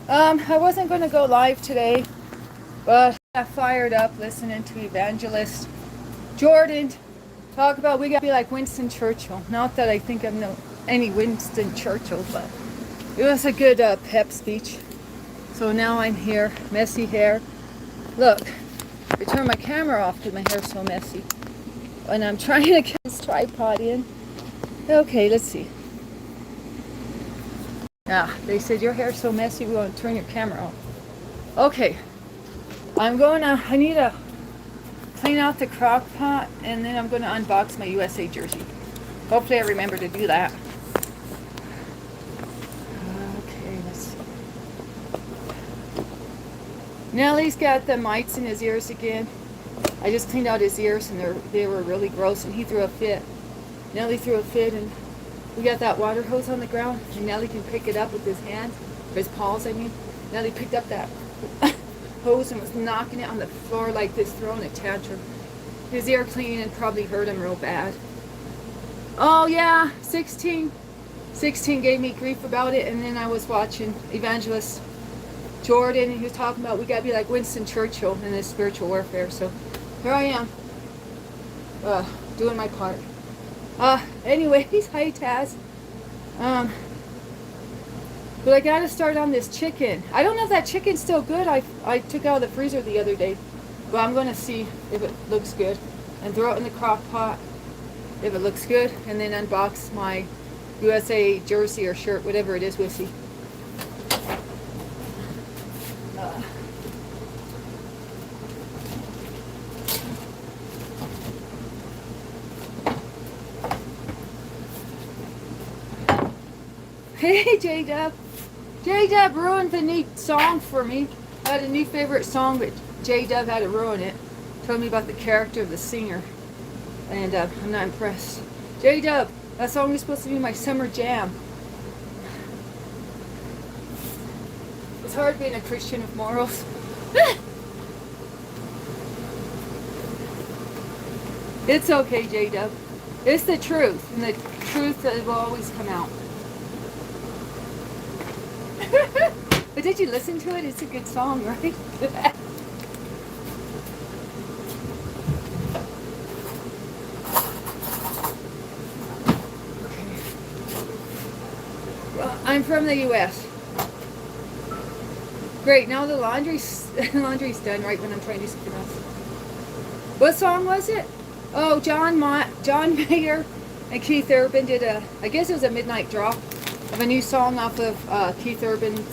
I wasn't going to go live today, but I got fired up listening to Evangelist Jordan talk about we got to be like Winston Churchill. Not that I think I'm any Winston Churchill, but it was a good pep speech. So now I'm here, messy hair. Look, I turned my camera off because my hair's so messy. And I'm trying to get this tripod in. Okay, let's see. Yeah, they said your hair's so messy, we want to turn your camera off. Okay, I need to clean out the crock pot, and then I'm going to unbox my USA jersey. Hopefully I remember to do that. Okay, let's see. Nellie's got the mites in his ears again. I just cleaned out his ears, and they were really gross, and he threw a fit. Nellie threw a fit, and we got that water hose on the ground, and Nellie can pick it up with his hands, or his paws, I mean. Nellie picked up that hose and was knocking it on the floor like this, throwing a tantrum. His ear cleaning probably hurt him real bad. Oh yeah, 16 gave me grief about it, and then I was watching Evangelist Jordan, and he was talking about we gotta be like Winston Churchill in this spiritual warfare. So here I am, doing my part. Anyways, hi Taz. But I gotta start on this chicken. I don't know if that chicken's still good. I took it out of the freezer the other day. But I'm gonna see if it looks good. And throw it in the crock pot if it looks good. And then unbox my USA jersey or shirt, whatever it is, we'll see. Hey J-Dub. J-Dub ruined the new song for me. I had a new favorite song, but J-Dub had to ruin it. Told me about the character of the singer. And I'm not impressed. J-Dub, that song is supposed to be my summer jam. It's hard being a Christian of morals. It's okay, J-Dub. It's the truth, and the truth that will always come out. But did you listen to it? It's a good song, right? Well, I'm from the U.S. Great, now the laundry's done right when I'm trying to do something else. What song was it? Oh, John Mayer and Keith Urban did I guess it was a midnight drop of a new song off of Keith Urban's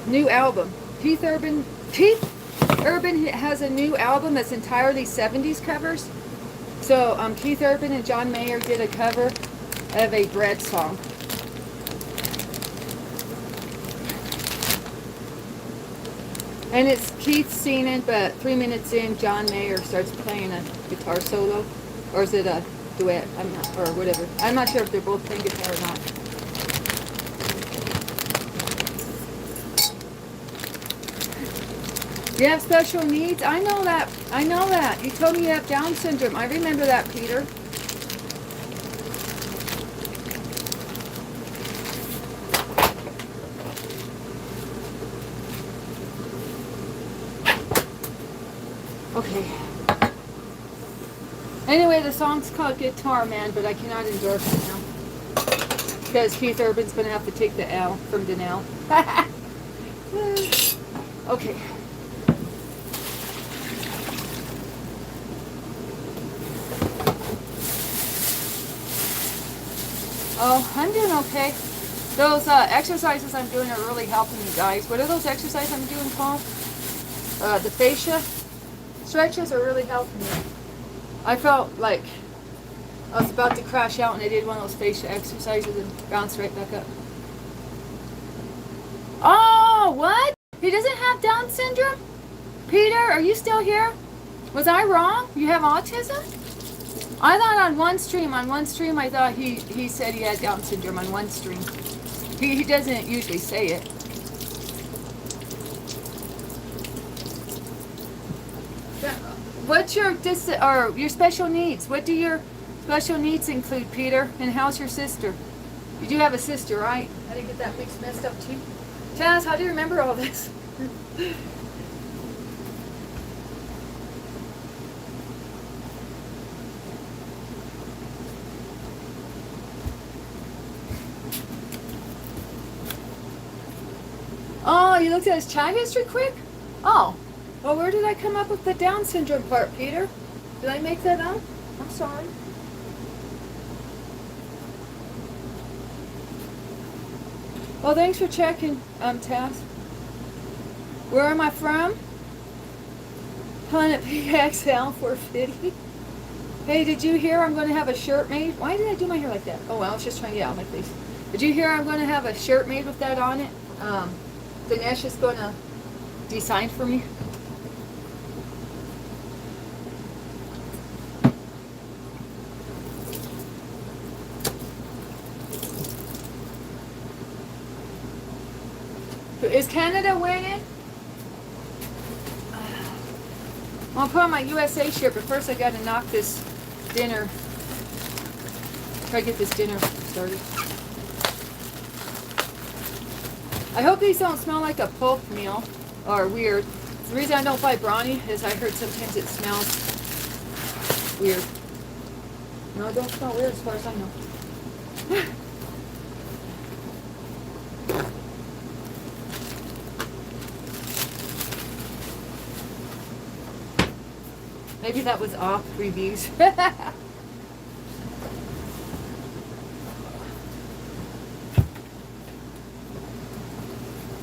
new album. Keith Urban has a new album that's entirely 70s covers. So Keith Urban and John Mayer did a cover of a Bread song. And it's Keith singing, but 3 minutes in, John Mayer starts playing a guitar solo. Or is it a duet? I'm not, or whatever. I'm not sure if they're both playing guitar or not. You have special needs? I know that. I know that. You told me you have Down syndrome. I remember that, Peter. Okay. Anyway, the song's called Guitar Man, but I cannot endorse it now. Because Keith Urban's going to have to take the L from Danelle. Okay. Oh, I'm doing okay. Those exercises I'm doing are really helping you guys. What are those exercises I'm doing called? The fascia stretches are really helping me. I felt like I was about to crash out and I did one of those fascia exercises and bounced right back up. Oh, what? He doesn't have Down syndrome? Peter, are you still here? Was I wrong? You have autism? I thought on one stream I thought he said he had Down syndrome on one stream. He doesn't usually say it. What's your your special needs? What do your special needs include, Peter? And how's your sister? You do have a sister, right? I didn't get that mixed messed up too. Chaz, how do you remember all this? Oh, you looked at his chat history quick? Oh. Well, where did I come up with the Down syndrome part, Peter? Did I make that up? I'm sorry. Well, thanks for checking, Taz. Where am I from? Planet PXL 450. Hey, did you hear I'm going to have a shirt made? Why did I do my hair like that? Oh, well, I was just trying to get out my face. Did you hear I'm going to have a shirt made with that on it? Dinesh is going to design for me. Is Canada winning? I'll put on my USA shirt, but first I got to knock this dinner. Try to get this dinner started. I hope these don't smell like a pork meal or weird. The reason I don't buy brownie is I heard sometimes it smells weird. No, it don't smell weird as far as I know. Maybe that was off reviews.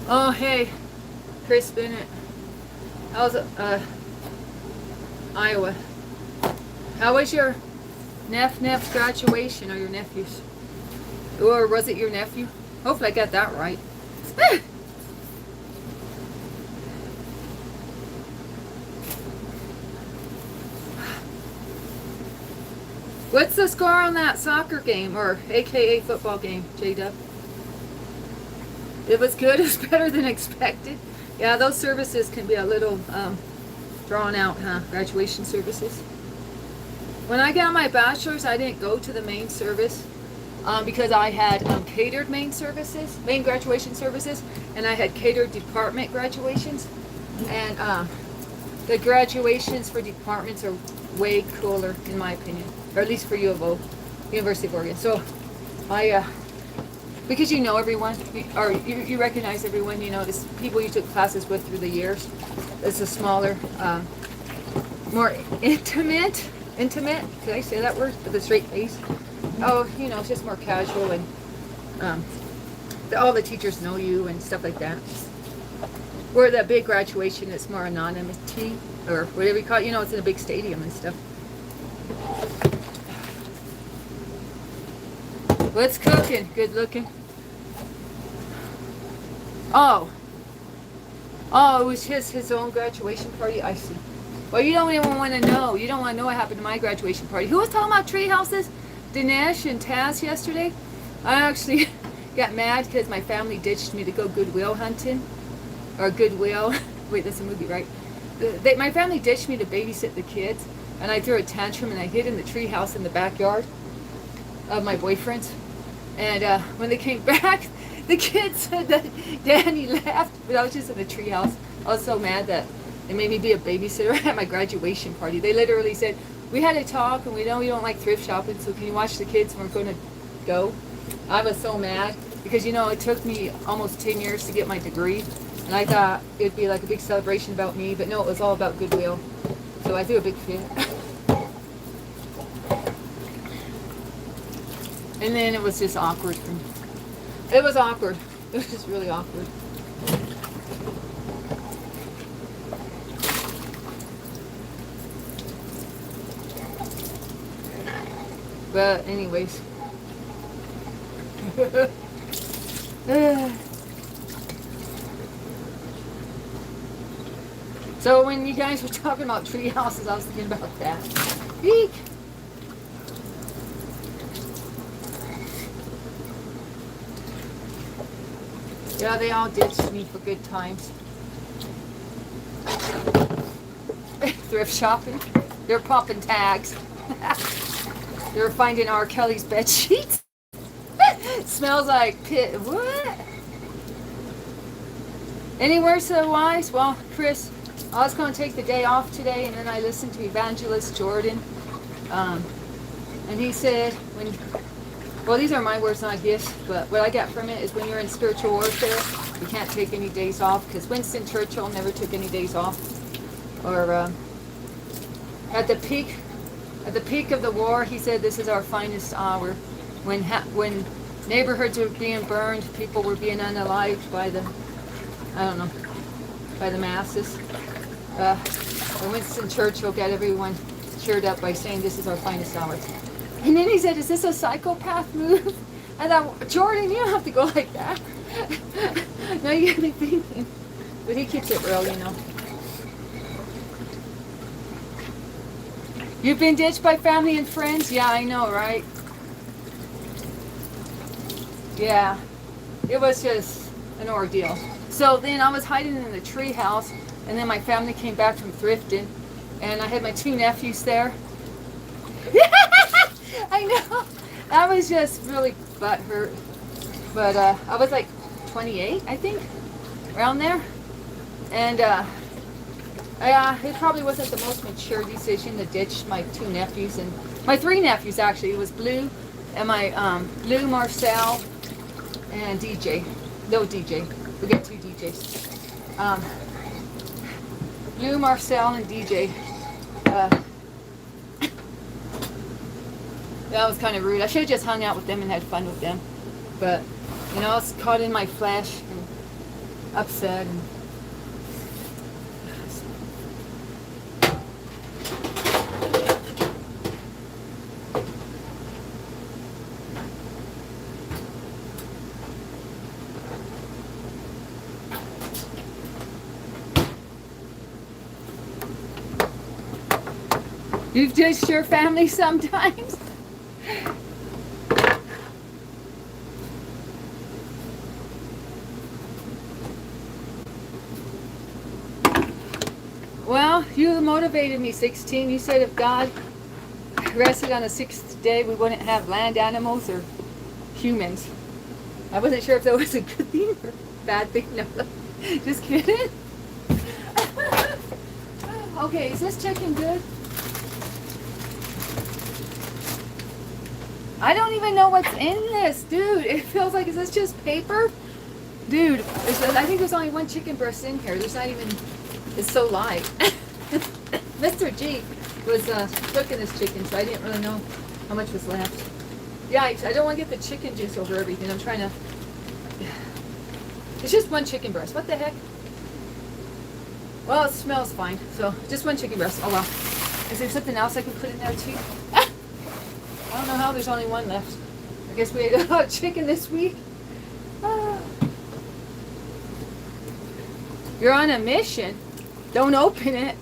Oh, hey, Chris Bennett. How's Iowa? How was your nep's graduation, or your nephew's? Or was it your nephew? Hopefully I got that right. What's the score on that soccer game, or AKA football game, J-Dub? It was good. It was better than expected. Yeah, those services can be a little drawn out, huh? Graduation services. When I got my bachelor's, I didn't go to the main service because I had catered main graduation services, and I had catered department graduations. And the graduations for departments are way cooler, in my opinion, or at least for U of O, University of Oregon. So I, because you know everyone, or you recognize everyone, you know, this people you took classes with through the years. It's a smaller, more intimate, did I say that word, with a straight face? Oh, you know, it's just more casual, and all the teachers know you and stuff like that. Where the big graduation, it's more anonymity, or whatever you call it, you know, it's in a big stadium and stuff. What's cooking? Good looking. Oh, it was his own graduation party. I see. Well, you don't even want to know. You don't want to know what happened to my graduation party. Who was talking about tree houses? Dinesh and Taz yesterday. I actually got mad because my family ditched me to go Goodwill hunting, or Goodwill. Wait, that's a movie, right? My family ditched me to babysit the kids, and I threw a tantrum and I hid in the tree house in the backyard of my boyfriend's. And when they came back, the kids said that Danny left, but I was just in the tree house. I was so mad that they made me be a babysitter at my graduation party. They literally said, we had a talk, and we know you don't like thrift shopping, so can you watch the kids and we're going to go? I was so mad because, you know, it took me almost 10 years to get my degree, and I thought it'd be like a big celebration about me, but no, it was all about Goodwill. So I threw a big fit. And then it was just awkward for me. It was awkward. It was just really awkward. But anyways. So when you guys were talking about tree houses, I was thinking about that. Eek! Yeah, they all ditched me for good times. Thrift shopping. They're popping tags. They were finding R. Kelly's bed sheets. Smells like pit. What? Any words to the wise? Well, Chris, I was going to take the day off today, and then I listened to Evangelist Jordan. And he said, well, these are my words, not gifts, but what I got from it is when you're in spiritual warfare, you can't take any days off, because Winston Churchill never took any days off. Or at the peak of the war, he said, this is our finest hour. When neighborhoods were being burned, people were being unalived by the, by the masses. And Winston Churchill got everyone cheered up by saying, this is our finest hour. And then he said, is this a psychopath move? I thought, Jordan, you don't have to go like that. Now you gotta be thinking. But he keeps it real, you know. You've been ditched by family and friends? Yeah, I know, right? Yeah. It was just an ordeal. So then I was hiding in the tree house, and then my family came back from thrifting, and I had my 2 nephews there. I know. I was just really butthurt. But I was like 28, I think, around there. And it probably wasn't the most mature decision to ditch my 2 nephews, and my 3 nephews actually. It was Blue and my Blue, Marcel, and DJ. No, DJ. We got 2 DJs. Blue, Marcel, and DJ. That was kind of rude. I should have just hung out with them and had fun with them. But, you know, I was caught in my flesh and upset. And you've ditched your family sometimes? Well, you motivated me, 16. You said if God rested on the 6th day, we wouldn't have land animals or humans. I wasn't sure if that was a good thing or a bad thing. No, just kidding. Okay, is this chicken good? I don't even know what's in this, dude. It feels like, is this just paper? Dude, I think there's only 1 chicken breast in here. There's not even, it's so light. Mr. G was cooking this chicken, so I didn't really know how much was left. Yeah, I don't want to get the chicken juice over everything. I'm trying to, it's just 1 chicken breast. What the heck? Well, it smells fine, so just 1 chicken breast. Oh well. Is there something else I can put in there too? I don't know how there's only 1 left. I guess we ate a lot of chicken this week. You're on a mission. Don't open it.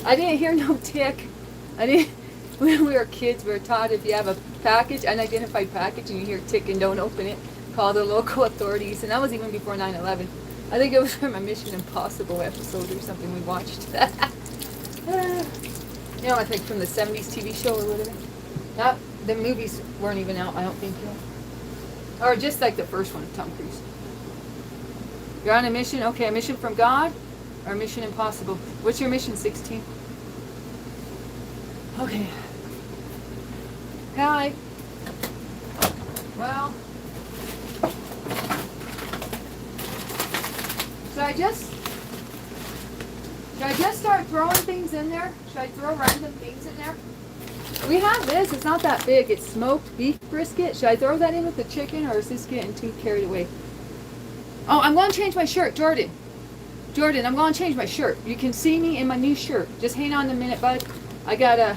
I didn't hear no tick. When we were kids, we were taught if you have a package, unidentified package, and you hear tick and don't open it, call the local authorities. And that was even before 9/11. I think it was from a Mission Impossible episode or something we watched. You know, I think from the 70s TV show or whatever. The movies weren't even out, I don't think yet. Or just like the first one, Tom Cruise. You're on a mission? Okay, a mission from God or Mission Impossible? What's your mission, 16? Okay. Hi. Well, should I just start throwing things in there? Should I throw random things in there? We have this. It's not that big. It's smoked beef brisket. Should I throw that in with the chicken, or is this getting too carried away? Oh, I'm going to change my shirt, Jordan. Jordan, I'm going to change my shirt. You can see me in my new shirt. Just hang on a minute, bud. I gotta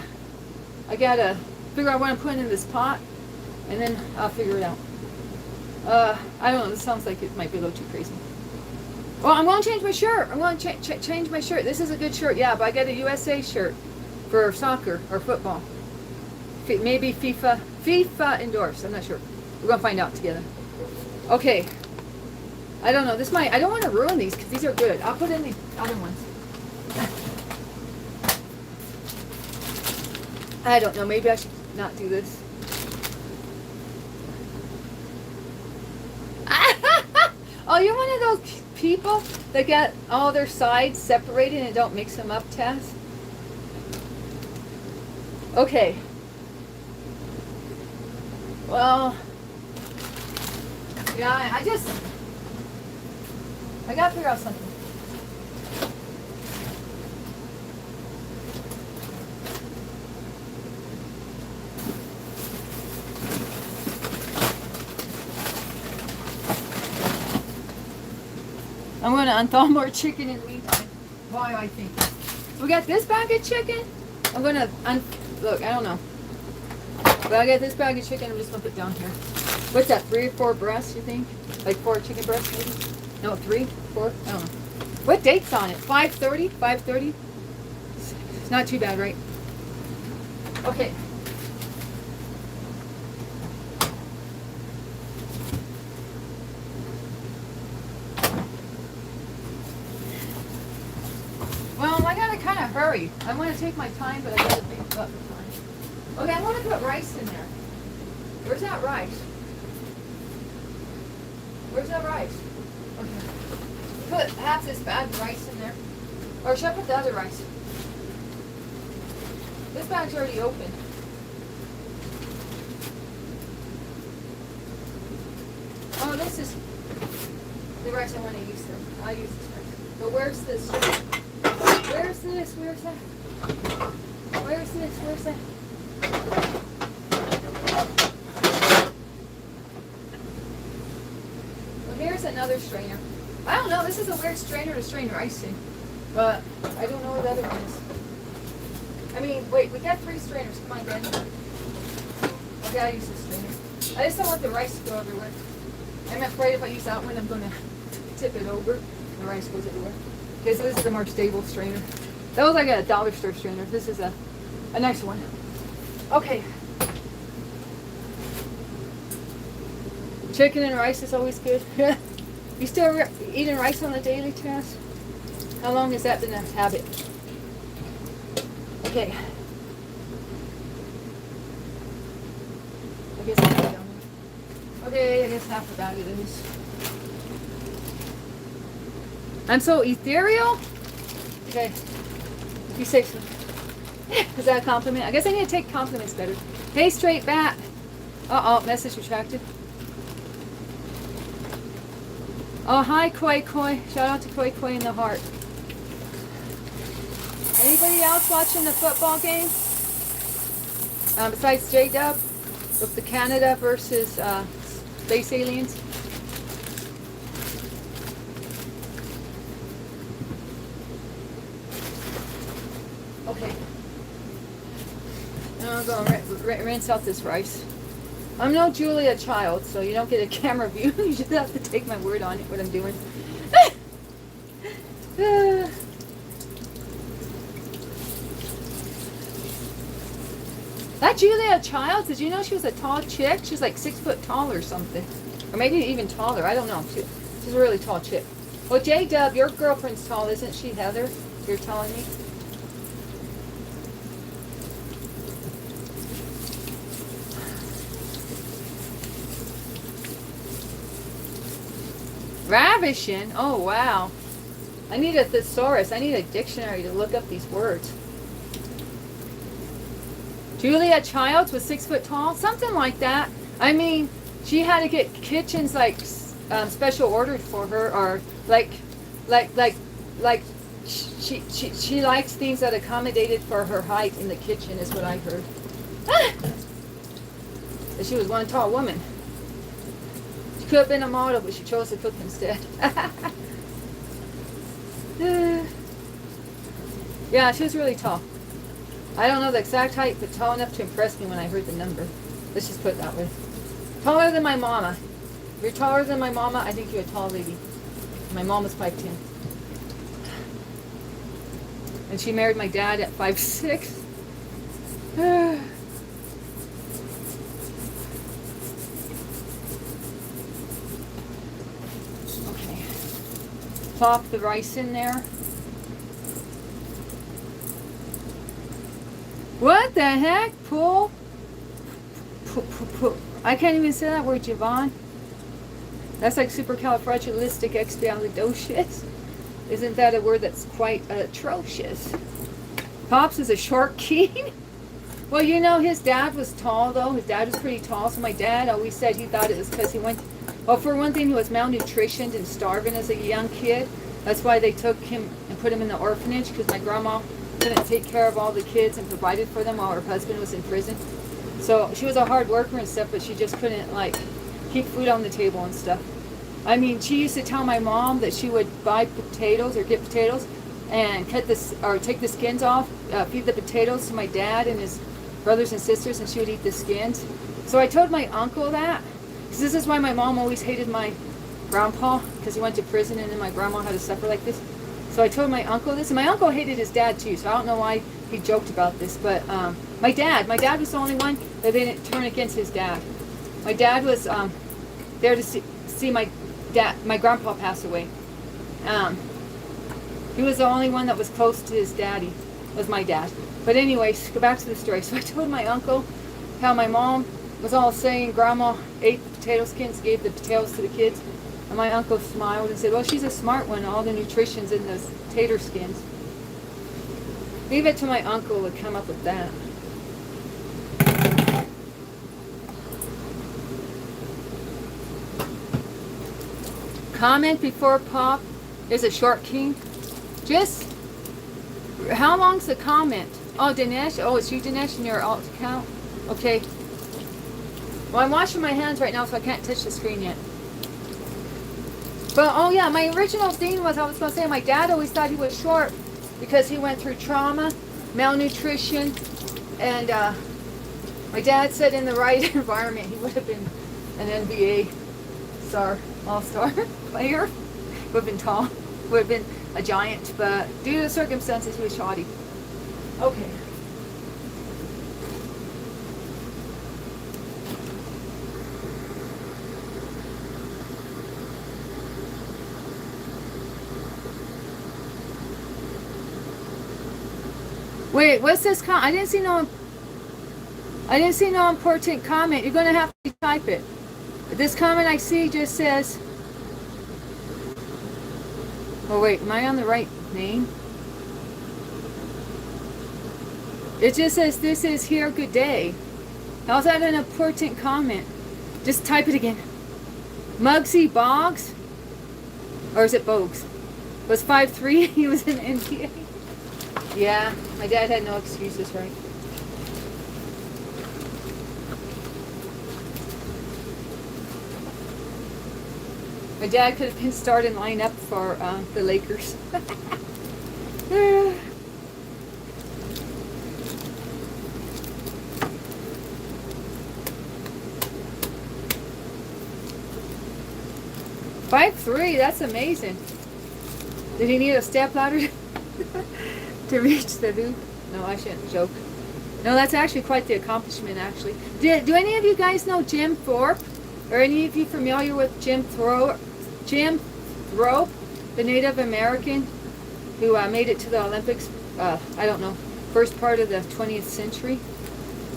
figure out what I'm putting in this pot, and then I'll figure it out. I don't know. This sounds like it might be a little too crazy. Well, I'm going to change my shirt. I'm going to change my shirt. This is a good shirt, yeah, but I got a USA shirt for soccer or football. Maybe FIFA endorsed. I'm not sure. We're going to find out together. Okay. I don't know. I don't want to ruin these because these are good. I'll put in the other ones. I don't know. Maybe I should not do this. you're one of those people that get all their sides separated and don't mix them up, Tess? Okay. Well, yeah, I gotta figure out something. I'm gonna unthaw more chicken in the meantime. Why, I think. We got this bag of chicken. I'm gonna look, I don't know. But I got this bag of chicken, I'm just gonna put down here. What's that, 3 or 4 breasts, you think? Like 4 chicken breasts, maybe? No, 3, 4, I don't know. What date's on it? 5:30? 5:30? It's not too bad, right? Okay. Well, I gotta kind of hurry. I want to take my time, but I gotta think about the time. Okay, I want to put rice in there. Where's that rice? Where's that rice? Okay. Put half this bag of rice in there. Or should I put the other rice? This bag's already open. Oh, this is the rice I want to use though. I'll use this rice. But where's this? Where's this? Where's that? Where's this? Where's that? Well, here's another strainer. I don't know. This is a weird strainer to strain rice in. But I don't know where the other one is. I mean, wait. We got 3 strainers. Come on, Granny. Okay, I'll use this strainer. I just don't want the rice to go everywhere. I'm afraid if I use that one, I'm going to tip it over. The rice goes everywhere. Okay, so this is a more stable strainer. That was like a dollar store strainer. This is a nice one. Okay. Chicken and rice is always good. You still eating rice on the daily, Tess? How long has that been a habit? Okay. I guess I'll put it down there. Okay, I guess half the bag it is. I'm so ethereal. Okay. You say so. Is that a compliment? I guess I need to take compliments better. Hey, straight bat. Uh-oh, message retracted. Oh, hi, Koi Koi. Shout out to Koi Koi in the heart. Anybody else watching the football game? Besides J-Dub? With the Canada versus Space Aliens? Okay. Now I'm going to rinse out this rice. I'm no Julia Child, so you don't get a camera view. You just have to take my word on it, what I'm doing. That Julia Childs, did you know she was a tall chick? She's like 6 foot tall or something. Or maybe even taller, I don't know. She's a really tall chick. Well, J-Dub, your girlfriend's tall, isn't she, Heather? You're telling me? Ravishing? Oh, wow. I need a thesaurus. I need a dictionary to look up these words. Julia Childs was 6 foot tall? Something like that. I mean, she had to get kitchens like special ordered for her, or like she likes things that accommodated for her height in the kitchen, is what I heard. That she was one tall woman. She could have been a model, but she chose to cook instead. Yeah, she was really tall. I don't know the exact height, but tall enough to impress me when I heard the number. Let's just put it that way. Taller than my mama. If you're taller than my mama, I think you're a tall lady. My mom was 5'10". And she married my dad at 5'6". Okay. Plop the rice in there. What the heck? Pull? I can't even say that word, Javon. That's like supercalifragilisticexpialidocious. Isn't that a word that's quite atrocious? Pops is a short king. Well, you know, his dad was tall, though. His dad was pretty tall, so my dad always said he thought it was because he went... Well, for one thing, he was malnutritioned and starving as a young kid. That's why they took him and put him in the orphanage, because my grandma couldn't take care of all the kids and provided for them while her husband was in prison. So she was a hard worker and stuff, but she just couldn't, like, keep food on the table and stuff. I mean, she used to tell my mom that she would buy potatoes or get potatoes and cut this or take the skins off, feed the potatoes to my dad and his brothers and sisters, and she would eat the skins. So I told my uncle that, because this is why my mom always hated my grandpa, because he went to prison and then my grandma had to suffer like this. So I told my uncle this, and my uncle hated his dad too, so I don't know why he joked about this, but my dad was the only one that didn't turn against his dad. My dad was there to see my grandpa pass away. He was the only one that was close to his daddy, was my dad. But anyways, go back to the story. So I told my uncle how my mom was all saying grandma ate the potato skins, gave the potatoes to the kids. And my uncle smiled and said, well, she's a smart one, all the nutrition's in those tater skins. Leave it to my uncle to come up with that. Comment before Pop is a short king. Just, how long's the comment? Oh, Dinesh. Oh, it's you, Dinesh, in your alt account. Okay. Well, I'm washing my hands right now, so I can't touch the screen yet. But, oh yeah, my original thing was, I was going to say, my dad always thought he was short because he went through trauma, malnutrition, and my dad said in the right environment, he would have been an NBA all-star player. Would have been tall, would have been a giant, but due to the circumstances, he was shoddy. Okay. Wait, what's this I didn't see no important comment. You're gonna have to type it. This comment I see just says, oh wait, am I on the right name? It just says, this is here, good day. How's that an important comment? Just type it again. Muggsy Boggs, or is it Bogues? Was 5'3", he was in NBA. Yeah, my dad had no excuses, right? My dad could have been starting line up for the Lakers. Five 5'3", that's amazing. Did he need a step ladder to reach the hoop? No, I shouldn't joke. No, that's actually quite the accomplishment, actually. Do any of you guys know Jim Thorpe? Or any of you familiar with Jim Thorpe? Jim Thorpe, the Native American who made it to the Olympics, I don't know, first part of the 20th century.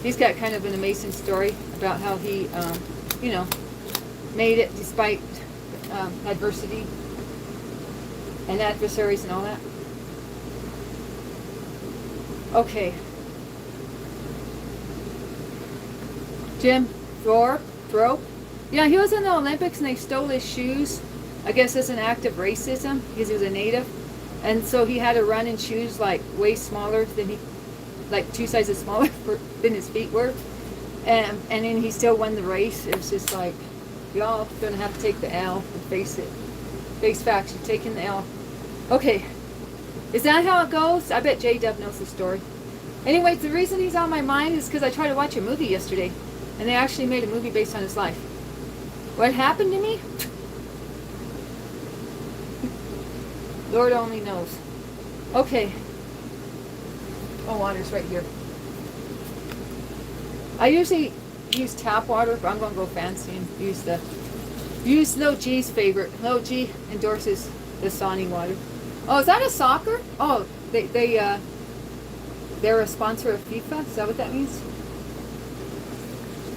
He's got kind of an amazing story about how he, you know, made it despite adversity and adversaries and all that. Okay. Jim Thorpe. Yeah, he was in the Olympics and they stole his shoes, I guess as an act of racism, because he was a native. And so he had to run in shoes like way smaller than he, like 2 sizes smaller than his feet were. And then he still won the race. It was just like, y'all gonna have to take the L and face it. Face facts, you're taking the L. Okay, is that how it goes? I bet J-Dub knows the story. Anyway, the reason he's on my mind is because I tried to watch a movie yesterday. And they actually made a movie based on his life. What happened to me? Lord only knows. Okay. Oh, water's right here. I usually use tap water, but I'm going to go fancy and use Lil G's favorite. Lil G endorses the Sony water. Oh, is that a soccer? Oh, they're a sponsor of FIFA. Is that what that means?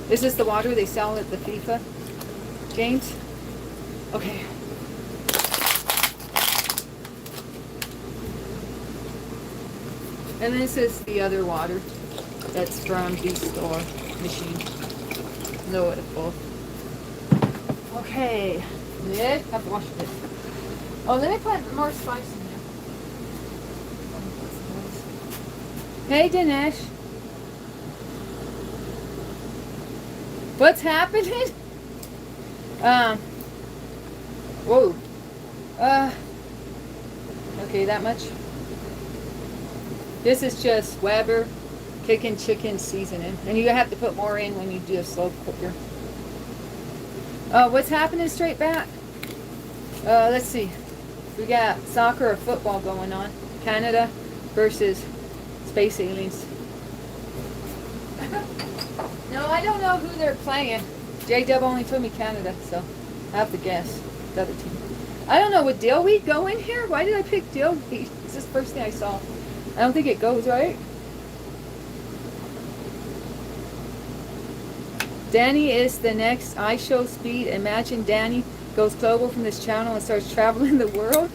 Is this the water they sell at the FIFA games? Okay. And this is the other water that's from the store machine. Lower it full. Okay. Yeah, have to wash this. Oh, let me put more spice in there. Hey, Dinesh. What's happening? Whoa. Okay, that much. This is just Weber kicking chicken seasoning. And you have to put more in when you do a slow cooker. What's happening straight back? Let's see. We got soccer or football going on. Canada versus space aliens. No, I don't know who they're playing. J-Dub only told me Canada, so I have to guess the other team. I don't know, would dill wheat go in here? Why did I pick dill wheat? This is the first thing I saw. I don't think it goes, right? Danny is the next iShow speed. Imagine Danny goes global from this channel and starts traveling the world.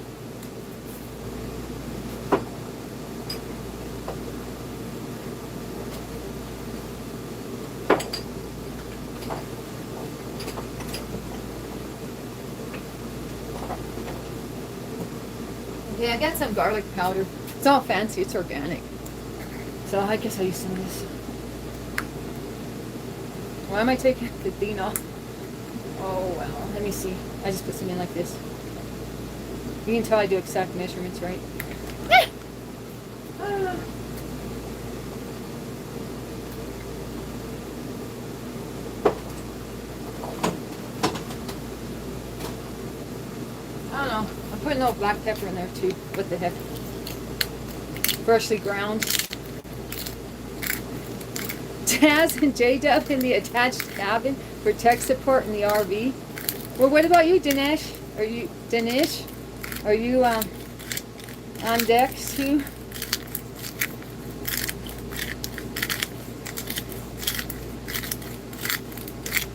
Yeah, I got some garlic powder. It's all fancy, it's organic. So I guess I'll use some of this. Why am I taking the thing off? Oh well, let me see. I just put some in like this. You can tell I do exact measurements, right? I don't know. I'm putting a little black pepper in there too. What the heck? Freshly ground. Taz and J-Dub in the attached cabin for tech support in the RV. Well, what about you, Dinesh? Are you on deck too?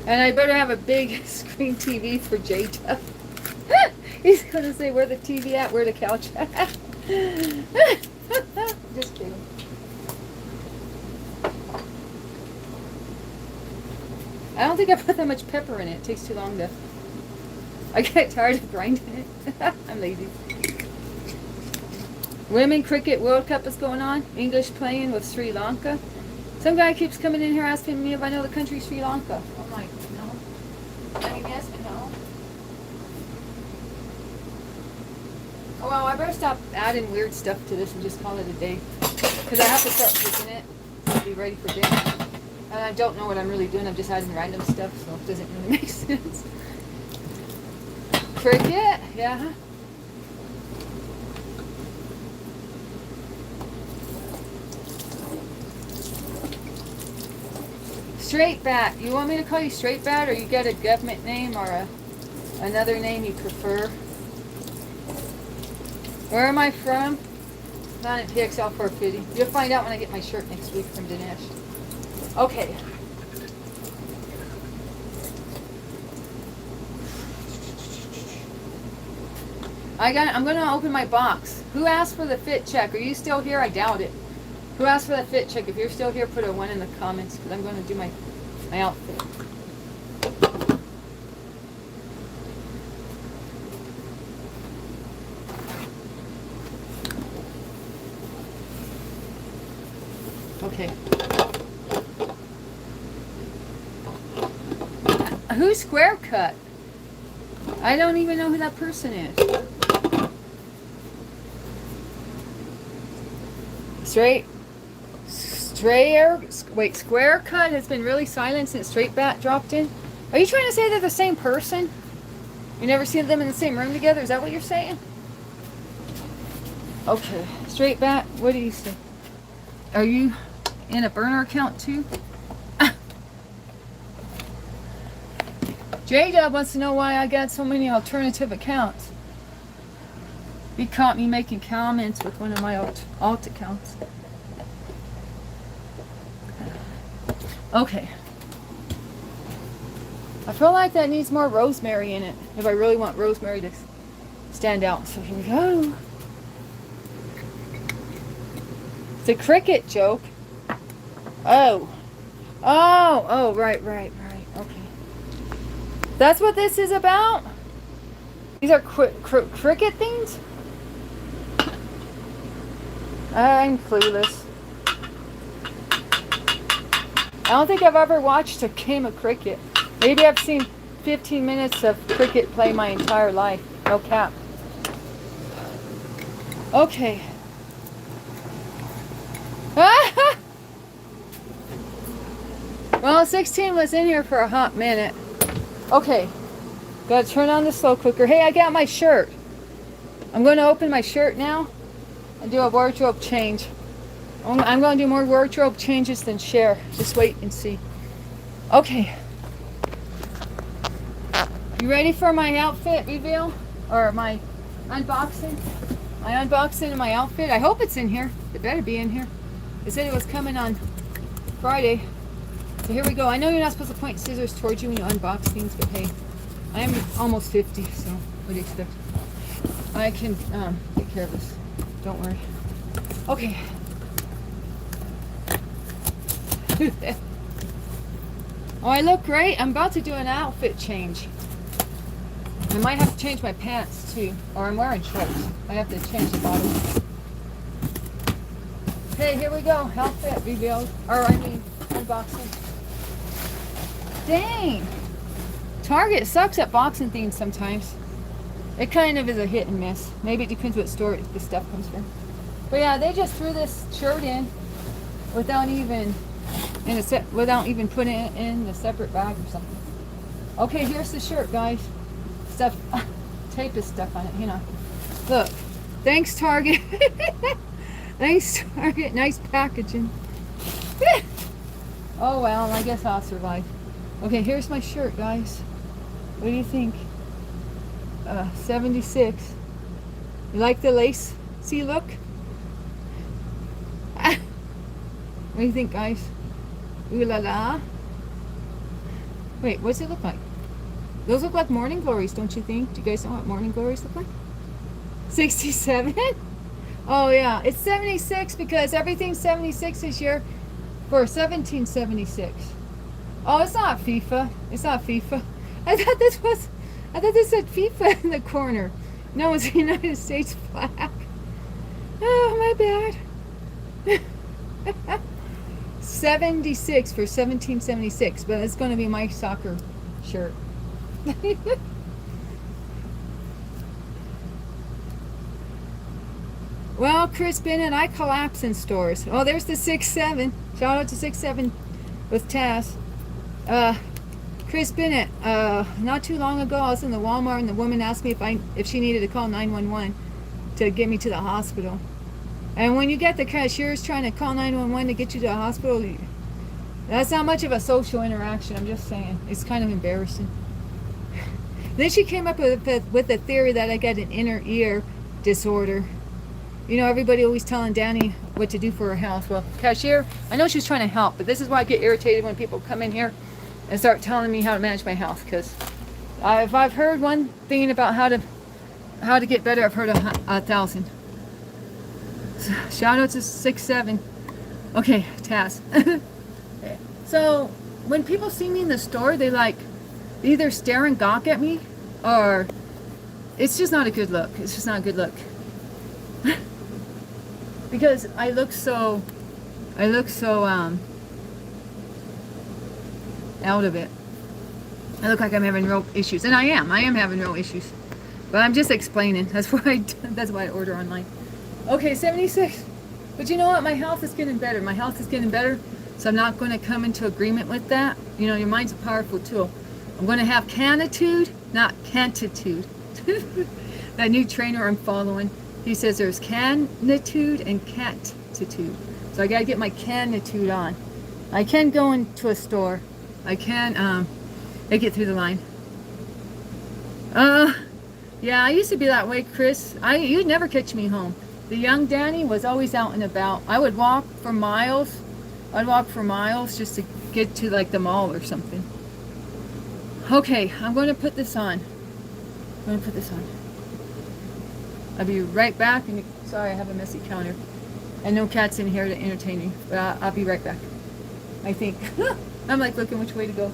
And I better have a big screen TV for J-Dub. He's gonna say, where the TV at? Where the couch at? Just kidding. I don't think I put that much pepper in it. It takes too long to... I get tired of grinding it. I'm lazy. Women Cricket World Cup is going on. English playing with Sri Lanka. Some guy keeps coming in here asking me if I know the country Sri Lanka. I'm like, no. I mean, yes, but no. Oh, well, I better stop adding weird stuff to this and just call it a day. Because I have to start cooking it to be ready for dinner. And I don't know what I'm really doing. I'm just adding random stuff, so it doesn't really make sense. Cricket? Yeah. Straight Bat. You want me to call you Straight Bat, or you got a government name or another name you prefer? Where am I from? Not in PXL 450. You'll find out when I get my shirt next week from Dinesh. Okay. I'm gonna open my box. Who asked for the fit check? Are you still here? I doubt it. Who asked for the fit check? If you're still here, put a 1 in the comments, because I'm gonna do my outfit. Okay. Who's Square Cut? I don't even know who that person is. Square Cut has been really silent since Straight Bat dropped in. Are you trying to say they're the same person? You never seen them in the same room together? Is that what you're saying? Okay. Straight Bat, what do you say? Are you in a burner account too? J-Dub wants to know why I got so many alternative accounts. He caught me making comments with one of my alt accounts. Okay. I feel like that needs more rosemary in it if I really want rosemary to stand out. So here we go. It's a cricket joke. Oh. Oh, right. Okay. That's what this is about? These are cricket things? I'm clueless. I don't think I've ever watched a game of cricket. Maybe I've seen 15 minutes of cricket play my entire life. No cap. Okay. Well, 16 was in here for a hot minute. Okay. Gotta turn on the slow cooker. Hey, I got my shirt. I'm going to open my shirt now and do a wardrobe change. I'm going to do more wardrobe changes than share. Just wait and see. Okay. You ready for my outfit reveal? Or my unboxing? My unboxing of my outfit. I hope it's in here. It better be in here. They said it was coming on Friday. So here we go. I know you're not supposed to point scissors towards you when you unbox things, but hey, I am almost 50, so what do you expect? I can take care of this. Don't worry. Okay. Oh, I look great. I'm about to do an outfit change. I might have to change my pants too, or I'm wearing shorts. I have to change the bottom. Okay, here we go. Outfit revealed, or I mean unboxing. Dang! Target sucks at boxing things sometimes. It kind of is a hit and miss. Maybe it depends what store the stuff comes from. But yeah, they just threw this shirt in without even putting it in a separate bag or something. Okay, here's the shirt, guys. Stuff, tape is stuff on it, you know. Look, thanks Target. Thanks Target. Nice packaging. Oh well, I guess I'll survive. Okay, here's my shirt, guys. What do you think? 76. You like the lace? See, look. What do you think, guys? Ooh la la. Wait, what's it look like? Those look like morning glories, don't you think? Do you guys know what morning glories look like? 67? Oh yeah, it's 76 because everything's 76 this year for 1776. Oh, it's not FIFA. It's not FIFA. I thought this said FIFA in the corner. No, it's the United States flag. Oh, my bad. 76 for 1776, but it's going to be my soccer shirt. Well, Chris Bennett, I collapse in stores. Oh, there's the 6'7". Shout out to 6'7" with Taz. Chris Bennett, not too long ago, I was in the Walmart and the woman asked me if she needed to call 911 to get me to the hospital. And when you get the cashiers trying to call 911 to get you to the hospital, that's not much of a social interaction. I'm just saying. It's kind of embarrassing. Then she came up with the theory that I got an inner ear disorder. You know, everybody always telling Danny what to do for her health. Well, cashier, I know she's trying to help, but this is why I get irritated when people come in here and start telling me how to manage my health. Because if I've heard one thing about how to get better, I've heard 1,000. Shout out to 6'7". Okay, Taz. So when people see me in the store, they either stare and gawk at me, or it's just not a good look. It's just not a good look. Because I look so out of it. I look like I'm having real issues, and I am having real issues. But I'm just explaining. That's why I order online. Okay, 76. But you know what? My health is getting better. My health is getting better, so I'm not going to come into agreement with that. You know, your mind's a powerful tool. I'm going to have canitude, not cantitude. That new trainer I'm following, he says there's canitude and cantitude. So I got to get my canitude on. I can go into a store. I can make it through the line. Yeah, I used to be that way, Chris. You'd never catch me home. The young Danny was always out and about. I would walk for miles. I'd walk for miles just to get to like the mall or something. Okay, I'm going to put this on. I'm going to put this on. I'll be right back. And sorry, I have a messy counter. And no cats in here to entertain me. But I'll be right back. I think. I'm like looking which way to go.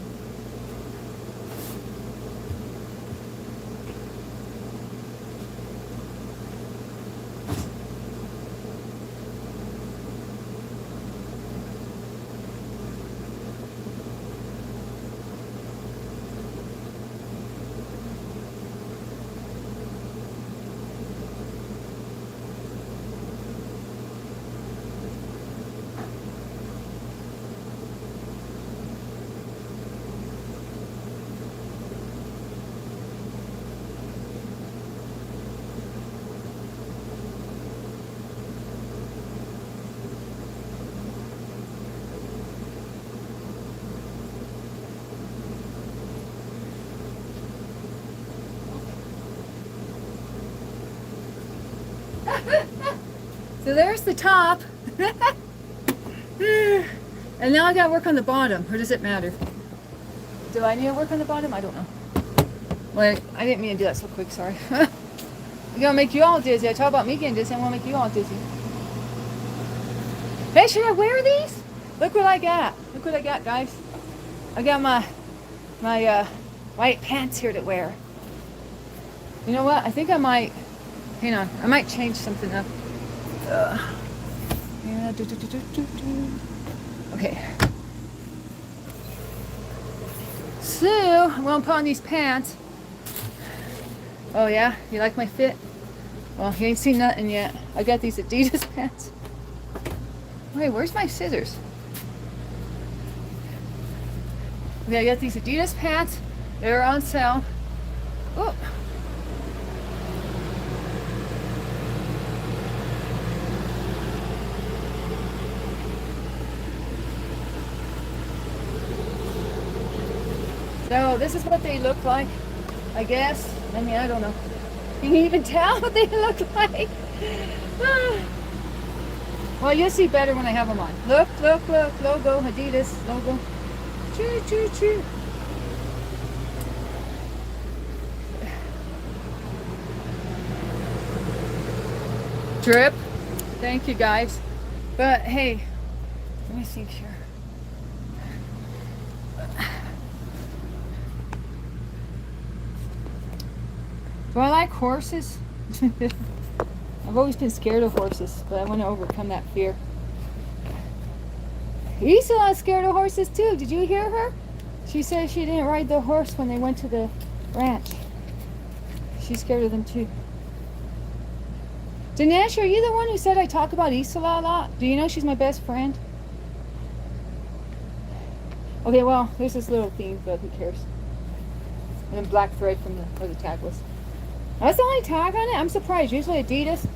So there's the top. And now I gotta work on the bottom. Or does it matter? Do I need to work on the bottom? I don't know. Well, I didn't mean to do that so quick, sorry. I'm gonna make you all dizzy. I talk about me getting dizzy, I wanna make you all dizzy. Hey, should I wear these? Look what I got. Look what I got, guys. I got my white pants here to wear. You know what? I think I might, hang on, I might change something up. Yeah, okay. So, I'm gonna put on these pants. Oh yeah, you like my fit? Well, you ain't seen nothing yet. I got these Adidas pants. Wait, where's my scissors? Okay, I got these Adidas pants. They're on sale. Oh. So this is what they look like, I guess. I mean, I don't know. You can even tell what they look like. Well, you'll see better when I have them on. Look, look, look. Logo, Adidas logo. Choo, choo, choo. Drip. Thank you, guys. But hey, let me think here. Do I like horses? I've always been scared of horses, but I want to overcome that fear. Isola's scared of horses too. Did you hear her? She said she didn't ride the horse when they went to the ranch. She's scared of them too. Dinesh, are you the one who said I talk about Isola a lot? Do you know she's my best friend? Okay, well, there's this little theme, but who cares? And then black thread from where the tag was. That's the only tag on it? I'm surprised. Usually Adidas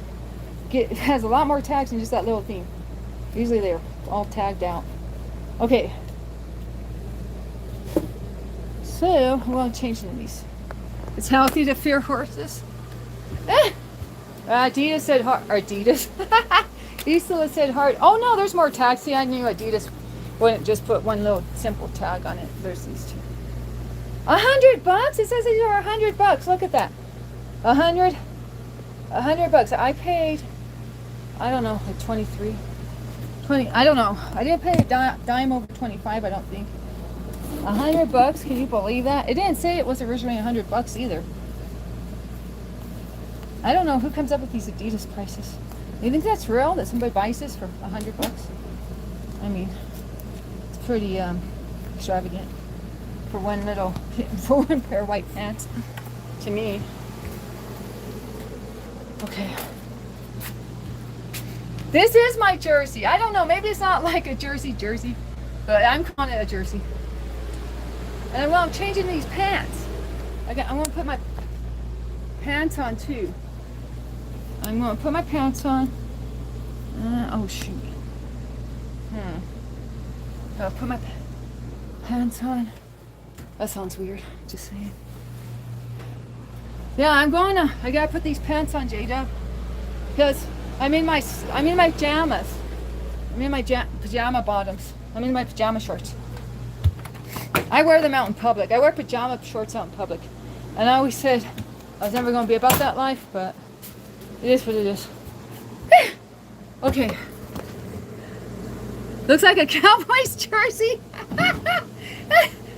has a lot more tags than just that little theme. Usually they're all tagged out. Okay. So, I'm going to change these. It's healthy to fear horses. Adidas said hard. Adidas. Isola said hard. Oh no, there's more tags. See, I knew Adidas wouldn't just put one little simple tag on it. There's these two. $100? It says these are $100. Look at that. $100 bucks. I paid, I don't know, like 23, 20. I don't know. I didn't pay a dime over 25. I don't think. $100. Can you believe that? It didn't say it was originally $100 either. I don't know who comes up with these Adidas prices. You think that's real? That somebody buys this for $100? I mean, it's pretty extravagant for one pair of white pants. To me. Okay. This is my jersey. I don't know. Maybe it's not like a jersey, but I'm calling it a jersey. And I'm changing these pants. I'm going to put my pants on too. I'm going to put my pants on. Oh shoot. I'll put my pants on. That sounds weird. Just saying. Yeah, I gotta put these pants on, J-Dub, because I'm in my pajamas. I'm in my pajama bottoms. I'm in my pajama shorts. I wear them out in public. I wear pajama shorts out in public. And I always said I was never going to be about that life, but it is what it is. Okay. Looks like a Cowboys jersey.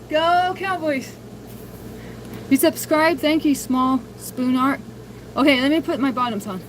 Go Cowboys. You subscribe? Thank you, Small Spoon Art. Okay, let me put my bottoms on.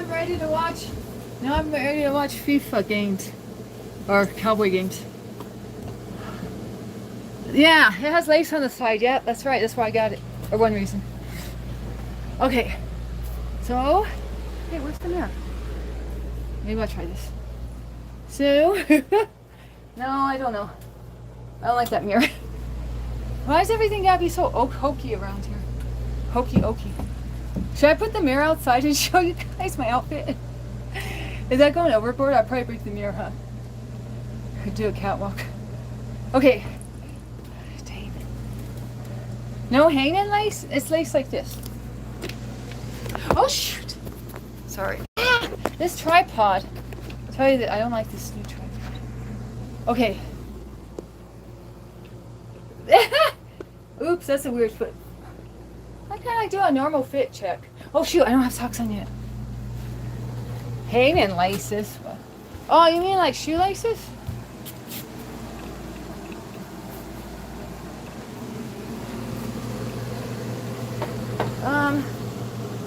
Ready to watch. Now I'm ready to watch FIFA games or Cowboy games. Yeah, it has lace on the side. Yeah, that's right. That's why I got it. Or one reason. Okay. So, hey, where's the mirror? Maybe I'll try this. So, no, I don't know. I don't like that mirror. Why is everything gotta be so hokey around here? Hokey okey. Should I put the mirror outside and show you guys my outfit? Is that going overboard? I'll probably break the mirror, huh? Could do a catwalk. Okay. Dang. No hanging lace? It's lace like this. Oh shoot! Sorry. Ah, this tripod. I'll tell you that I don't like this new tripod. Okay. Oops, that's a weird foot. Why can't I do a normal fit check? Oh shoot, I don't have socks on yet. Hanging laces. Oh, you mean like shoelaces?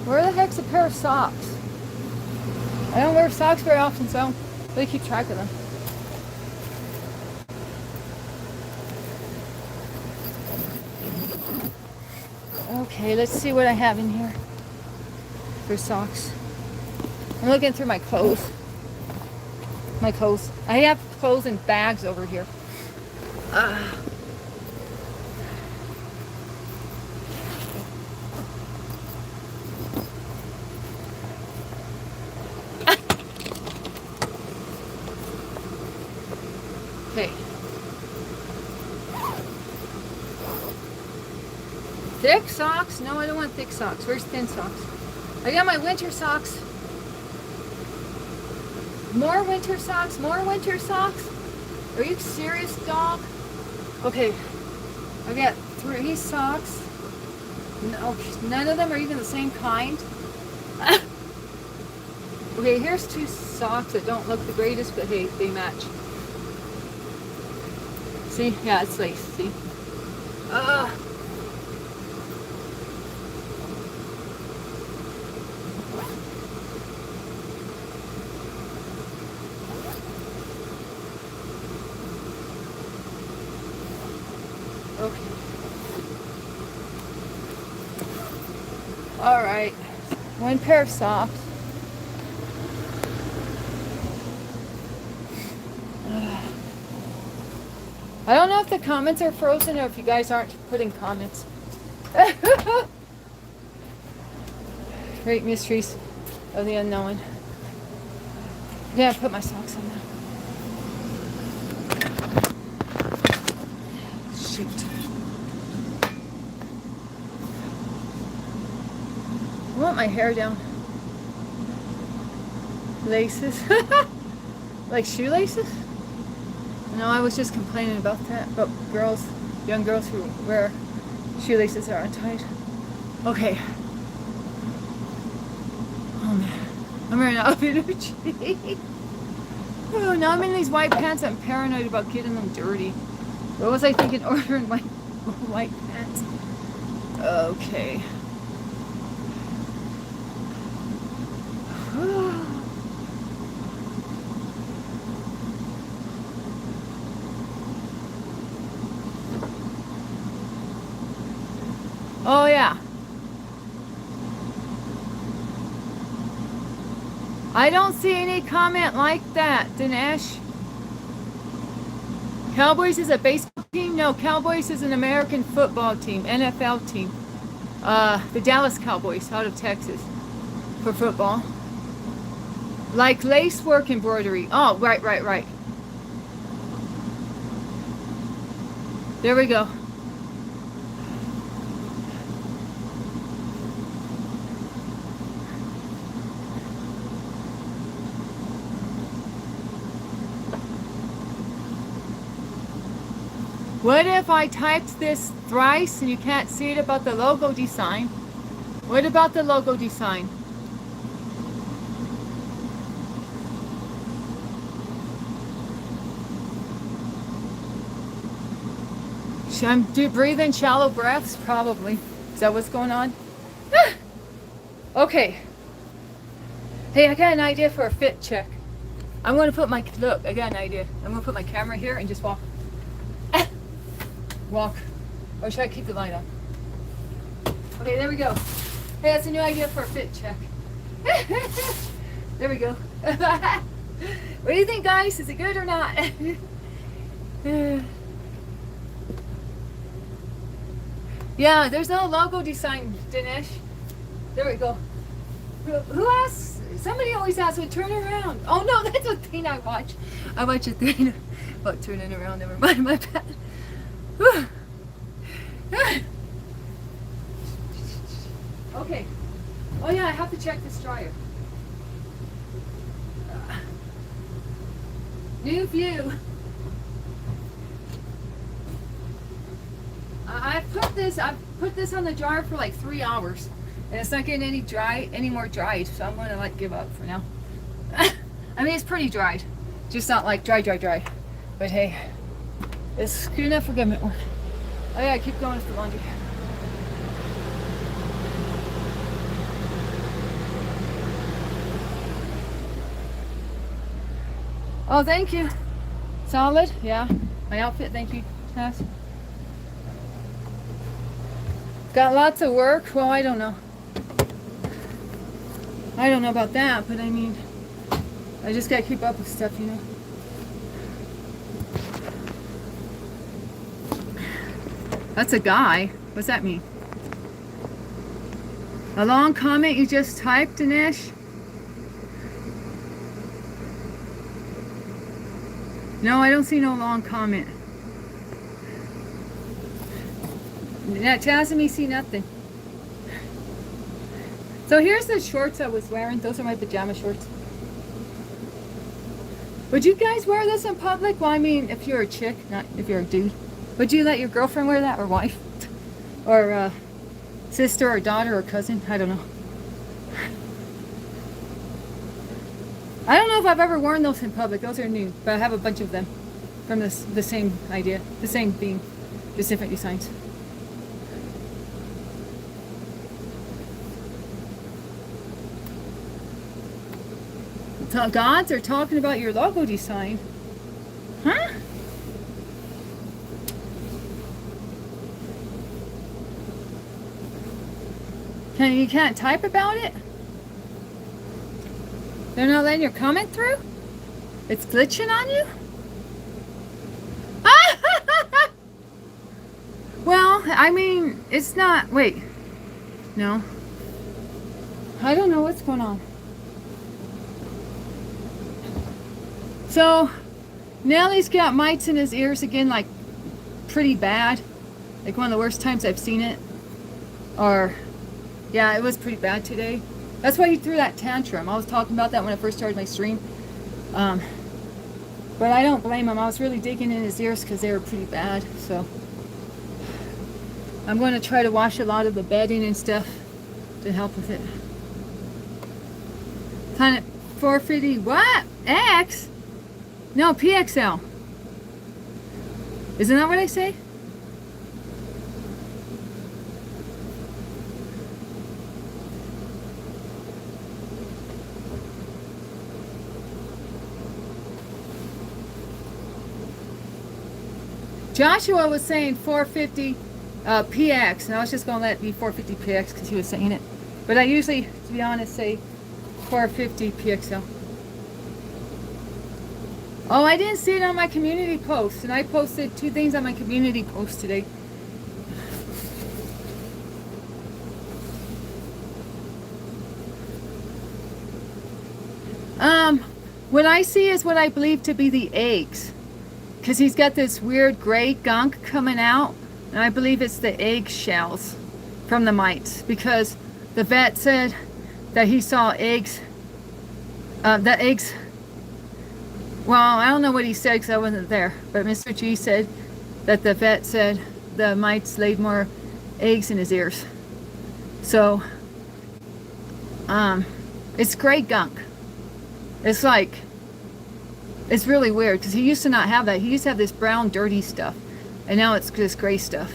Where the heck's a pair of socks? I don't wear socks very often, so I don't really keep track of them. Okay, let's see what I have in here for socks. I'm looking through my clothes. My clothes. I have clothes in bags over here. Okay. Thick socks? No, I don't want thick socks. Where's thin socks? I got my winter socks. More winter socks? More winter socks? Are you serious, dog? Okay. I got 3 socks. No, none of them are even the same kind. Okay, here's 2 socks that don't look the greatest, but hey, they match. See? Yeah, it's lace. See? Okay. All right, one pair of socks. I don't know if the comments are frozen or if you guys aren't putting comments. Great mysteries of the unknown. Yeah, put my socks on now. Shoot. I want my hair down. Laces. Like shoelaces? No, I was just complaining about that. About girls, young girls who wear shoelaces that are untied. Okay. Oh man. I'm running out of energy. Oh, now I'm in these white pants. I'm paranoid about getting them dirty. What was I thinking ordering my white pants? Okay. Oh yeah. I don't see any comment like that, Dinesh. Cowboys is a baseball team? No, Cowboys is an American football team, NFL team. The Dallas Cowboys out of Texas for football. Like lacework embroidery. Oh, right. There we go. What if I typed this thrice and you can't see it about the logo design? What about the logo design? I'm breathing shallow breaths, probably. Is that what's going on? Okay. Hey, I got an idea for a fit check. I'm going to put my, look, I got an idea. I'm going to put my camera here and just walk. Walk. Or should I keep the light on? Okay, there we go. Hey, that's a new idea for a fit check. There we go. What do you think, guys? Is it good or not? Yeah, there's no logo design, Dinesh. There we go. Who asks? Somebody always asks me, turn around. Oh no, that's a thing I watch. I watch a thing about turning around. Never mind, my bad. Okay. Oh yeah, I have to check this dryer. New view. I've put this on the dryer for like 3 hours, and it's not getting any more dried. So I'm gonna like give up for now. I mean, it's pretty dried, just not like dry. But hey, it's good enough for government work. Oh yeah, keep going with the laundry. Oh, thank you. Solid, yeah. My outfit, thank you, Tess. Got lots of work. Well, I don't know. I don't know about that, but I mean, I just gotta keep up with stuff, you know. That's a guy. What's that mean? A long comment you just typed, Dinesh? No, I don't see no long comment. That tells me see nothing. So here's the shorts I was wearing. Those are my pajama shorts. Would you guys wear this in public? Well, I mean, if you're a chick, not if you're a dude. Would you let your girlfriend wear that, or wife? Or sister, or daughter, or cousin? I don't know. I don't know if I've ever worn those in public. Those are new, but I have a bunch of them from the same idea, the same theme, just different designs. Gods are talking about your logo design. Huh? You can't type about it? They're not letting your comment through? It's glitching on you? Well, I mean, it's not, wait. No. I don't know what's going on. So, Nelly's got mites in his ears again, like, pretty bad. Like, one of the worst times I've seen it. Or, yeah, it was pretty bad today. That's why he threw that tantrum. I was talking about that when I first started my stream. But I don't blame him. I was really digging in his ears because they were pretty bad. So, I'm going to try to wash a lot of the bedding and stuff to help with it. Planet 450, what? X? No, PXL. Isn't that what I say? Joshua was saying 450 PX, and I was just going to let it be 450 PX because he was saying it. But I usually, to be honest, say 450 PXL. Oh, I didn't see it on my community post, and I posted 2 things on my community post today. What I see is what I believe to be the eggs, because he's got this weird gray gunk coming out, and I believe it's the egg shells from the mites, because the vet said that he saw eggs, the eggs, well, I don't know what he said because I wasn't there, but Mr. G said that the vet said the mites laid more eggs in his ears. So, it's gray gunk. It's like, it's really weird because he used to not have that. He used to have this brown, dirty stuff, and now it's this gray stuff.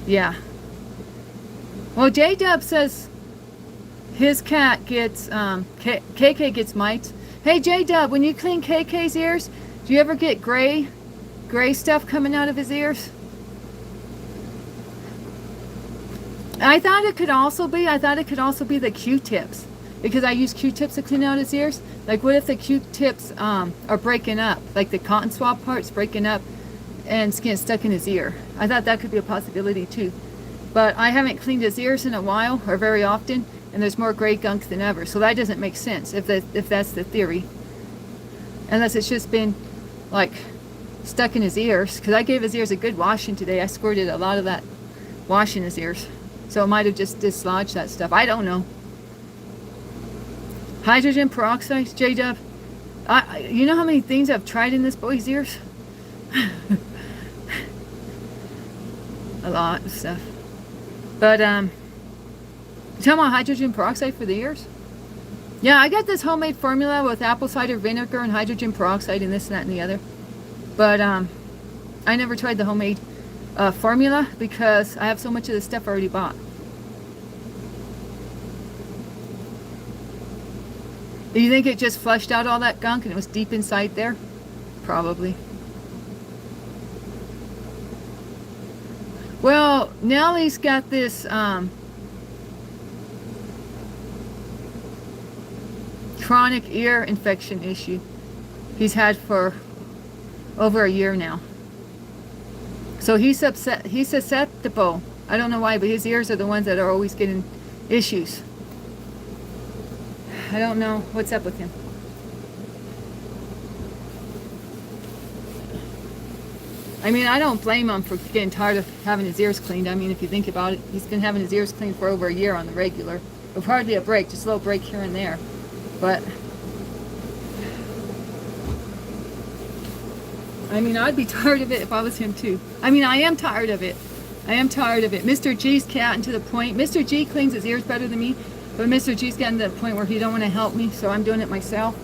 Yeah. Well, J-Dub says his cat gets, KK gets mites. Hey, J-Dub, when you clean KK's ears, do you ever get gray stuff coming out of his ears? I thought it could also be the Q-tips, because I use Q-tips to clean out his ears. Like, what if the Q-tips are breaking up, like the cotton swab part's breaking up and it's getting stuck in his ear? I thought that could be a possibility too. But I haven't cleaned his ears in a while, or very often, and there's more gray gunk than ever. So that doesn't make sense if that's the theory. Unless it's just been, like, stuck in his ears. Because I gave his ears a good washing today. I squirted a lot of that wash in his ears. So it might have just dislodged that stuff. I don't know. Hydrogen peroxide, J-Dub. You know how many things I've tried in this boy's ears? A lot of stuff. But, you talking about hydrogen peroxide for the ears? Yeah, I got this homemade formula with apple cider vinegar and hydrogen peroxide and this and that and the other. But, I never tried the homemade formula because I have so much of the stuff already bought. Do you think it just flushed out all that gunk and it was deep inside there? Probably. Well, Nelly's got this chronic ear infection issue he's had for over a year now. So he's susceptible. I don't know why, but his ears are the ones that are always getting issues. I don't know what's up with him. I mean, I don't blame him for getting tired of having his ears cleaned. I mean, if you think about it, he's been having his ears cleaned for over a year on the regular. With hardly a break, just a little break here and there. But, I mean, I'd be tired of it if I was him too. I mean, I am tired of it. I am tired of it. Mr. G's catting to the point. Mr. G cleans his ears better than me, but Mr. G's getting to the point where he don't want to help me, so I'm doing it myself.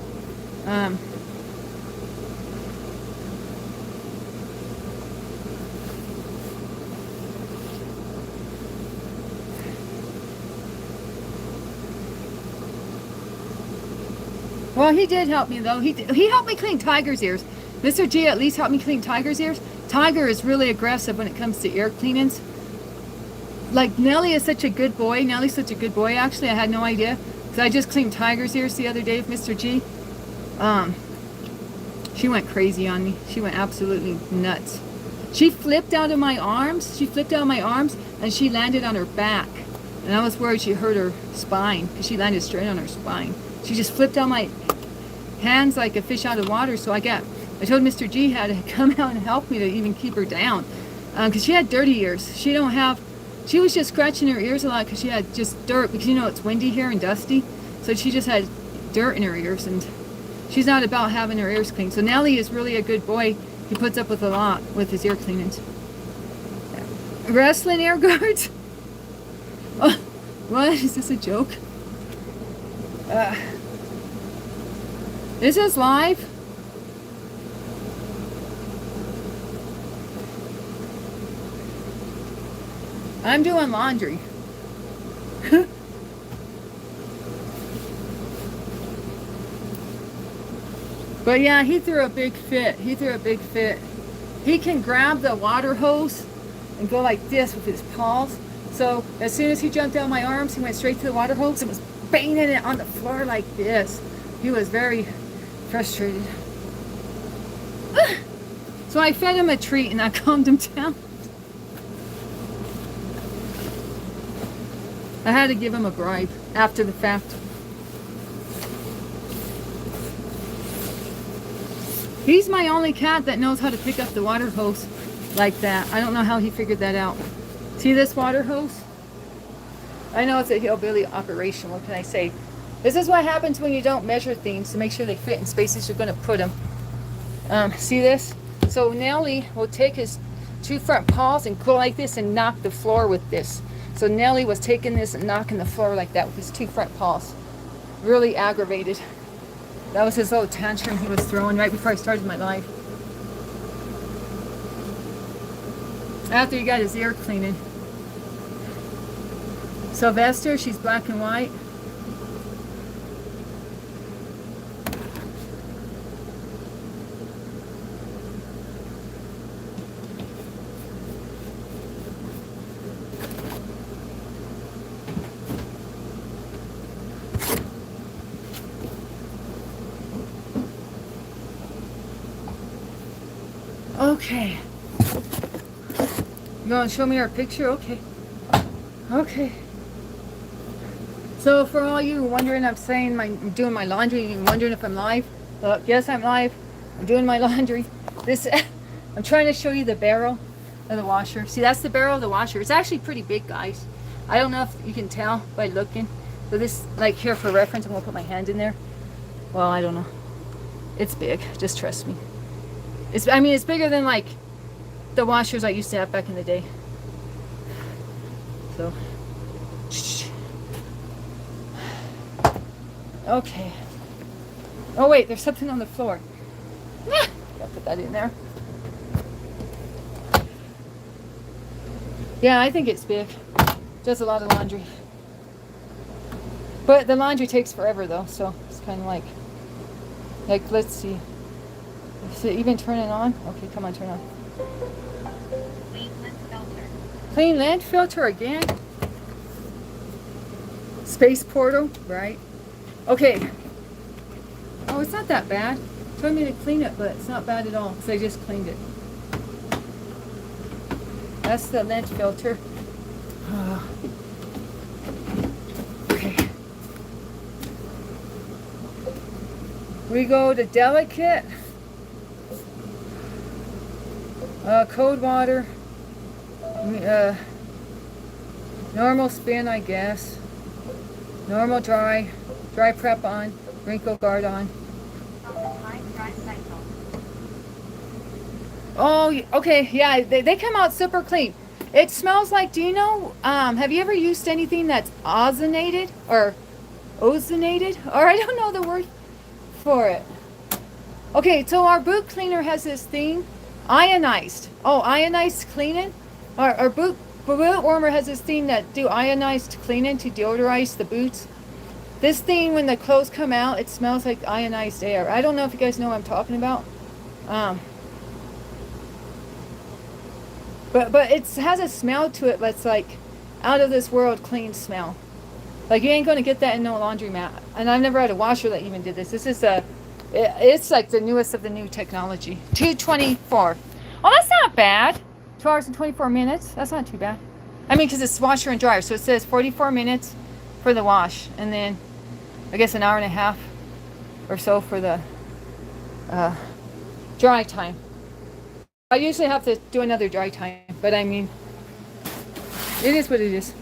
Well, he did help me though. He helped me clean Tiger's ears. Mr. G at least helped me clean Tiger's ears. Tiger is really aggressive when it comes to ear cleanings. like Nelly is such a good boy. Nelly's such a good boy. Actually, I had no idea because I just cleaned Tiger's ears the other day with Mr. G. She went crazy on me. She went absolutely nuts. She flipped out of my arms. She flipped out of my arms and she landed on her back. And I was worried she hurt her spine because she landed straight on her spine. She just flipped out my hands like a fish out of water. So I told Mr. G had to come out and help me to even keep her down. Because she had dirty ears. She was just scratching her ears a lot because she had just dirt. Because you know it's windy here and dusty. So she just had dirt in her ears. And she's not about having her ears cleaned. So Nelly is really a good boy. He puts up with a lot with his ear cleanings. Wrestling air guards? Oh, what? Is this a joke? This is live. I'm doing laundry. But yeah, he threw a big fit. He threw a big fit. He can grab the water hose and go like this with his paws. So as soon as he jumped out of my arms, he went straight to the water hose and was banging it on the floor like this. He was very frustrated. So I fed him a treat and I calmed him down. I had to give him a bribe after the fact. He's my only cat that knows how to pick up the water hose like that. I don't know how he figured that out. See this water hose? I know it's a hillbilly operation. What can I say? This is what happens when you don't measure things to make sure they fit in spaces you're going to put them. See this? So Nelly will take his two front paws and go like this and knock the floor with this. So Nelly was taking this and knocking the floor like that with his two front paws. Really aggravated. That was his little tantrum he was throwing right before I started my live. After he got his ear cleaning. Sylvester, she's black and white. Okay. You want to show me our picture? Okay. Okay. So for all you wondering, I'm doing my laundry and wondering if I'm live. Yes, I'm live. I'm doing my laundry. I'm trying to show you the barrel of the washer. See, that's the barrel of the washer. It's actually pretty big, guys. I don't know if you can tell by looking. So this, like here for reference, I'm going to put my hand in there. Well, I don't know. It's big. Just trust me. It's bigger than like the washers I used to have back in the day. So, okay. Oh wait, there's something on the floor. Gotta put that in there. Yeah, I think it's big. Does a lot of laundry. But the laundry takes forever though, so it's kind of like let's see. Is it even turning on? Okay, come on, turn on. Clean lint filter. Clean lint filter again? Space portal, right? Okay. Oh, it's not that bad. Told me to clean it, but it's not bad at all because I just cleaned it. That's the lint filter. Okay. We go to delicate. Cold water. Normal spin, I guess. Normal dry. Dry prep on. Wrinkle guard on. Oh, okay, yeah, they come out super clean. It smells like, do you know, have you ever used anything that's ozonated? Or ozonated? Or I don't know the word for it. Okay, so our boot cleaner has this thing, ionized. Oh, ionized cleaning? Our boot warmer has this thing that do ionized cleaning to deodorize the boots. This thing, when the clothes come out, it smells like ionized air. I don't know if you guys know what I'm talking about. But it has a smell to it that's like out of this world clean smell. Like you ain't gonna get that in no laundromat. And I've never had a washer that even did this. This is it's like the newest of the new technology. 224. Oh, that's not bad. 2 hours and 24 minutes. That's not too bad. I mean, because it's washer and dryer, so it says 44 minutes for the wash, and then I guess an hour and a half or so for the dry time. I usually have to do another dry time, but I mean, it is what it is.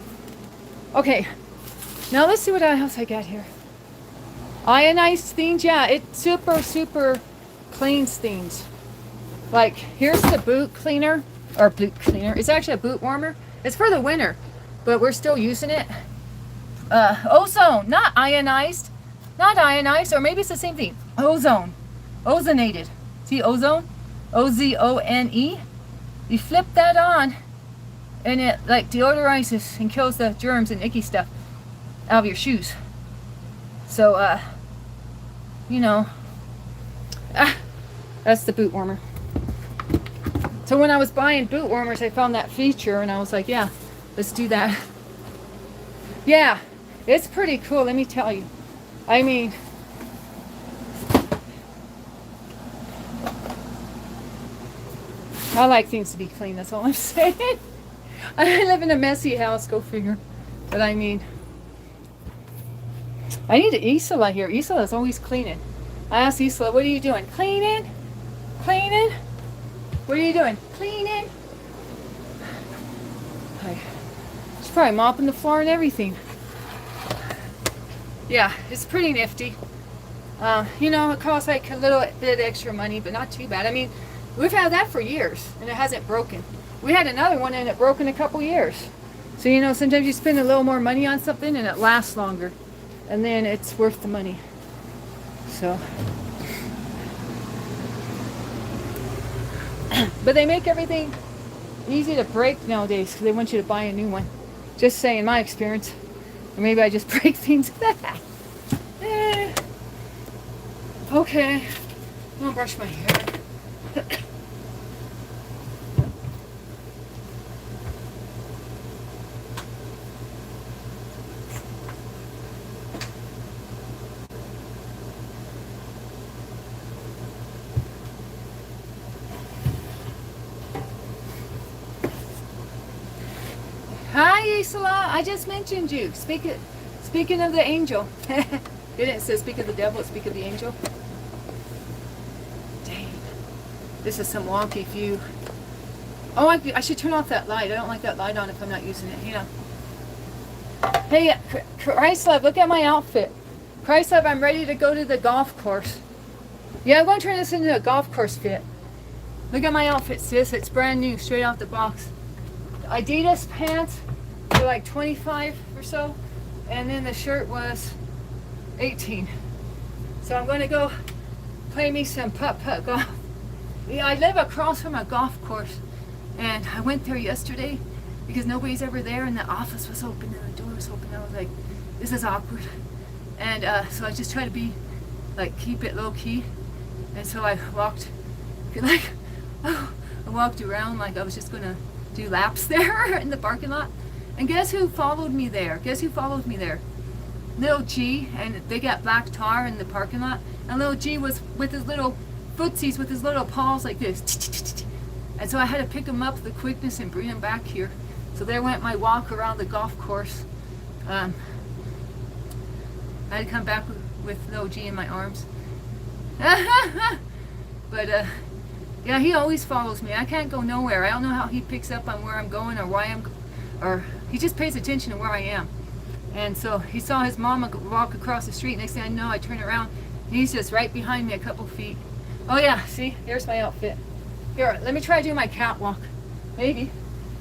Okay, now let's see what else I got here. Ionized stains, yeah, it super cleans things. Like, here's the boot cleaner, or boot cleaner. It's actually a boot warmer. It's for the winter, but we're still using it. Ozone, not ionized, or maybe it's the same thing. Ozone, ozonated. See, ozone, O-Z-O-N-E. You flip that on, and it like deodorizes and kills the germs and icky stuff out of your shoes. So, you know, that's the boot warmer. So when I was buying boot warmers, I found that feature, and I was like, yeah, let's do that. Yeah, it's pretty cool, let me tell you. I mean, I like things to be clean, that's all I'm saying. I live in a messy house, go figure. But I mean, I need Isla here. Isla is always cleaning. I asked Isla, what are you doing? Cleaning? Cleaning? What are you doing? Cleaning? She's probably mopping the floor and everything. Yeah, it's pretty nifty. You know, it costs like a little bit extra money, but not too bad. I mean, we've had that for years, and it hasn't broken. We had another one, and it broke in a couple years. So, you know, sometimes you spend a little more money on something, and it lasts longer. And then it's worth the money. So. But they make everything easy to break nowadays, because they want you to buy a new one. Just saying, my experience. Or maybe I just break things. Okay. I'm gonna brush my hair. Hi, Isla. I just mentioned you. Speaking of the angel. Didn't say speak of the devil, speak of the angel. Dang. This is some wonky view. Oh, I should turn off that light. I don't like that light on if I'm not using it, you know. Hey, Chryslov, look at my outfit. Chryslov, I'm ready to go to the golf course. Yeah, I'm going to turn this into a golf course fit. Look at my outfit, sis. It's brand new, straight out the box. Adidas pants were like 25 or so, and then the shirt was 18. So I'm going to go play me some putt-putt golf. Yeah, I live across from a golf course, and I went there yesterday because nobody's ever there, and the office was open and the door was open. I was like, this is awkward. And so I just try to be like, keep it low key. And so I walked like, I walked around like I was just gonna do laps there in the parking lot. And guess who followed me there? Guess who followed me there? Little G, and they got black tar in the parking lot. And little G was with his little footsies, with his little paws like this. And so I had to pick him up with the quickness and bring him back here. So there went my walk around the golf course. I had to come back with little G in my arms. But yeah, he always follows me. I can't go nowhere. I don't know how he picks up on where I'm going or why or he just pays attention to where I am. And so he saw his mama walk across the street. Next thing I know, I turn around, and he's just right behind me a couple feet. Oh yeah, see, here's my outfit. Here, let me try to do my catwalk. Maybe.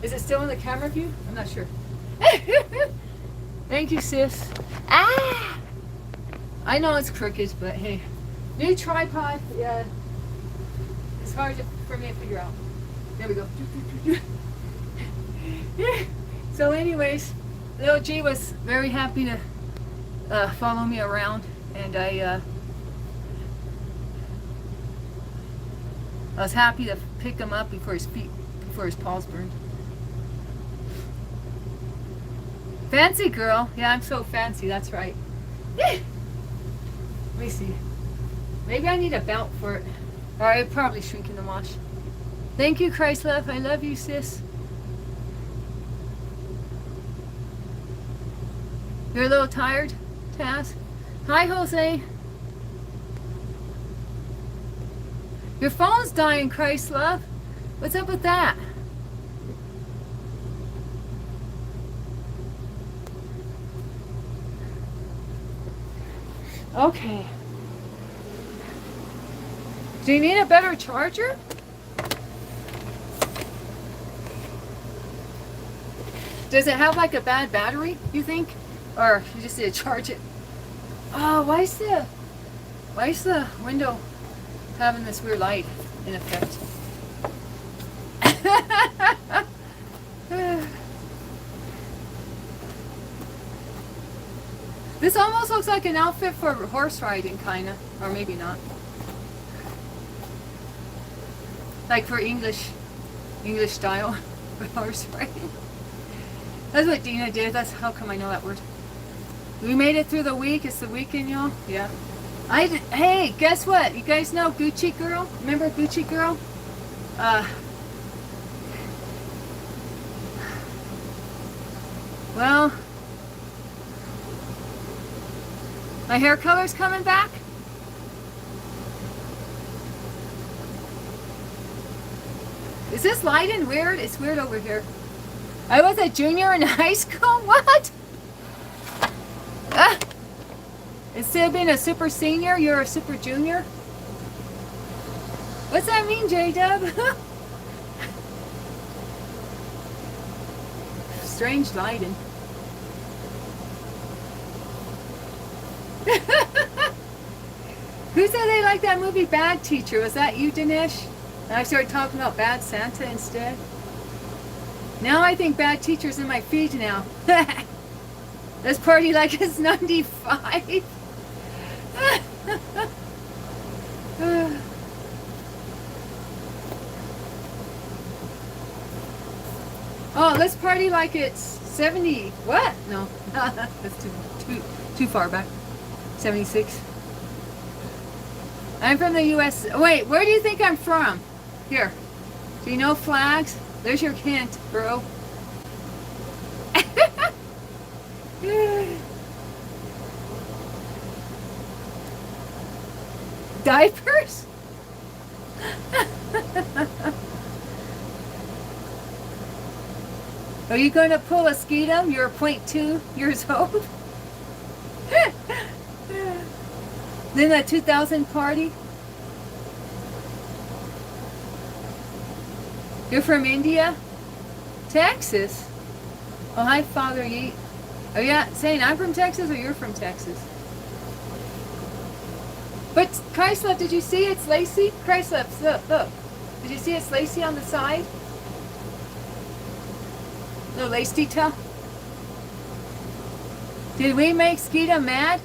Is it still in the camera view? I'm not sure. Thank you, sis. Ah! I know it's crooked, but hey. New tripod, yeah. It's hard for me to figure out. There we go. So anyways, little G was very happy to follow me around, and I was happy to pick him up before his paws burned. Fancy girl. Yeah, I'm so fancy. That's right. Let me see. Maybe I need a belt for it. Or I probably shrink in the wash. Thank you, Christ love. I love you, sis. You're a little tired, Taz? Hi, Jose. Your phone's dying, Christ love. What's up with that? Okay. Do you need a better charger? Does it have like a bad battery, you think? Or you just need to charge it? Oh, why is the window having this weird light in effect? This almost looks like an outfit for horse riding, kinda. Or maybe not. Like for English style horse riding. That's what Dina did. That's how come I know that word. We made it through the week. It's the weekend, y'all. Yeah. Hey, guess what? You guys know Gucci Girl? Remember Gucci Girl? Well, my hair color's coming back. Is this lighting weird? It's weird over here. I was a junior in high school? What? Instead of being a super senior, you're a super junior? What's that mean, J-Dub? Strange lighting. Who said they liked that movie Bad Teacher? Was that you, Dinesh? And I started talking about Bad Santa instead. Now I think Bad Teacher's in my feed now. Let's party like it's 95. Oh, let's party like it's 70. What? No, that's too far back. 76. I'm from the U.S. Wait, where do you think I'm from? Here. Do you know flags? There's your hint, bro. Diapers? Are you going to pull a skeetum? You're 0.2 years old? Then a 2000 party? You're from India? Texas? Oh, hi, Father Yeet. Are you saying I'm from Texas or you're from Texas? But Chrysler, did you see it's Lacey? Chrysler, look. Did you see it's Lacey on the side? No lace detail? Did we make Skeeta mad?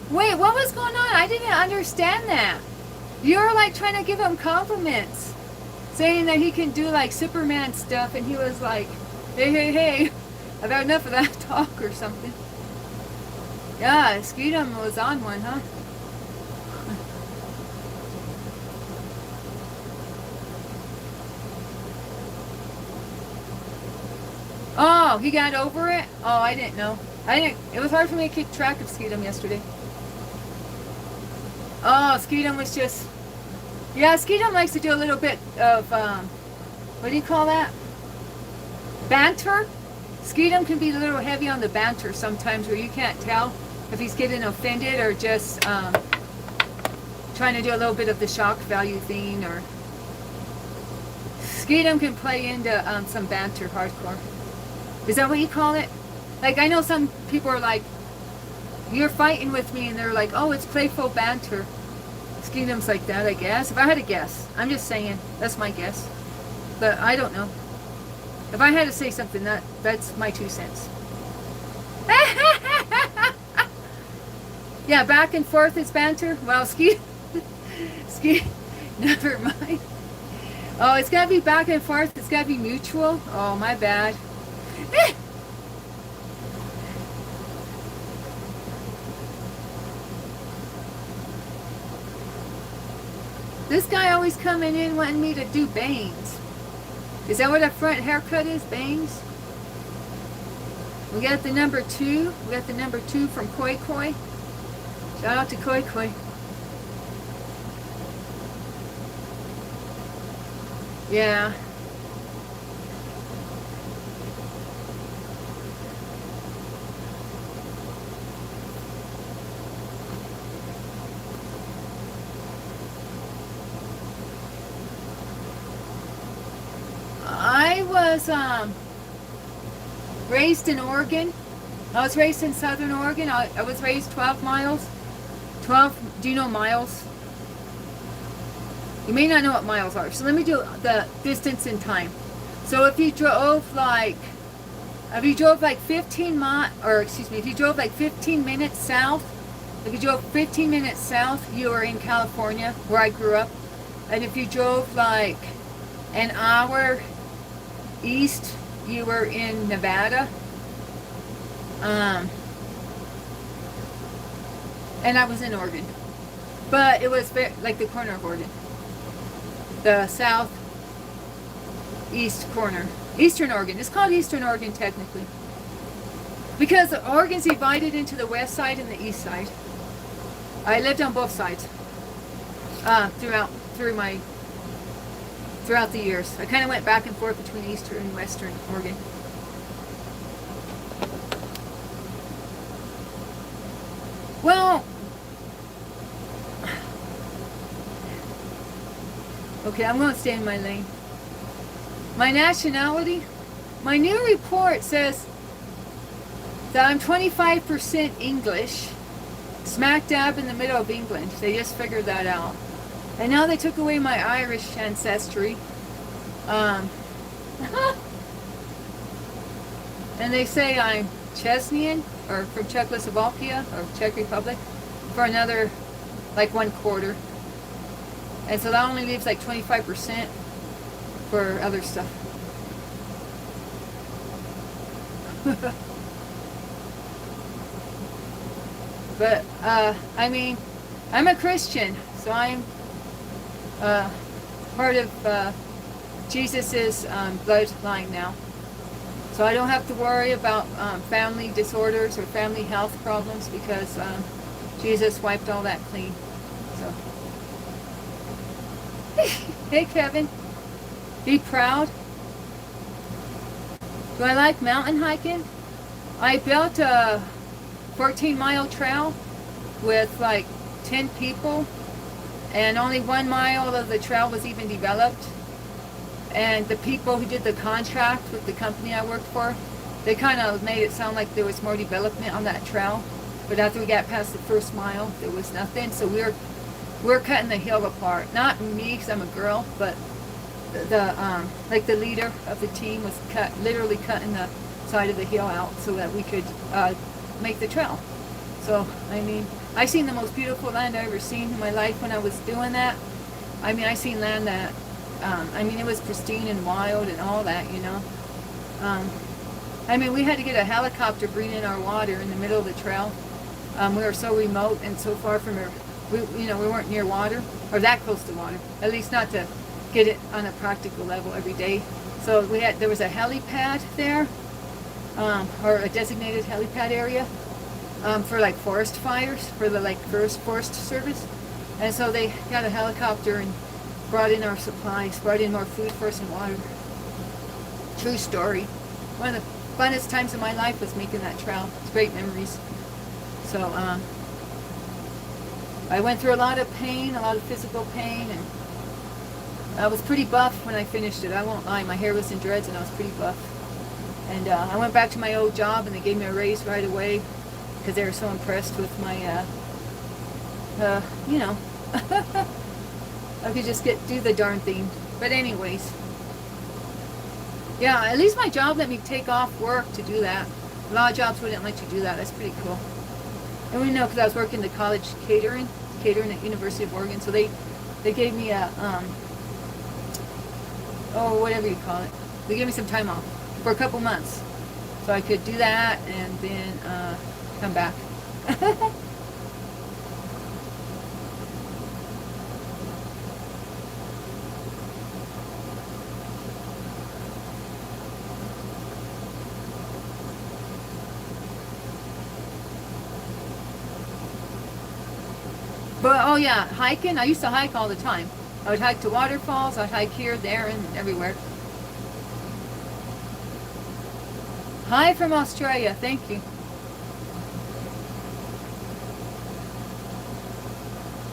Wait, what was going on? I didn't understand that. You were like trying to give him compliments. Saying that he can do like Superman stuff, and he was like, hey, I've had enough of that talk or something. Yeah, Skeetum was on one, huh? Oh, he got over it? Oh, I didn't know. It was hard for me to keep track of Skeetum yesterday. Oh, Skeetum was just... Yeah, Skeetum likes to do a little bit of, what do you call that? Banter? Skeetum can be a little heavy on the banter sometimes where you can't tell if he's getting offended or just trying to do a little bit of the shock value thing. Or Skeetum can play into some banter hardcore. Is that what you call it? Like, I know some people are like, you're fighting with me, and they're like, oh, it's playful banter. Skeetum's like that, I guess. If I had to guess. I'm just saying. That's my guess. But I don't know. If I had to say something, that's my 2 cents. Yeah, back and forth is banter. Well, ski, never mind. Oh, it's got to be back and forth. It's got to be mutual. Oh, my bad. This guy always coming in wanting me to do bangs. Is that what a front haircut is? Bangs? We got the number 2. We got the number 2 from Koi Koi. Shout out to Koi Koi. Yeah. I was raised in Oregon. I was raised in Southern Oregon. I was raised 12 miles. 12, do you know miles? You may not know what miles are. So let me do the distance in time. So if you drove like 15 miles, or excuse me, if you drove like 15 minutes south, if you drove 15 minutes south, you were in California, where I grew up. And if you drove like an hour east, you were in Nevada. And I was in Oregon. But it was very, like the corner of Oregon. The southeast corner. Eastern Oregon. It's called Eastern Oregon technically. Because Oregon's divided into the west side and the east side. I lived on both sides. Throughout the years. I kind of went back and forth between Eastern and Western Oregon. Well, okay, I'm going to stay in my lane. My nationality, my new report says that I'm 25% English, smack dab in the middle of England. They just figured that out. And now they took away my Irish ancestry. And they say I'm Chesnian, or from Czechoslovakia, or Czech Republic, for another, like 1/4. And so that only leaves like 25% for other stuff. But, I mean, I'm a Christian, so I'm part of Jesus's bloodline now. So I don't have to worry about family disorders or family health problems because Jesus wiped all that clean. So, hey Kevin, be proud. Do I like mountain hiking? I built a 14-mile trail with like 10 people, and only 1 mile of the trail was even developed. And the people who did the contract with the company I worked for, they kind of made it sound like there was more development on that trail. But after we got past the first mile, there was nothing. So we're cutting the hill apart. Not me, because I'm a girl, but like the leader of the team was literally cutting the side of the hill out so that we could make the trail. So, I mean, I seen the most beautiful land I ever seen in my life when I was doing that. I mean, I seen land that, I mean, it was pristine and wild and all that, you know. I mean, we had to get a helicopter bring in our water in the middle of the trail. We were so remote and so far from we weren't near water, or that close to water, at least not to get it on a practical level every day. So there was a helipad there, or a designated helipad area, for like forest fires, for the like Forest Service. And so they got a helicopter and brought in our supplies, brought in more food for us and water. True story. One of the funnest times of my life was making that trail. It's great memories. So I went through a lot of pain, a lot of physical pain, and I was pretty buff when I finished it. I won't lie, my hair was in dreads and I was pretty buff. And I went back to my old job and they gave me a raise right away because they were so impressed with my, you know, I could just do the darn thing. But anyways, yeah, at least my job let me take off work to do that. A lot of jobs wouldn't let you do that. That's pretty cool. And we know because I was working the college catering at University of Oregon. So they gave me a, whatever you call it. They gave me some time off for a couple months. So I could do that and then come back. But oh yeah, hiking. I used to hike all the time. I would hike to waterfalls. I'd hike here, there, and everywhere. Hi from Australia. Thank you.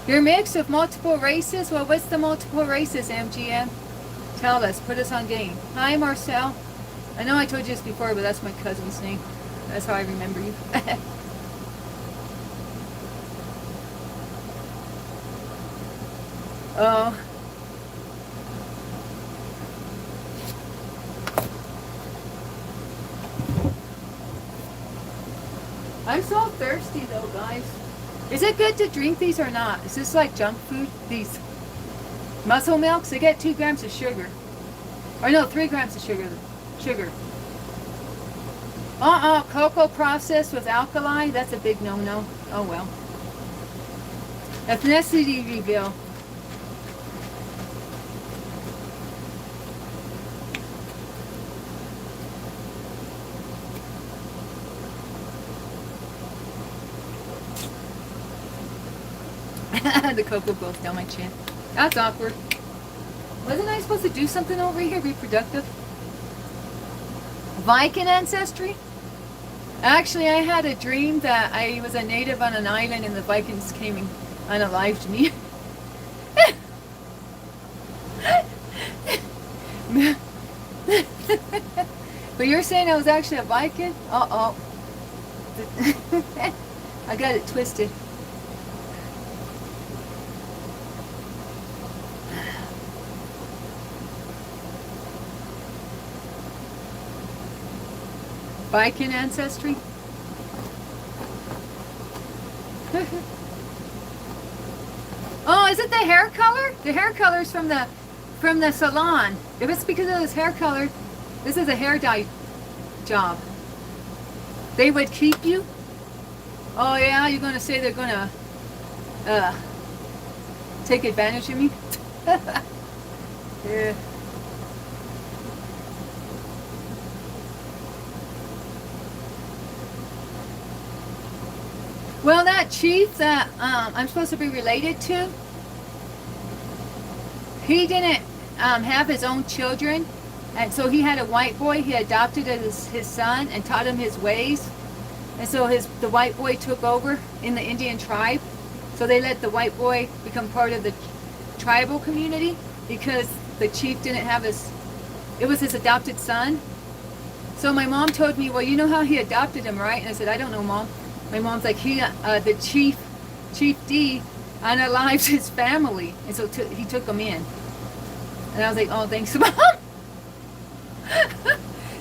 You're mixed with multiple races? Well, what's the multiple races, MGM? Tell us. Put us on game. Hi, Marcel. I know I told you this before, but that's my cousin's name. That's how I remember you. Oh. I'm so thirsty though, guys. Is it good to drink these or not? Is this like junk food? These muscle milks, they get 2 grams of sugar. Or no, 3 grams of sugar. Cocoa processed with alkali, that's a big no-no. Oh well. Ethnicity reveal. The cocoa goes down my chin. That's awkward. Wasn't I supposed to do something over here? Reproductive? Viking ancestry? Actually, I had a dream that I was a native on an island and the Vikings came and unalived me. But you're saying I was actually a Viking? Uh-oh. I got it twisted. Viking ancestry? Oh, is it the hair color? The hair color is from the salon. If it's because of this hair color, this is a hair dye job. They would keep you? Oh yeah, you're gonna say they're gonna take advantage of me? Yeah. Well, that chief that I'm supposed to be related to, he didn't have his own children, and so he had a white boy. He adopted as his son and taught him his ways, and so the white boy took over in the Indian tribe. So they let the white boy become part of the tribal community because the chief didn't have it was his adopted son. So my mom told me, well, you know how he adopted him, right? And I said, I don't know, Mom. My mom's like, the Chief D unalived his family, and so he took them in. And I was like, oh, thanks, Mom.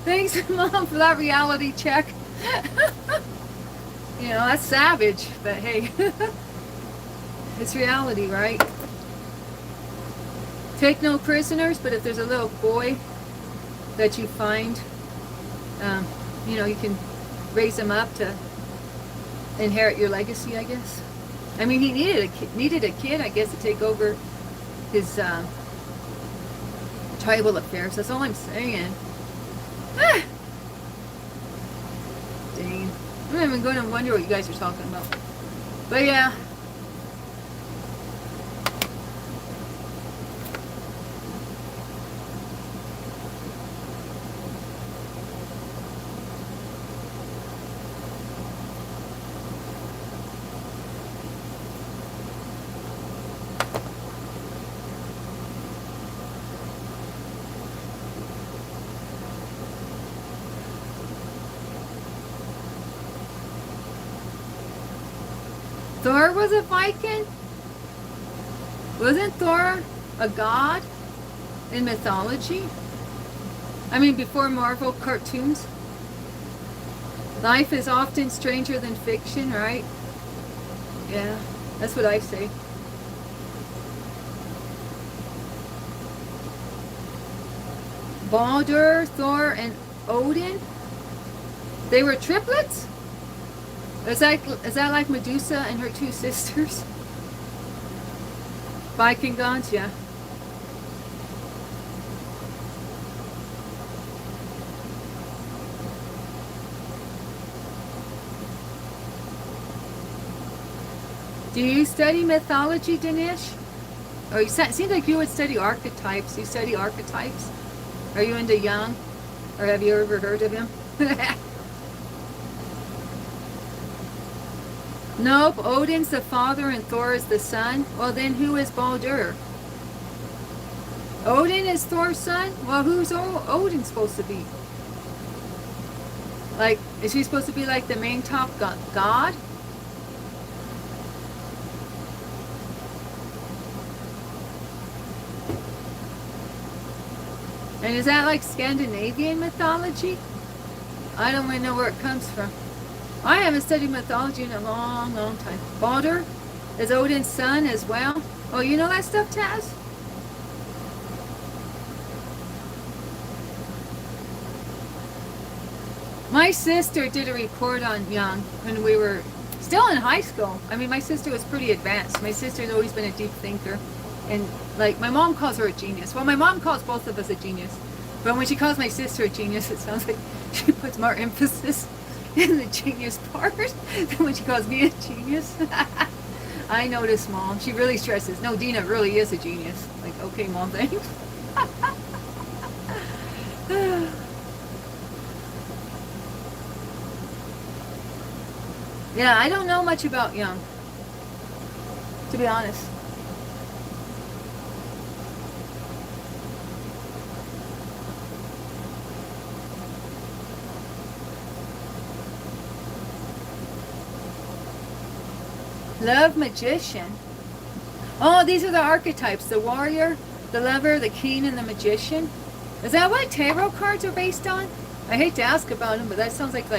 Thanks, Mom, for that reality check. You know, that's savage, but hey, it's reality, right? Take no prisoners, but if there's a little boy that you find, you know, you can raise him up to inherit your legacy, I guess. I mean, he needed a kid, I guess, to take over his tribal affairs. That's all I'm saying. Ah. Dang. I'm not even going to wonder what you guys are talking about. But yeah. Thor was a Viking? Wasn't Thor a god in mythology? I mean, before Marvel cartoons? Life is often stranger than fiction, right? Yeah, that's what I say. Baldur, Thor, and Odin? They were triplets? Is that like Medusa and her 2 sisters? Viking gods, yeah. Do you study mythology, Dinesh? Or it seems like you would study archetypes. You study archetypes? Are you into Jung? Or have you ever heard of him? Nope, Odin's the father and Thor is the son. Well, then who is Baldur? Odin is Thor's son? Well, who's Odin supposed to be? Like, is he supposed to be like the main top god? And is that like Scandinavian mythology? I don't really know where it comes from. I haven't studied mythology in a long, long time. Baldur is Odin's son as well. Oh, you know that stuff, Taz? My sister did a report on Jung when we were still in high school. I mean, my sister was pretty advanced. My sister's always been a deep thinker. And, like, my mom calls her a genius. Well, my mom calls both of us a genius. But when she calls my sister a genius, it sounds like she puts more emphasis in the genius part than when she calls me a genius. I notice, Mom. She really stresses, no, Dina really is a genius. Like, okay, Mom, thanks. Yeah, I don't know much about Jung, to be honest. Love magician. Oh, these are the archetypes. The warrior, the lover, the king, and the magician. Is that what tarot cards are based on? I hate to ask about them, but that sounds like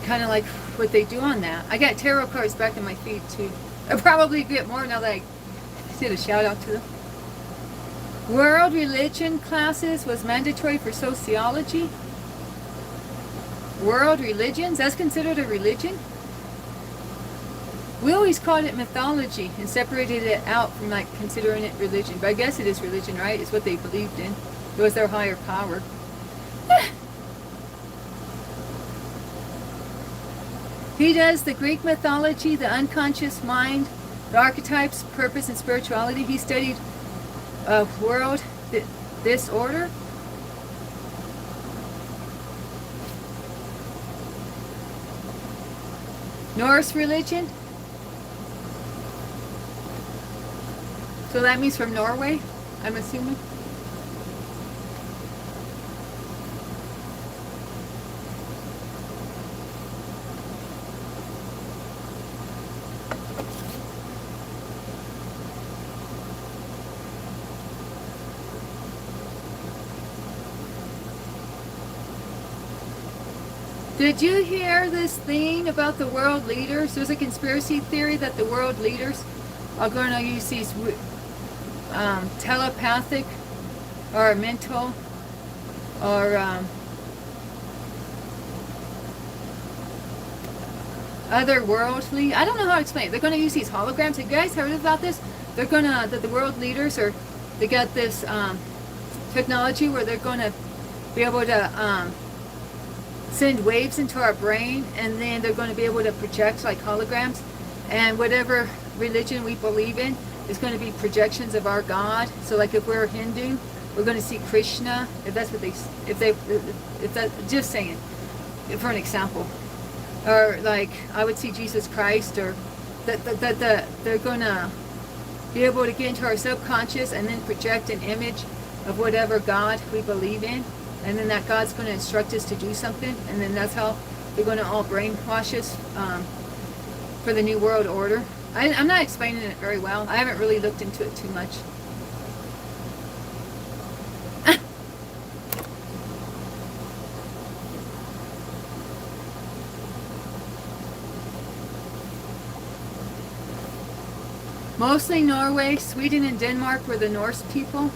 kind of like what they do on that. I got tarot cards back in my feed too. I'll probably get more now that I did a shout out to them. World religion classes was mandatory for sociology. World religions? That's considered a religion? We always called it mythology and separated it out from like considering it religion. But I guess it is religion, right? It's what they believed in. It was their higher power. He does the Greek mythology, the unconscious mind, the archetypes, purpose, and spirituality. He studied world disorder. Norse religion. So that means from Norway, I'm assuming. Did you hear this thing about the world leaders? There's a conspiracy theory that the world leaders are going to use these telepathic or mental or otherworldly. I don't know how to explain it. They're going to use these holograms. Have you guys heard about this? They're going to, that the world leaders are, they got this technology where they're going to be able to send waves into our brain, and then they're going to be able to project like holograms, and whatever religion we believe in is going to be projections of our God. So like if we're Hindu, we're going to see Krishna, if that's what they, if that, just saying, for an example. Or like I would see Jesus Christ, or that they're going to be able to get into our subconscious and then project an image of whatever God we believe in. And then that God's going to instruct us to do something, and then that's how they're going to all brainwash us for the New World Order. I'm not explaining it very well. I haven't really looked into it too much. Mostly Norway, Sweden, and Denmark were the Norse people.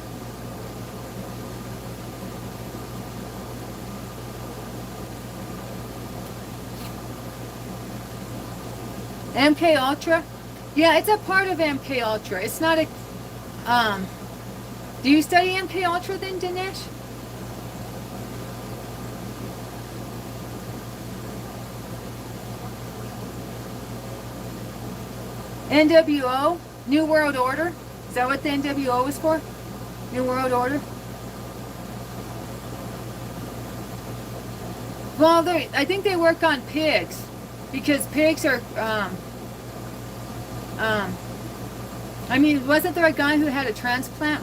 MK Ultra? Yeah, it's a part of MK Ultra. It's not a do you study MK Ultra then, Dinesh? NWO, New World Order. Is that what the NWO was for? New World Order? Well, I think they work on pigs, because pigs are, I mean, wasn't there a guy who had a transplant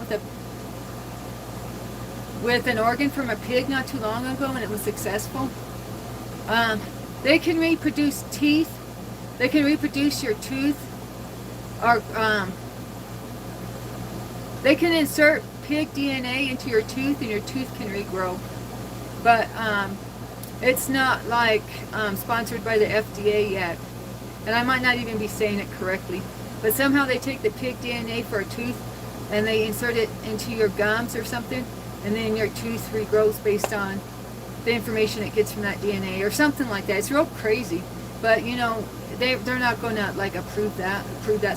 with an organ from a pig not too long ago, and it was successful? They can reproduce teeth. They can reproduce your tooth, or they can insert pig DNA into your tooth, and your tooth can regrow. But it's not like sponsored by the FDA yet, and I might not even be saying it correctly. But somehow they take the pig DNA for a tooth, and they insert it into your gums or something, and then your tooth regrows based on the information it gets from that DNA or something like that. It's real crazy, but you know, they're not going to like approve that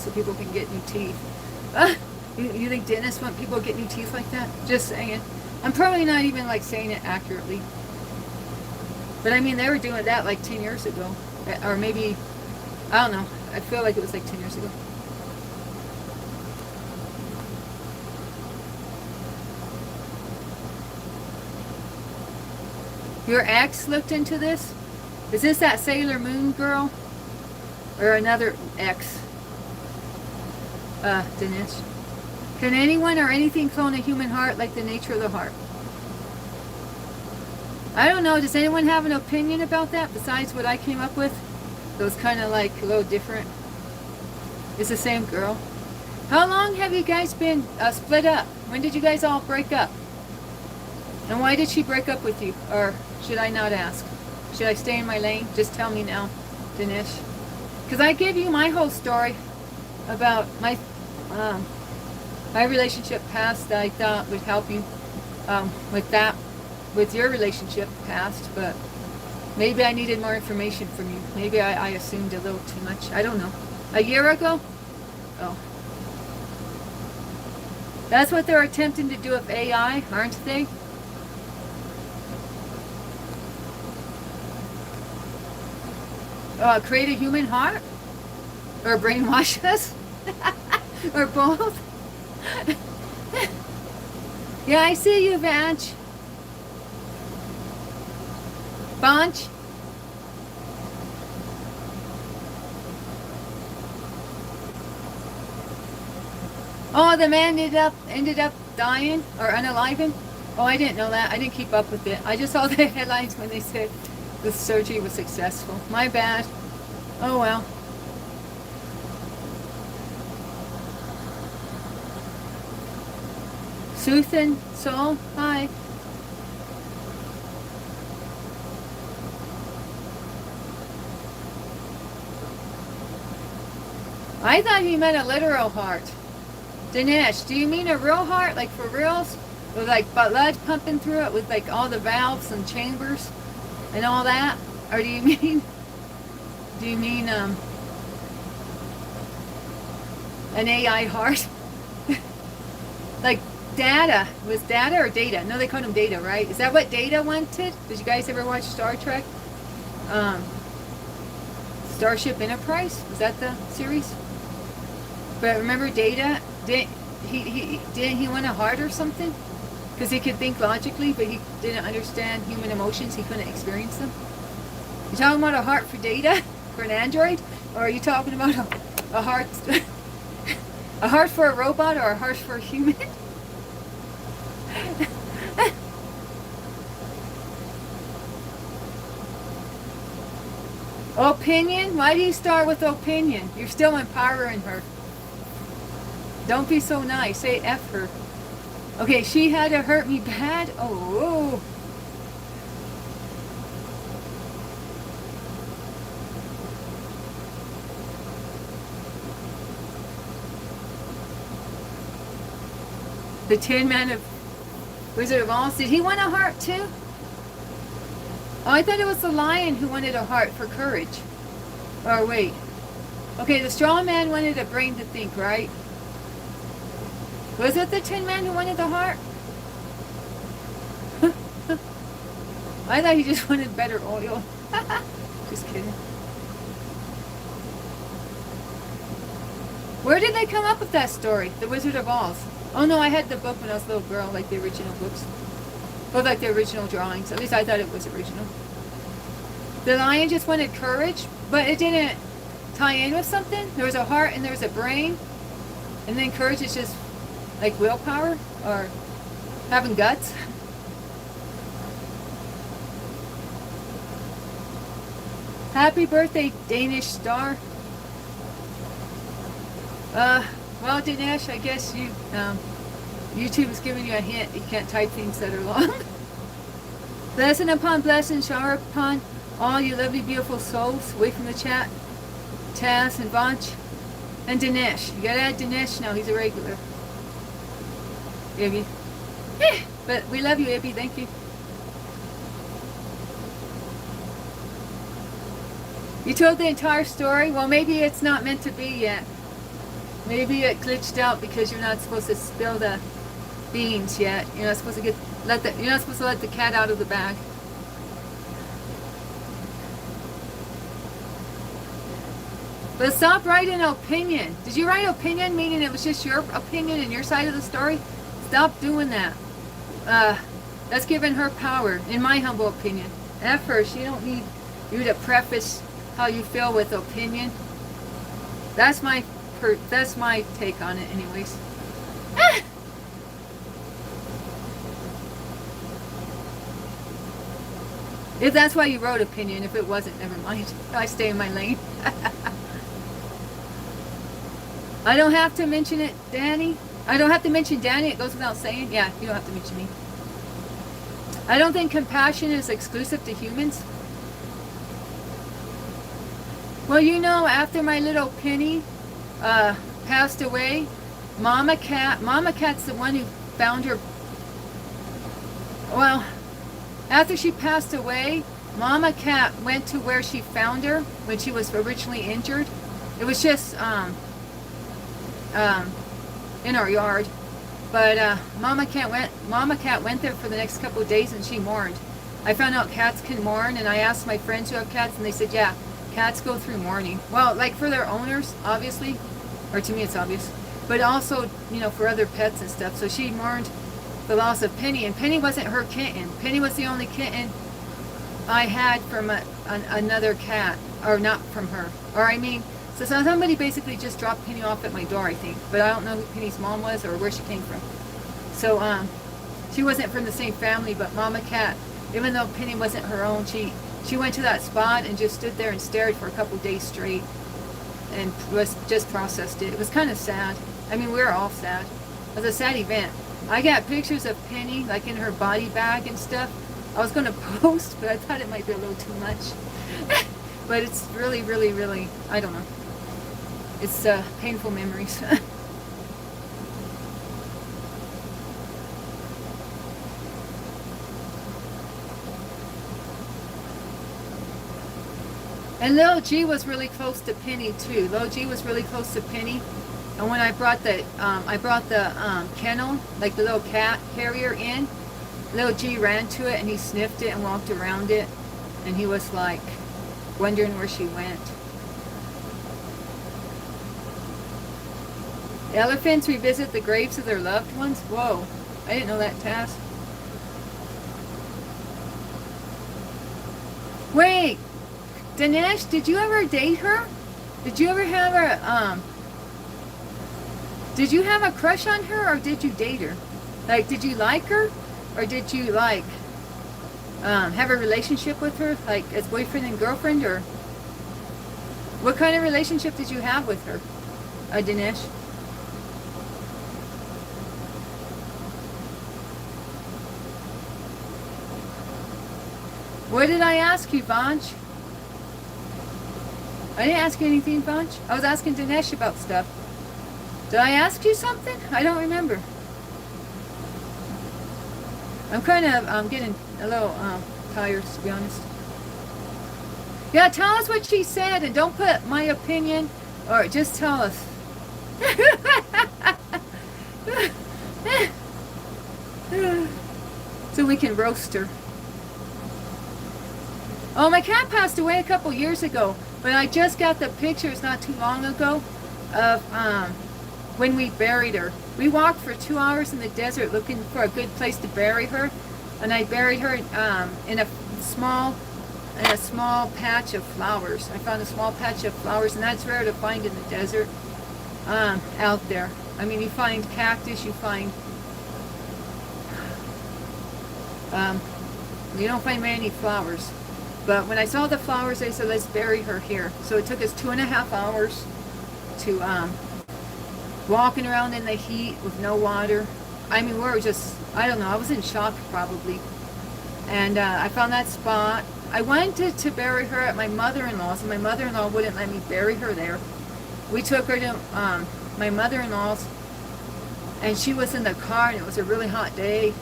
so people can get new teeth. You think dentists want people to get new teeth like that? Just saying. I'm probably not even like saying it accurately, but I mean, they were doing that like 10 years ago, or maybe, I don't know, I feel like it was like 10 years ago. Your ex looked into this? Is this that Sailor Moon girl? Or another ex? Dinesh. Can anyone or anything clone a human heart like the nature of the heart? I don't know. Does anyone have an opinion about that besides what I came up with? Those kind of like a little different. It's the same girl. How long have you guys been split up? When did you guys all break up? And why did she break up with you? Or should I not ask? Should I stay in my lane? Just tell me now, Dinesh. Because I gave you my whole story about my relationship past that I thought would help you with your relationship past, but maybe I needed more information from you. Maybe I assumed a little too much. I don't know. A year ago? Oh. That's what they're attempting to do with AI, aren't they? Create a human heart? Or brainwash us? Or both? Yeah, I see you, Vanch. Bunch? Oh, the man ended up dying or unaliving? Oh, I didn't know that. I didn't keep up with it. I just saw the headlines when they said the surgery was successful. My bad. Oh well. Soothin' Soul, hi. I thought he meant a literal heart. Dinesh, do you mean a real heart, like for reals? With like blood pumping through it with like all the valves and chambers and all that? Or do you mean an AI heart? Like Data. Was Data or Data? No, they called him Data, right? Is that what Data wanted? Did you guys ever watch Star Trek? Starship Enterprise? Was that the series? But remember Data? Didn't he want a heart or something? Because he could think logically, but he didn't understand human emotions. He couldn't experience them. You talking about a heart for Data? For an android? Or are you talking about a heart a heart for a robot or a heart for a human? Opinion? Why do you start with opinion? You're still empowering her. Don't be so nice. Say F her. Okay, she had to hurt me bad? Oh. The Tin Man of Wizard of Oz. Did he want a heart too? Oh, I thought it was the lion who wanted a heart for courage. Or wait. Okay, the straw man wanted a brain to think, right? Was it the Tin Man who wanted the heart? I thought he just wanted better oil. Just kidding. Where did they come up with that story? The Wizard of Oz. Oh no, I had the book when I was a little girl, like the original books. Or like the original drawings. At least I thought it was original. The lion just wanted courage, but it didn't tie in with something. There was a heart and there was a brain. And then courage is just like willpower or having guts. Happy birthday, Danish star. Well, Dinesh, I guess YouTube is giving you a hint. You can't type things that are long. Blessing upon blessing, shower upon all you lovely, beautiful souls. Away from the chat. Taz and Vanch and Dinesh. You gotta add Dinesh now. He's a regular. Ibby. But we love you, Ibby. Thank you. You told the entire story? Well, maybe it's not meant to be yet. Maybe it glitched out because you're not supposed to spill the beans yet. You're not supposed to you're not supposed to let the cat out of the bag. But stop writing opinion. Did you write opinion meaning it was just your opinion and your side of the story? Stop doing that. That's giving her power, in my humble opinion. At first, you don't need you to preface how you feel with opinion. That's my take on it anyways. If that's why you wrote opinion, if it wasn't, never mind. I stay in my lane. I don't have to mention it, Danny. I don't have to mention Danny, it goes without saying. Yeah, you don't have to mention me. I don't think compassion is exclusive to humans. Well, you know, after my little Penny passed away, Mama Cat's the one who found her. Well, after she passed away, Mama Cat went to where she found her when she was originally injured. It was just in our yard, but Mama Cat went there for the next couple of days and she mourned. I found out cats can mourn, and I asked my friends who have cats, and they said, yeah, cats go through mourning. Well, like for their owners, obviously, or to me it's obvious, but also, you know, for other pets and stuff. So she mourned the loss of Penny, and Penny wasn't her kitten. Penny was the only kitten I had from another cat, or not from her. Or I mean, so somebody basically just dropped Penny off at my door, I think. But I don't know who Penny's mom was or where she came from. So she wasn't from the same family, but Mama Cat, even though Penny wasn't her own, she went to that spot and just stood there and stared for a couple days straight and just processed it. It was kind of sad. I mean, we were all sad. It was a sad event. I got pictures of Penny, like in her body bag and stuff. I was going to post, but I thought it might be a little too much. But it's really, really, really, I don't know. It's painful memories. And Lil G was really close to Penny too. Lil G was really close to Penny. And when I brought the kennel, like the little cat carrier in, Lil G ran to it and he sniffed it and walked around it, and he was like wondering where she went. Elephants revisit the graves of their loved ones? Whoa, I didn't know that, Taz. Wait, Dinesh, did you ever date her? Did you ever have did you have a crush on her, or did you date her? Like, did you like her? Or did you, like, have a relationship with her, like, as boyfriend and girlfriend, or what kind of relationship did you have with her, Dinesh? What did I ask you, Vanch? I didn't ask you anything, Vanch. I was asking Dinesh about stuff. Did I ask you something? I don't remember. I'm kind of getting a little tired, to be honest. Yeah, tell us what she said, and don't put my opinion, or just tell us. So we can roast her. Oh, my cat passed away a couple years ago, but I just got the pictures not too long ago. of when we buried her. We walked for 2 hours in the desert looking for a good place to bury her, and I buried her in a small patch of flowers. I found a small patch of flowers, and that's rare to find in the desert out there. I mean, you find cactus, you find you don't find many flowers. But when I saw the flowers, I said, let's bury her here. So it took us 2.5 hours to walking around in the heat with no water. I mean, we were just, I don't know, I was in shock probably. And I found that spot. I wanted to bury her at my mother-in-law's, and my mother-in-law wouldn't let me bury her there. We took her to my mother-in-law's, and she was in the car, and it was a really hot day.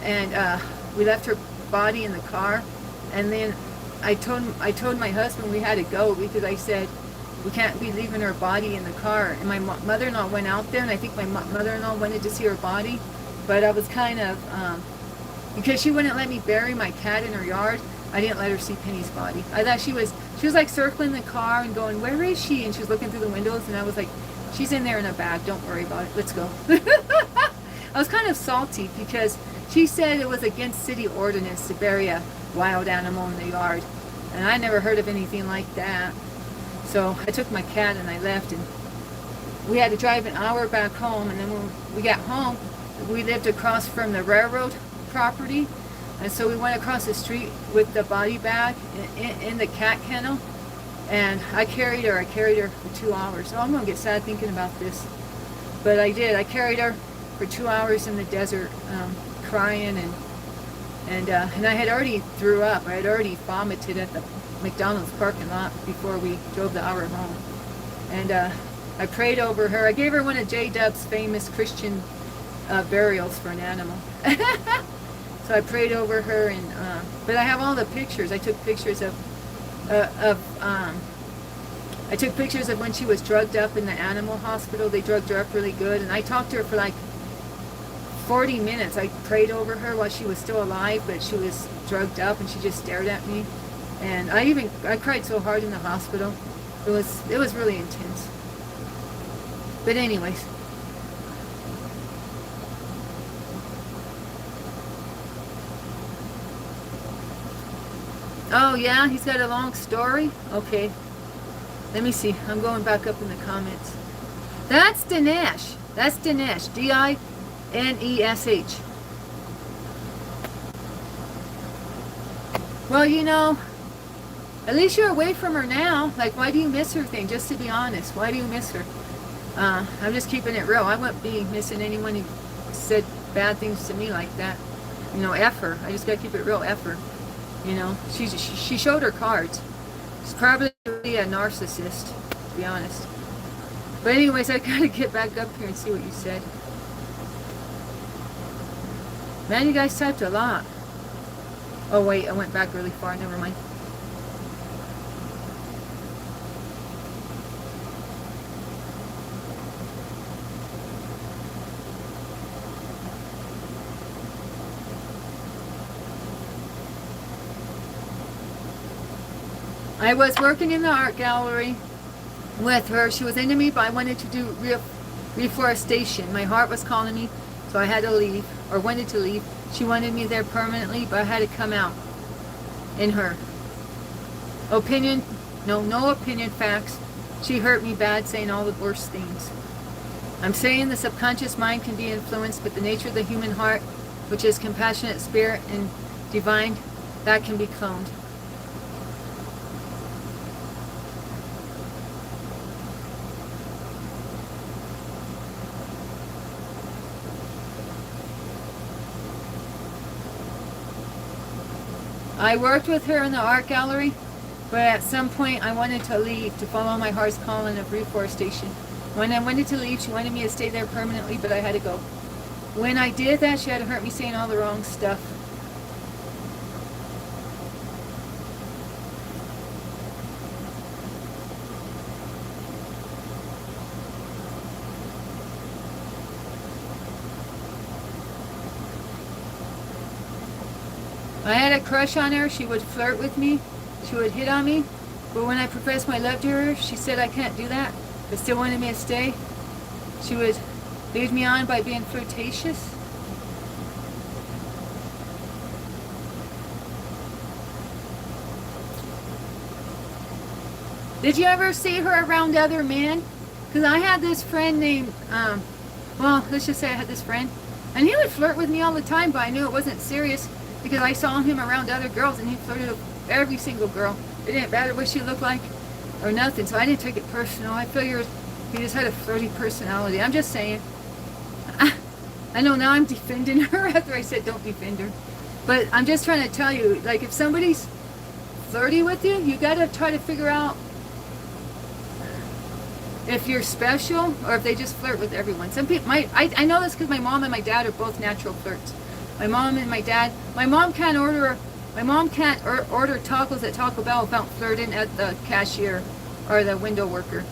And we left her body in the car, and then I told my husband we had to go, because I said we can't be leaving her body in the car. And my mother-in-law went out there, and I think my mother-in-law wanted to see her body, but I was kind of because she wouldn't let me bury my cat in her yard, I didn't let her see Penny's body. I thought she was like circling the car and going, where is she? And she was looking through the windows, and I was like, she's in there in a bag, don't worry about it, let's go. I was kind of salty because she said it was against city ordinance to bury a wild animal in the yard, and I never heard of anything like that. So I took my cat and I left, and we had to drive an hour back home. And then when we got home, we lived across from the railroad property, and so we went across the street with the body bag in the cat kennel, and I carried her for 2 hours. Oh, I'm gonna get sad thinking about this, but I did. I carried her for 2 hours in the desert, crying, and I had already threw up. I had already vomited at the McDonald's parking lot before we drove the hour home. And I prayed over her. I gave her one of J-Dub's famous Christian burials for an animal. So I prayed over her, and but I have all the pictures. I took pictures of when she was drugged up in the animal hospital. They drugged her up really good, and I talked to her for like 40 minutes. I prayed over her while she was still alive, but she was drugged up, and she just stared at me. And I cried so hard in the hospital. It was really intense. But anyways. Oh yeah, he's got a long story? Okay. Let me see. I'm going back up in the comments. That's Dinesh. That's Dinesh. D-I-N-E-S-H. Well, you know, at least you're away from her now. Like, why do you miss her thing? Just to be honest, why do you miss her? I'm just keeping it real. I wouldn't be missing anyone who said bad things to me like that. You know, F her. I just gotta keep it real, F her. You know, she showed her cards. She's probably a narcissist, to be honest. But anyways, I gotta get back up here and see what you said. Man, you guys typed a lot. Oh wait, I went back really far, never mind. I was working in the art gallery with her. She was into me, but I wanted to do reforestation. My heart was calling me, so I had to leave, or wanted to leave. She wanted me there permanently, but I had to come out in her. Opinion, no opinion, facts. She hurt me bad, saying all the worst things. I'm saying the subconscious mind can be influenced, but the nature of the human heart, which is compassionate spirit and divine, that can be cloned. I worked with her in the art gallery, but at some point I wanted to leave to follow my heart's calling of reforestation. When I wanted to leave, she wanted me to stay there permanently, but I had to go. When I did that, she had to hurt me saying all the wrong stuff. I had a crush on her. She would flirt with me. She would hit on me. But when I professed my love to her, she said I can't do that. but still wanted me to stay. She would lead me on by being flirtatious. Did you ever see her around other men? Because I had this friend named, well, let's just say I had this friend, and he would flirt with me all the time, but I knew it wasn't serious because I saw him around other girls, and he flirted with every single girl. It didn't matter what she looked like or nothing, so I didn't take it personal. I figured he just had a flirty personality. I'm just saying. I know now I'm defending her after I said don't defend her. But I'm just trying to tell you, like, if somebody's flirty with you, you got to try to figure out if you're special or if they just flirt with everyone. Some people, I know this because my mom and my dad are both natural flirts. My mom and my dad, my mom can't order tacos at Taco Bell without flirting at the cashier or the window worker.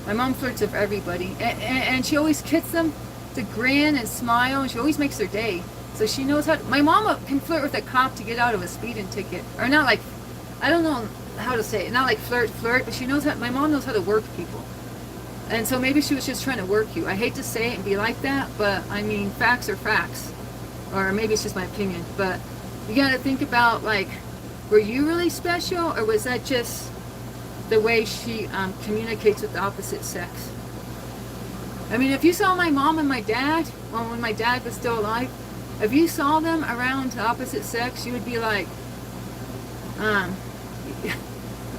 My mom flirts with everybody, and she always gets them to grin and smile, and she always makes their day. So she knows how to, my mom can flirt with a cop to get out of a speeding ticket, or not like, I don't know how to say it, not like flirt, but she knows how, my mom knows how to work people. And so maybe she was just trying to work you. I hate to say it and be like that, but I mean, facts are facts. Or maybe it's just my opinion, but you gotta think about, like, were you really special, or was that just the way she communicates with the opposite sex? I mean, if you saw my mom and my dad, well, when my dad was still alive, if you saw them around the opposite sex, you would be like,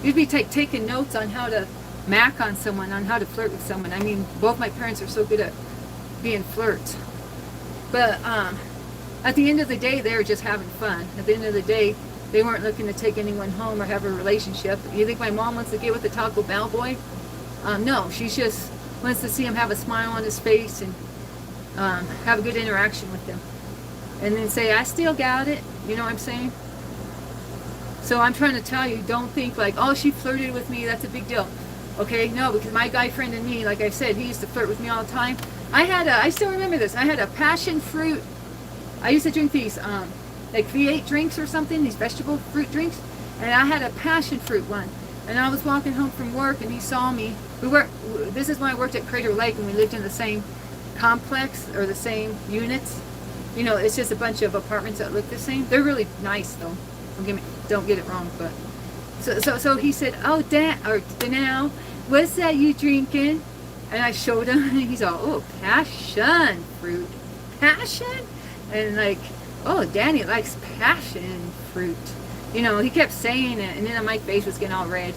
you'd be taking notes on how to mac on someone, on how to flirt with someone. I mean, both my parents are so good at being flirts. But at the end of the day, they were just having fun. At the end of the day, they weren't looking to take anyone home or have a relationship. You think my mom wants to get with the Taco Bell boy? No, she just wants to see him have a smile on his face and have a good interaction with him. And then say, I still got it. You know what I'm saying? So I'm trying to tell you, don't think like, oh, she flirted with me, that's a big deal. Okay, no, because my guy friend and me, like I said, he used to flirt with me all the time. I still remember this, I had a passion fruit. I used to drink these, like V8 drinks or something, these vegetable fruit drinks. And I had a passion fruit one. And I was walking home from work and he saw me. This is when I worked at Crater Lake and we lived in the same complex or the same units. You know, it's just a bunch of apartments that look the same. They're really nice though. Don't get it wrong, but. So he said, oh, Danelle, what's that you drinking? And I showed him and he's all, oh, passion fruit. Passion? And like, oh, Danny likes passion fruit. You know, he kept saying it, and then my face was getting all red.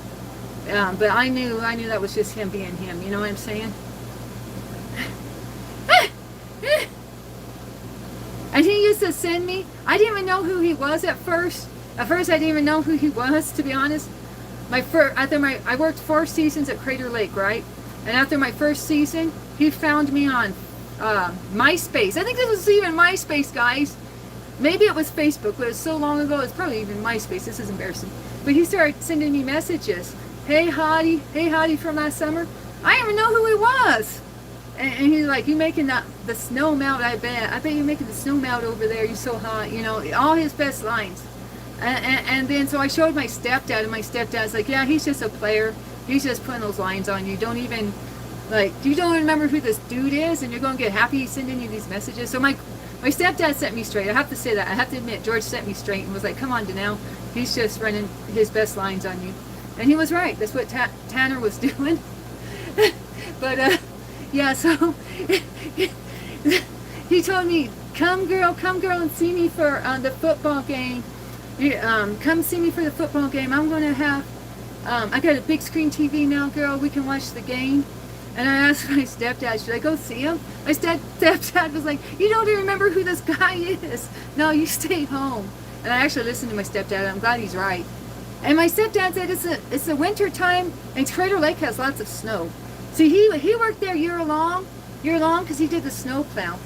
But I knew that was just him being him. You know what I'm saying? And he used to send me. I didn't even know who he was at first. At first, I didn't even know who he was, to be honest. I worked 4 seasons at Crater Lake, right? And after my first season, he found me on MySpace. I think this was even MySpace, guys. Maybe it was Facebook, but it was so long ago, it's probably even MySpace. This is embarrassing. But he started sending me messages. Hey, hottie from last summer. I didn't even know who he was. And he's like, you making the snow melt, I bet. I bet you're making the snow melt over there. You're so hot. You know, all his best lines. And then, so I showed my stepdad, and my stepdad's like, yeah, he's just a player. He's just putting those lines on you. Don't even, like, you don't remember who this dude is, and you're going to get happy he's sending you these messages. So my stepdad set me straight. I have to say that. I have to admit, George set me straight and was like, come on, Danelle. He's just running his best lines on you. And he was right. That's what Tanner was doing. But, yeah, so he told me, come girl, and see me for the football game. Come see me for the football game. I'm going to have, I got a big screen TV now, girl. We can watch the game. And I asked my stepdad, should I go see him? My stepdad was like, you don't even remember who this guy is. No, you stay home. And I actually listened to my stepdad. I'm glad he's right. And my stepdad said it's the winter time, and Crater Lake has lots of snow. See, he worked there year long, because he did the snow plow.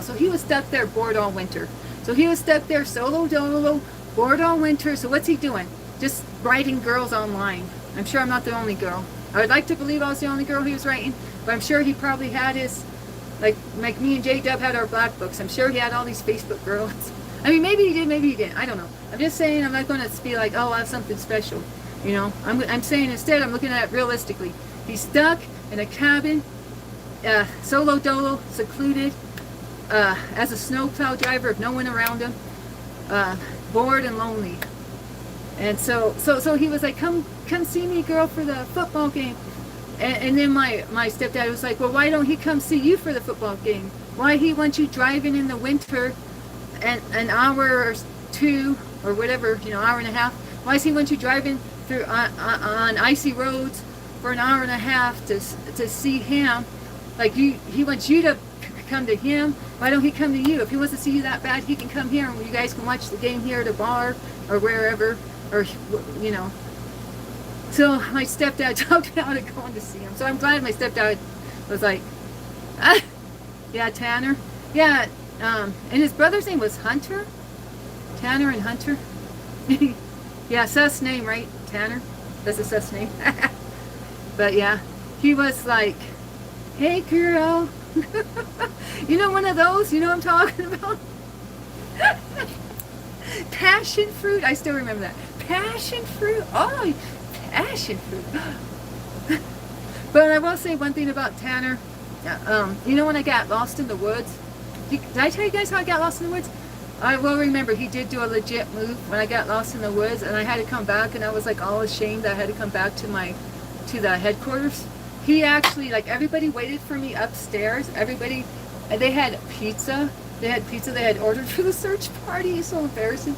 So he was stuck there bored all winter. So he was stuck there solo dolo, bored all winter. So what's he doing? Just writing girls online. I'm sure I'm not the only girl. I would like to believe I was the only girl he was writing, but I'm sure he probably had his, like me and J-Dub had our black books. I'm sure he had all these Facebook girls. I mean, maybe he did, maybe he didn't. I don't know. I'm just saying, I'm not going to be like, oh, I have something special. You know, I'm saying instead, I'm looking at it realistically. He's stuck in a cabin, solo dolo, secluded, as a snowplow driver, with no one around him, bored and lonely. And so he was like, come see me, girl, for the football game. And then my stepdad was like, well, why don't he come see you for the football game? Why he wants you driving in the winter and an hour or two or whatever, you know, hour and a half? Why does he want you driving through on icy roads for an hour and a half to see him? Like he wants you to come to him. Why don't he come to you? If he wants to see you that bad, he can come here and you guys can watch the game here at a bar or wherever, or you know. So my stepdad talked me out of going to see him. So I'm glad my stepdad was like, yeah, Tanner. Yeah, and his brother's name was Hunter. Tanner and Hunter. Yeah, sus name, right? Tanner. That's a sus name. But yeah, he was like, hey girl. You know, one of those, you know what I'm talking about? Passion fruit. I still remember that. Passion fruit. Oh, passion fruit. But I will say one thing about Tanner. You know when I got lost in the woods? Did I tell you guys how I got lost in the woods? I will remember he did do a legit move when I got lost in the woods, and I had to come back, and I was like all ashamed that I had to come back to the headquarters. He actually, like, everybody waited for me upstairs. Everybody, they had pizza. They had ordered for the search party. It's so embarrassing.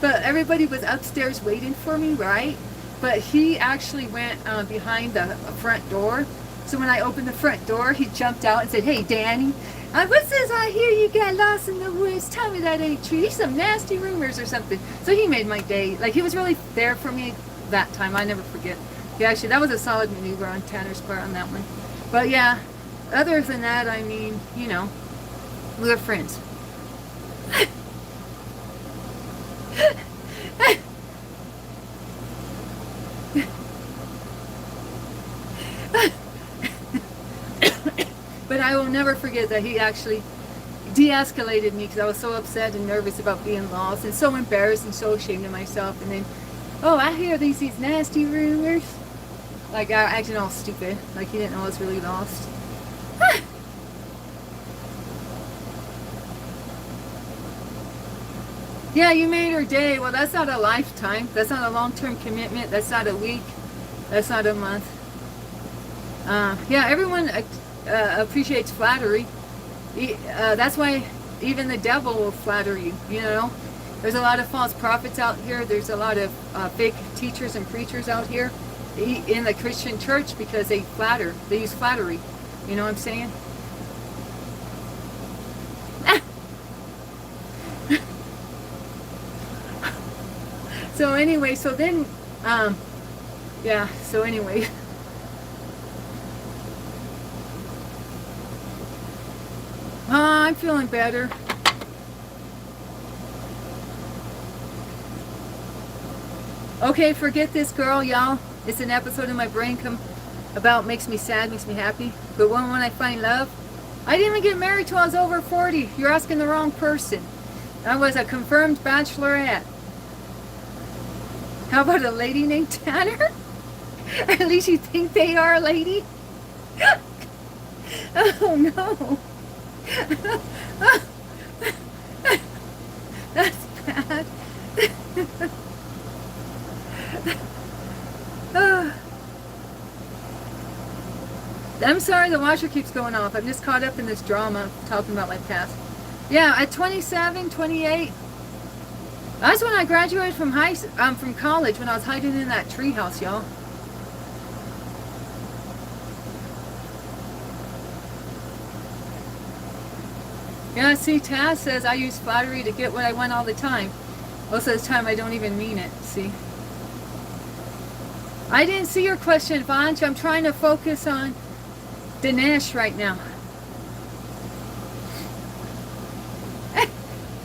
But everybody was upstairs waiting for me, right? But he actually went behind the front door. So when I opened the front door, he jumped out and said, hey, Danny, what's this I hear you got lost in the woods? Tell me that ain't true. There's some nasty rumors or something. So he made my day. Like, he was really there for me that time. I never forget. Yeah, actually, that was a solid maneuver on Tanner's part on that one. But yeah, other than that, I mean, you know, we were friends. But I will never forget that he actually de-escalated me because I was so upset and nervous about being lost and so embarrassed and so ashamed of myself. And then, oh, I hear these nasty rumors. Like, I acting all stupid. Like, he didn't know I was really lost. Yeah, you made her day. Well, that's not a lifetime. That's not a long-term commitment. That's not a week. That's not a month. Yeah, everyone appreciates flattery. That's why even the devil will flatter you, you know. There's a lot of false prophets out here. There's a lot of fake teachers and preachers out here in the Christian church because they flatter. They use flattery. You know what I'm saying? So anyway, so then, yeah, so anyway. I'm feeling better. Okay, forget this, girl, y'all. It's an episode in my brain about makes me sad, makes me happy. But when I find love, I didn't even get married till I was over 40. You're asking the wrong person. I was a confirmed bachelorette. How about a lady named Tanner? At least you think they are a lady? Oh no. That's bad. I'm sorry the washer keeps going off. I'm just caught up in this drama talking about my past. Yeah, at 27, 28, that's when I graduated from from college, when I was hiding in that treehouse, y'all. Yeah, see, Taz says I use flattery to get what I want all the time. Most of the time I don't even mean it, see. I didn't see your question, Vanch. I'm trying to focus on Dinesh right now.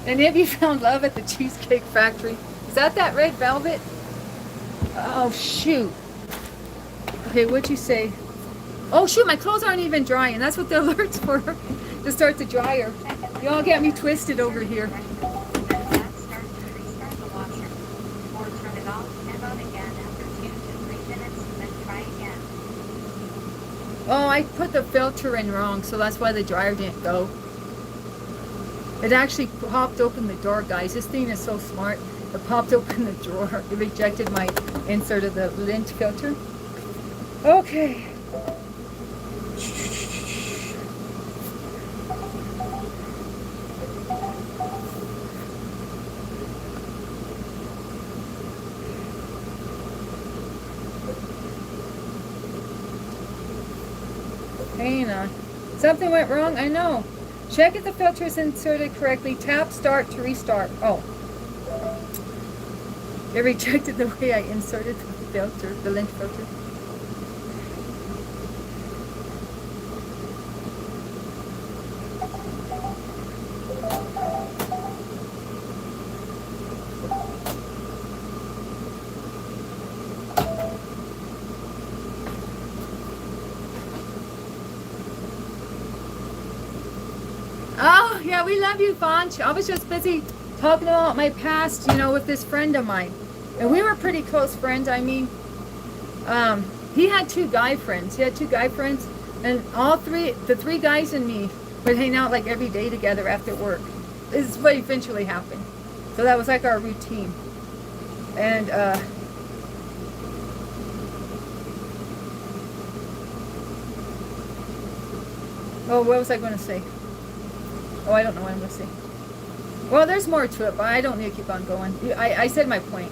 And have you found love at the Cheesecake Factory? Is that red velvet? Oh, shoot. Okay, what'd you say? Oh, shoot, my clothes aren't even drying. That's what the alert's for, to start the dryer. Y'all get me twisted over here. Oh, I put the filter in wrong, so that's why the dryer didn't go. It actually popped open the door, guys. This thing is so smart. It popped open the drawer. It rejected my insert of the lint filter. Okay. Hang on. Something went wrong? I know. Check if the filter is inserted correctly. Tap start to restart. Oh. It rejected the way I inserted the filter, the lint filter. Oh, yeah, we love you, Vaughn. I was just busy talking about my past, you know, with this friend of mine. And we were pretty close friends. I mean, he had two guy friends. He had two guy friends. And the three guys and me would hang out like every day together after work. This is what eventually happened. So that was like our routine. And, oh, what was I going to say? Oh, I don't know what I'm going to say. Well, there's more to it, but I don't need to keep on going. I said my point.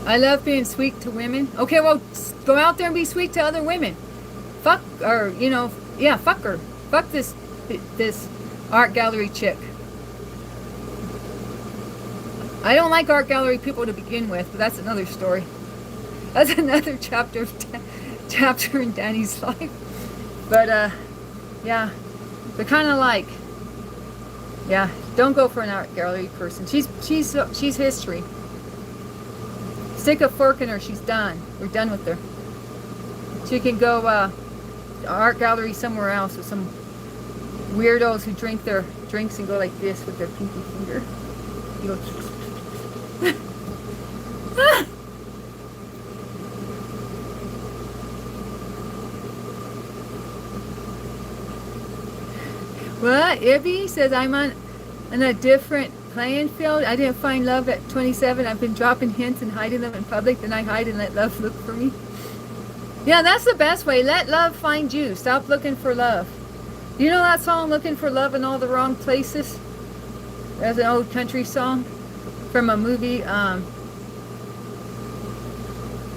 I love being sweet to women. Okay, well, go out there and be sweet to other women. Fuck, or, you know, yeah, fuck her. Fuck this art gallery chick. I don't like art gallery people to begin with, but that's another story. That's another chapter in Danny's life. But yeah, but kind of like, yeah, don't go for an art gallery person. She's history. Stick a fork in her. She's done. We're done with her. She can go art gallery somewhere else with some weirdos who drink their drinks and go like this with their pinky finger. You go. What? Ibby says I'm on a different playing field. I didn't find love at 27. I've been dropping hints and hiding them in public. Then I hide and let love look for me. Yeah, that's the best way. Let love find you. Stop looking for love. You know that song, Looking for Love in All the Wrong Places? That's an old country song from a movie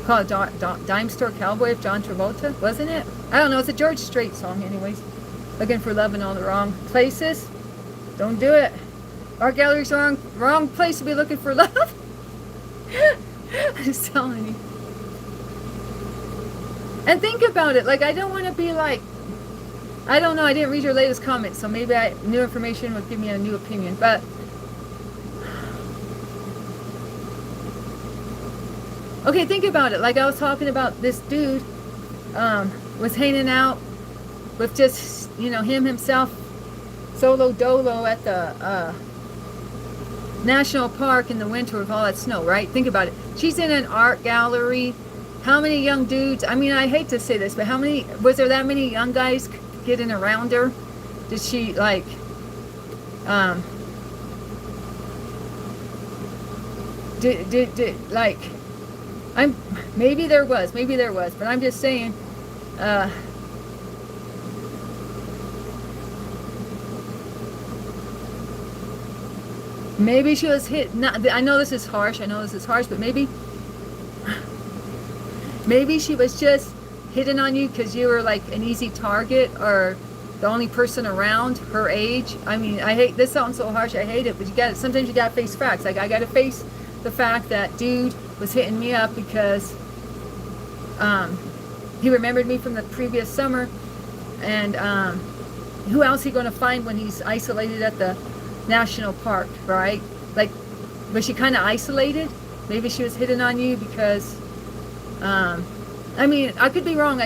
called Dime Store Cowboy of John Travolta, wasn't it? I don't know. It's a George Strait song anyways. Looking for love in all the wrong places. Don't do it. Art gallery's the wrong place to be looking for love. I'm just telling you. And think about it. Like, I don't want to be like, I don't know. I didn't read your latest comment, so maybe new information would give me a new opinion. But okay, think about it. Like I was talking about, this dude was hanging out with just, you know, himself, solo dolo at the national park in the winter with all that snow, right? Think about it. She's in an art gallery. How many young dudes, I mean, I hate to say this, but was there that many young guys getting around her? Did she, like, like, maybe there was, but I'm just saying, maybe she was hit. I know this is harsh, but maybe she was just hitting on you because you were like an easy target or the only person around her age. I mean, this sounds so harsh, I hate it, but sometimes you gotta face facts. Like, I gotta face the fact that dude was hitting me up because he remembered me from the previous summer, and who else he gonna find when he's isolated at the national park, right? Like, was she kind of isolated? Maybe she was hitting on you because I mean, I could be wrong.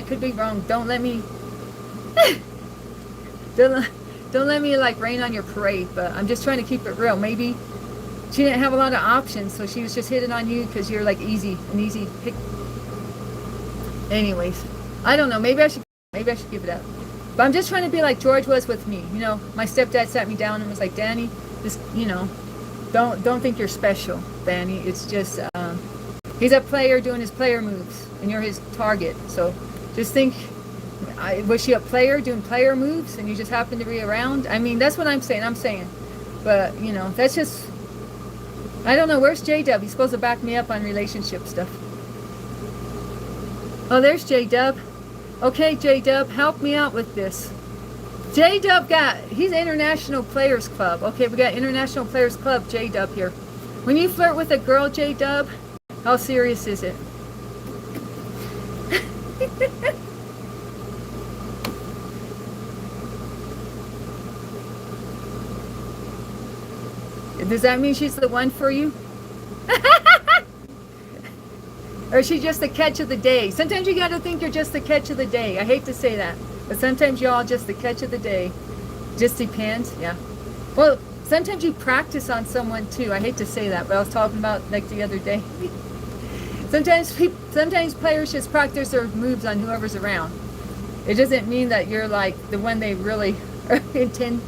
Don't let me don't don't let me like rain on your parade, but I'm just trying to keep it real. Maybe she didn't have a lot of options, so she was just hitting on you because you're like an easy pick. Anyways, I don't know. Maybe I should give it up. But I'm just trying to be like George was with me. You know, my stepdad sat me down and was like, Danny, just, you know, don't think you're special, Danny. It's just he's a player doing his player moves, and you're his target. So just think, was she a player doing player moves, and you just happened to be around? I mean, that's what I'm saying. But, you know, that's just, I don't know. Where's J-Dub? He's supposed to back me up on relationship stuff. Oh, there's J-Dub. Okay, J-Dub, help me out with this. J-Dub he's International Players Club. Okay, we got International Players Club, J-Dub here. When you flirt with a girl, J-Dub, how serious is it? Does that mean she's the one for you? Or is she just the catch of the day? Sometimes you got to think you're just the catch of the day. I hate to say that, but sometimes y'all just the catch of the day. Just depends, yeah. Well, sometimes you practice on someone too. I hate to say that, but I was talking about like the other day. Sometimes players just practice their moves on whoever's around. It doesn't mean that you're like the one they really intend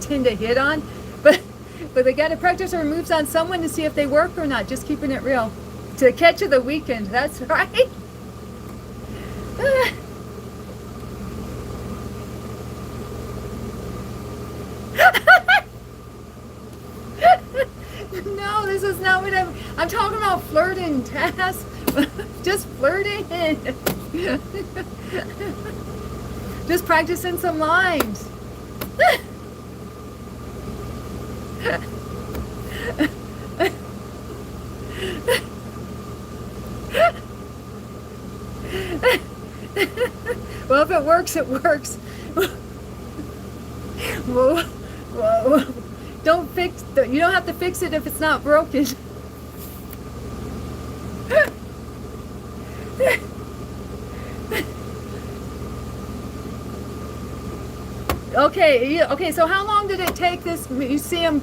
to hit on, but they got to practice their moves on someone to see if they work or not. Just keeping it real. To the catch of the weekend, that's right. No, this is not what I'm talking about. Flirting, Taz. Just flirting. Just practicing some lines. Well, if it works, it works. Whoa. You don't have to fix it if it's not broken. Okay, so how long did it take this museum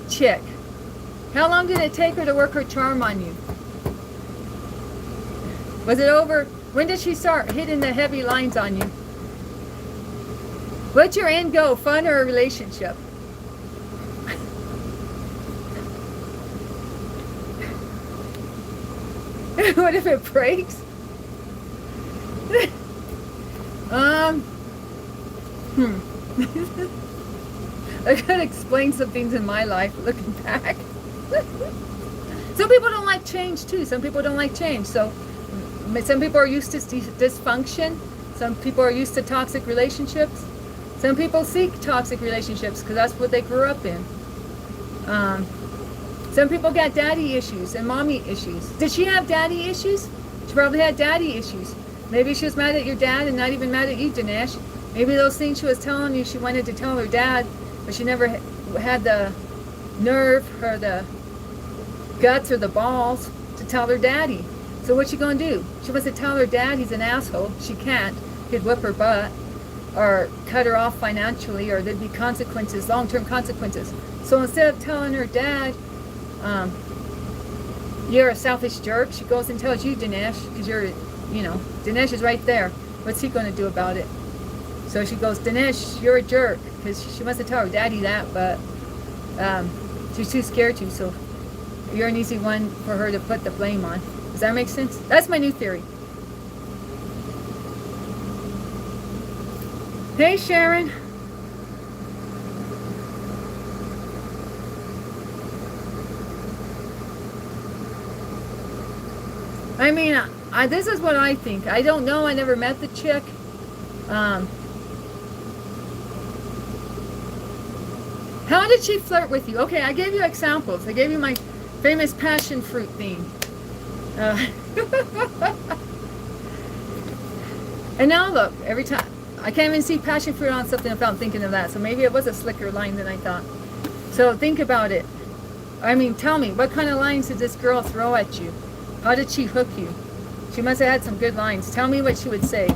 chick? How long did it take her to work her charm on you? Was it over? When did she start hitting the heavy lines on you? What's your end goal, fun or a relationship? What if it breaks? I gotta explain some things in my life looking back. Some people don't like change too. Some people don't like change. So some people are used to dysfunction. Some people are used to toxic relationships. Some people seek toxic relationships because that's what they grew up in. Some people got daddy issues and mommy issues. Did she have daddy issues? She probably had daddy issues. Maybe she was mad at your dad and not even mad at you, Dinesh. Maybe those things she was telling you, she wanted to tell her dad, but she never had the nerve or the guts or the balls to tell her daddy. So what's she gonna do? She wants to tell her dad he's an asshole. She can't. He'd whip her butt or cut her off financially, or there'd be consequences, long-term consequences. So instead of telling her dad, you're a selfish jerk, she goes and tells you, Dinesh, because Dinesh is right there. What's he gonna do about it? So she goes, Dinesh, you're a jerk, because she wants to tell her daddy that, but she's too scared to, so you're an easy one for her to put the blame on. Does that make sense? That's my new theory. Hey, Sharon. I mean, this is what I think. I don't know. I never met the chick. How did she flirt with you? Okay, I gave you examples. I gave you my famous passion fruit theme. And now look, every time, I can't even see passion fruit on something without thinking of that. So maybe it was a slicker line than I thought. So think about it. I mean, tell me, what kind of lines did this girl throw at you? How did she hook you? She must have had some good lines. Tell me what she would say.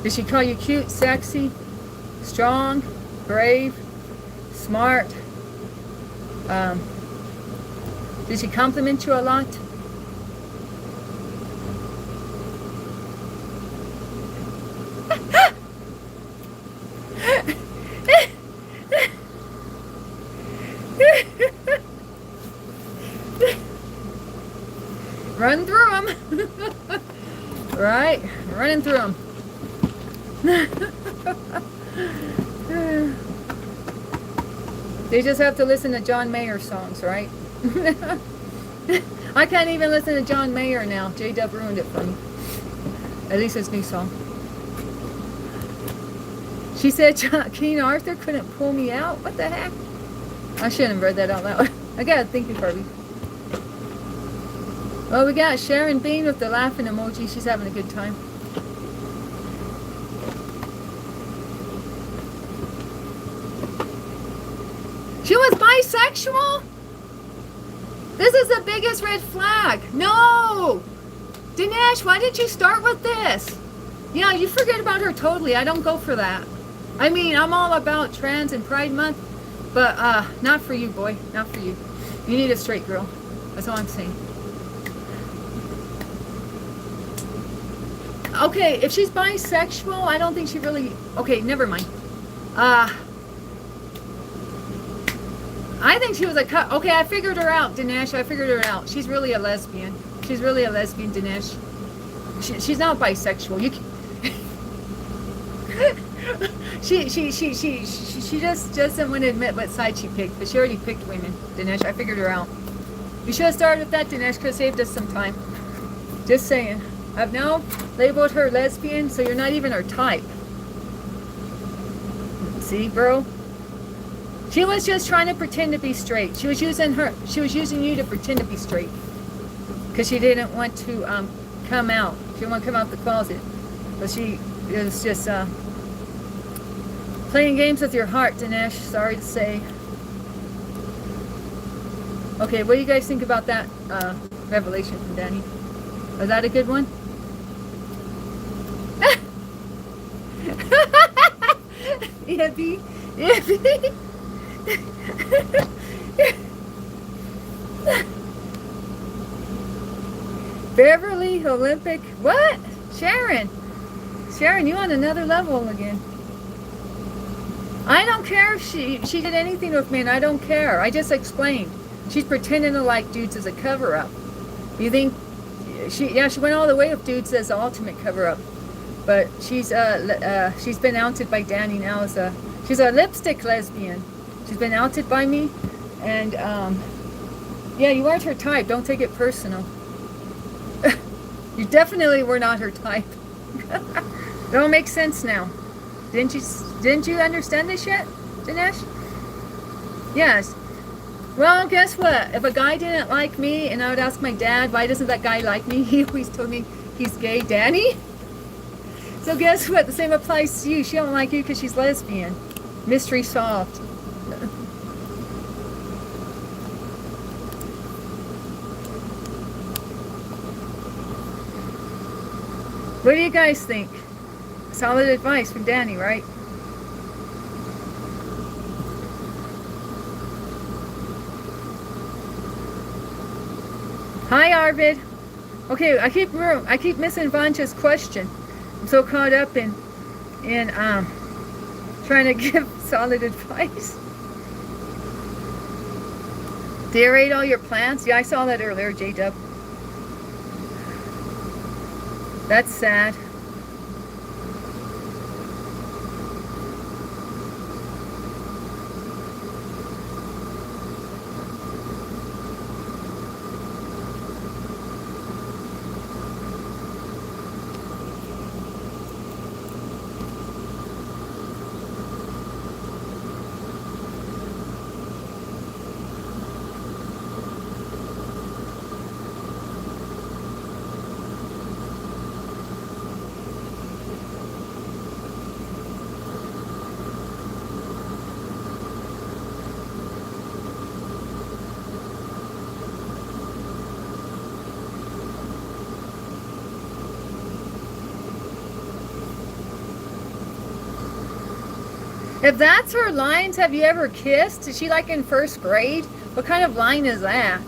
Did she call you cute, sexy, strong, brave, smart? Did she compliment you a lot? Run through them. Right? Running through them. They just have to listen to John Mayer songs, right? I can't even listen to John Mayer now. J-Dub ruined it for me. At least his new song. She said King Arthur couldn't pull me out. What the heck? I shouldn't have read that out loud. I got a thinking Barbie. Well, we got Sharon Bean with the laughing emoji. She's having a good time. She was bisexual? This is the biggest red flag. No! Dinesh, why did you start with this? Yeah, you forget about her totally. I don't go for that. I mean, I'm all about trans and Pride Month, but not for you, boy. Not for you. You need a straight girl. That's all I'm saying. Okay, if she's bisexual, I don't think she really... Okay, never mind. I think she was a cut. Okay, I figured her out, Dinesh. I figured her out. She's really a lesbian. She's really a lesbian, Dinesh. She's not bisexual. You can... she just doesn't want to admit what side she picked, but she already picked women, Dinesh. I figured her out. You should have started with that, Dinesh. Could have saved us some time. Just saying. I've now labeled her lesbian, so you're not even her type. See, bro? She was just trying to pretend to be straight. She was using you to pretend to be straight. Because she didn't want to come out. She didn't want to come out the closet. But she was just playing games with your heart, Dinesh. Sorry to say. Okay, what do you guys think about that revelation from Danny? Was that a good one? Yippee. Yippee. Beverly Olympic. What? Sharon, you on another level again. I don't care if she did anything with me, and I don't care. I just explained. She's pretending to like dudes as a cover-up. You think she went all the way with dudes as the ultimate cover-up. But she's been outed by Danny now as she's a lipstick lesbian. She's been outed by me, and yeah, you weren't her type. Don't take it personal. You definitely were not her type. It don't make sense now. Didn't you understand this yet, Dinesh? Yes. Well, guess what? If a guy didn't like me, and I would ask my dad, why doesn't that guy like me? He always told me he's gay. Danny? So guess what? The same applies to you. She don't like you because she's lesbian. Mystery solved. What do you guys think? Solid advice from Danny, right? Hi, Arvid. Okay, I keep missing Vancha's question. I'm so caught up in trying to give solid advice. Do you aerate all your plants? Yeah, I saw that earlier, J-Dub. That's sad. If that's her lines, have you ever kissed? Is she like in first grade? What kind of line is that?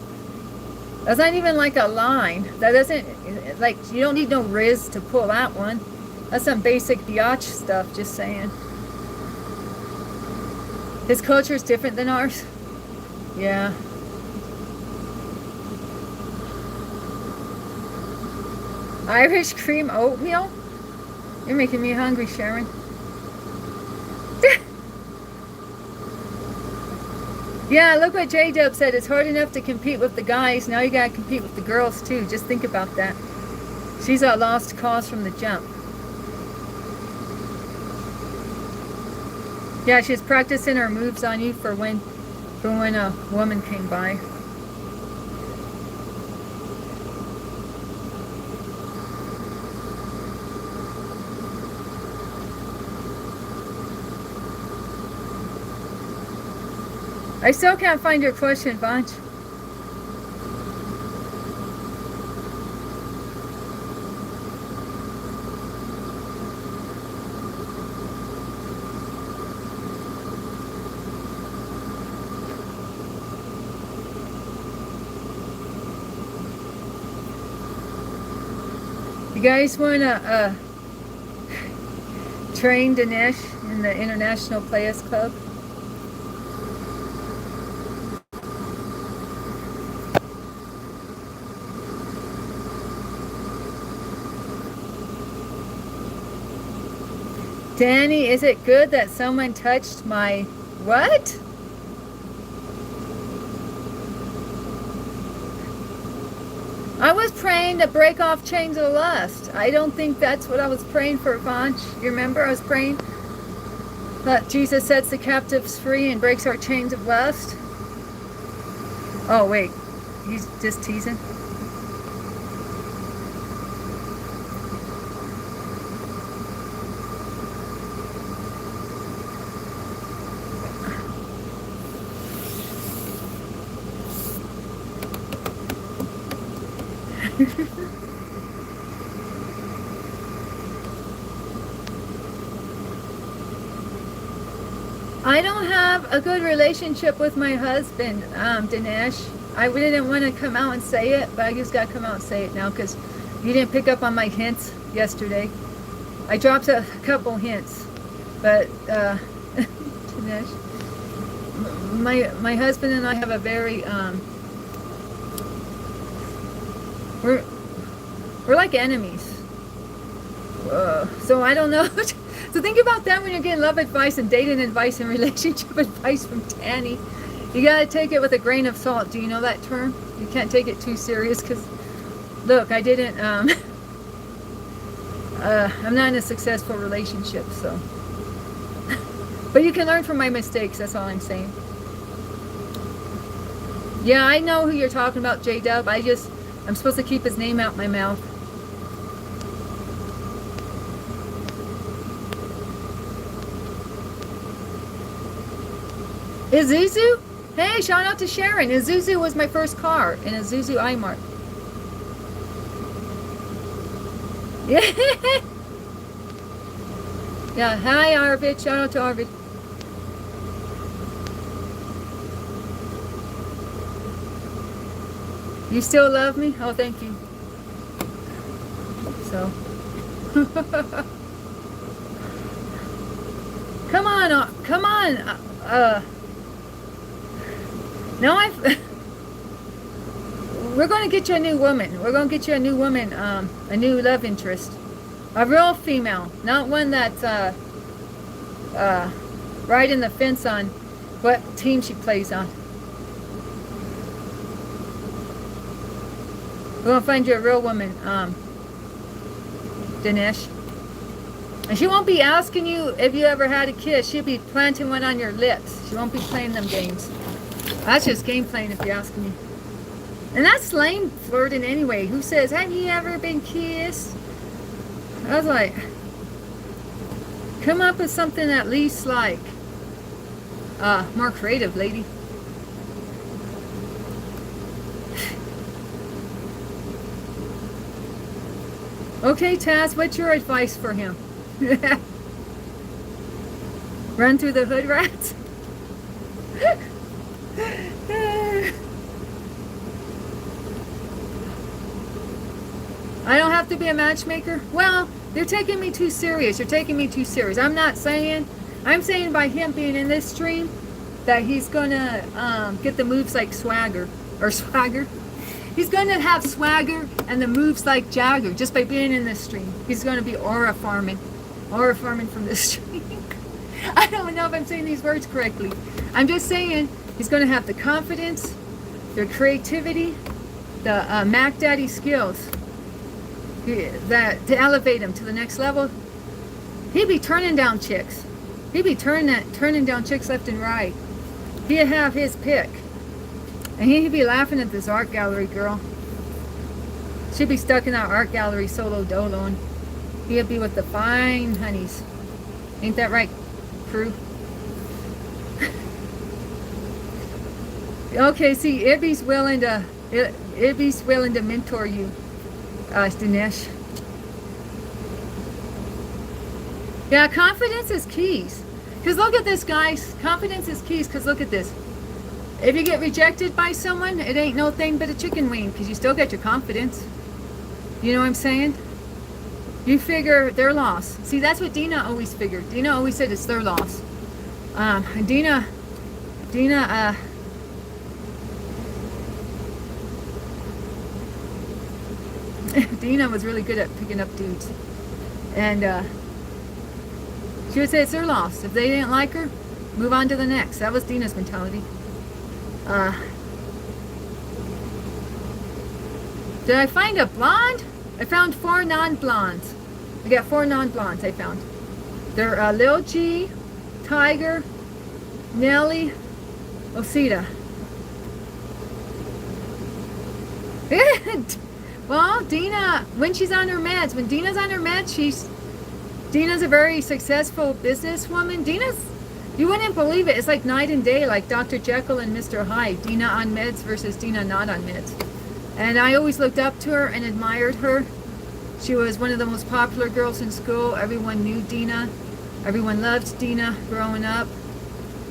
That's not even like a line. That doesn't, like, you don't need no Riz to pull that one. That's some basic biatch stuff, just saying. His culture is different than ours. Yeah. Irish cream oatmeal? You're making me hungry, Sharon. Yeah, look what J-Dub said. It's hard enough to compete with the guys. Now you gotta compete with the girls, too. Just think about that. She's a lost cause from the jump. Yeah, she's practicing her moves on you for when a woman came by. I still can't find your question, Vanch. You guys want to train Dinesh in the International Players Club? Danny, is it good that someone touched my what? I was praying to break off chains of lust. I don't think that's what I was praying for, Vanch. You remember I was praying that Jesus sets the captives free and breaks our chains of lust? Oh, wait. He's just teasing. I don't have a good relationship with my husband, Dinesh. I didn't want to come out and say it, but I just got to come out and say it now because you didn't pick up on my hints yesterday. I dropped a couple hints, but Dinesh, my husband and I have a very we're like enemies. So I don't know. So think about that when you're getting love advice and dating advice and relationship advice from Tanny. You gotta take it with a grain of salt. Do you know that term? You can't take it too serious because, look, I didn't, I'm not in a successful relationship, so. But you can learn from my mistakes, that's all I'm saying. Yeah, I know who you're talking about, J-Dub. I'm supposed to keep his name out my mouth. Isuzu? Hey, shout out to Sharon. Isuzu was my first car, an Isuzu iMark. Yeah. Yeah, hi Arvid. Shout out to Arvid. You still love me? Oh, thank you. So. Come on, come on. Now we're going to get you a new woman. We're going to get you a new woman, a new love interest. A real female, not one that's right in the fence on what team she plays on. We're going to find you a real woman, Dinesh. And she won't be asking you if you ever had a kiss. She'll be planting one on your lips. She won't be playing them games. That's just game playing if you're asking me. And that's lame flirting anyway. Who says, have you ever been kissed? I was like, come up with something at least like more creative, lady. Okay, Taz, what's your advice for him? Run through the hood rats. I don't have to be a matchmaker. Well, they're taking me too serious. You're taking me too serious. I'm not saying. I'm saying by him being in this stream that he's gonna get the moves like Swagger or Swagger. He's gonna have swagger and the moves like Jagger just by being in this stream. He's gonna be aura farming from this stream. I don't know if I'm saying these words correctly. I'm just saying he's gonna have the confidence, the creativity, the Mac Daddy skills that to elevate him to the next level. He'd be turning down chicks. He'd be turning down chicks left and right. He'd have his pick. And he'd be laughing at this art gallery girl. She'd be stuck in that art gallery solo dolo, and he'd be with the fine honeys. Ain't that right, crew? Okay, see, Ibby's willing to mentor you, Dinesh. Yeah, confidence is keys. Because look at this, guys. Confidence is keys, because look at this. If you get rejected by someone, it ain't no thing but a chicken wing, because you still get your confidence. You know what I'm saying? You figure their loss. See, that's what Dina always figured. Dina always said it's their loss. And Dina was really good at picking up dudes. And she would say it's their loss. If they didn't like her, move on to the next. That was Dina's mentality. Did I find a blonde? I found 4 non-blondes. I got 4 non-blondes I found. They're Lil G, Tiger, Nelly, Osita. Well, Dina, when she's on her meds, when Dina's on her meds, Dina's a very successful businesswoman. You wouldn't believe it. It's like night and day, like Dr. Jekyll and Mr. Hyde. Dina on meds versus Dina not on meds. And I always looked up to her and admired her. She was one of the most popular girls in school. Everyone knew Dina. Everyone loved Dina growing up.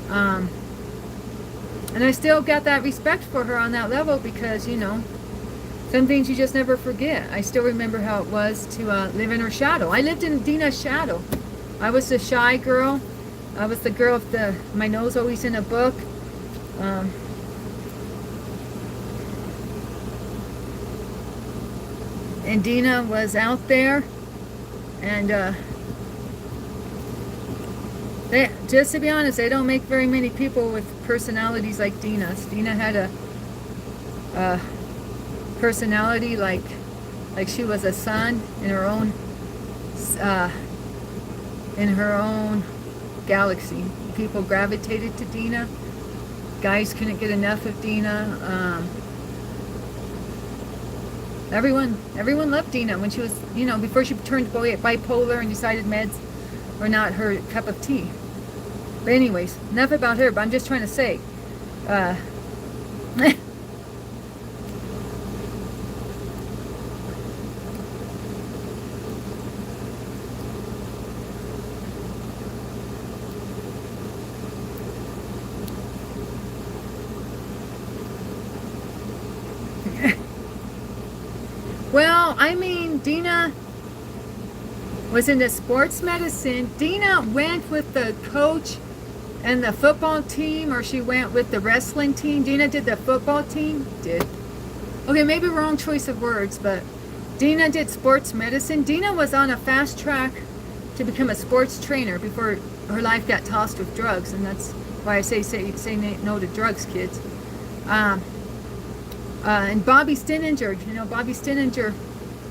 And I still got that respect for her on that level because, you know, some things you just never forget. I still remember how it was to live in her shadow. I lived in Dina's shadow. I was the shy girl. I was the girl with my nose always in a book. And Dina was out there. And just to be honest, they don't make very many people with personalities like Dina's. Dina had a personality like she was a sun in her own galaxy. People gravitated to Dina. Guys couldn't get enough of Dina. Everyone loved Dina when she was, you know, before she turned bipolar and decided meds were not her cup of tea. But anyways, enough about her, but I'm just trying to say, well, I mean, Dina was into sports medicine. Dina went with the coach and the football team, or she went with the wrestling team. Dina did the football team. Did. Okay, maybe wrong choice of words, but Dina did sports medicine. Dina was on a fast track to become a sports trainer before her life got tossed with drugs, and that's why I say no to drugs, kids. And Bobby Stininger, you know, Bobby Stininger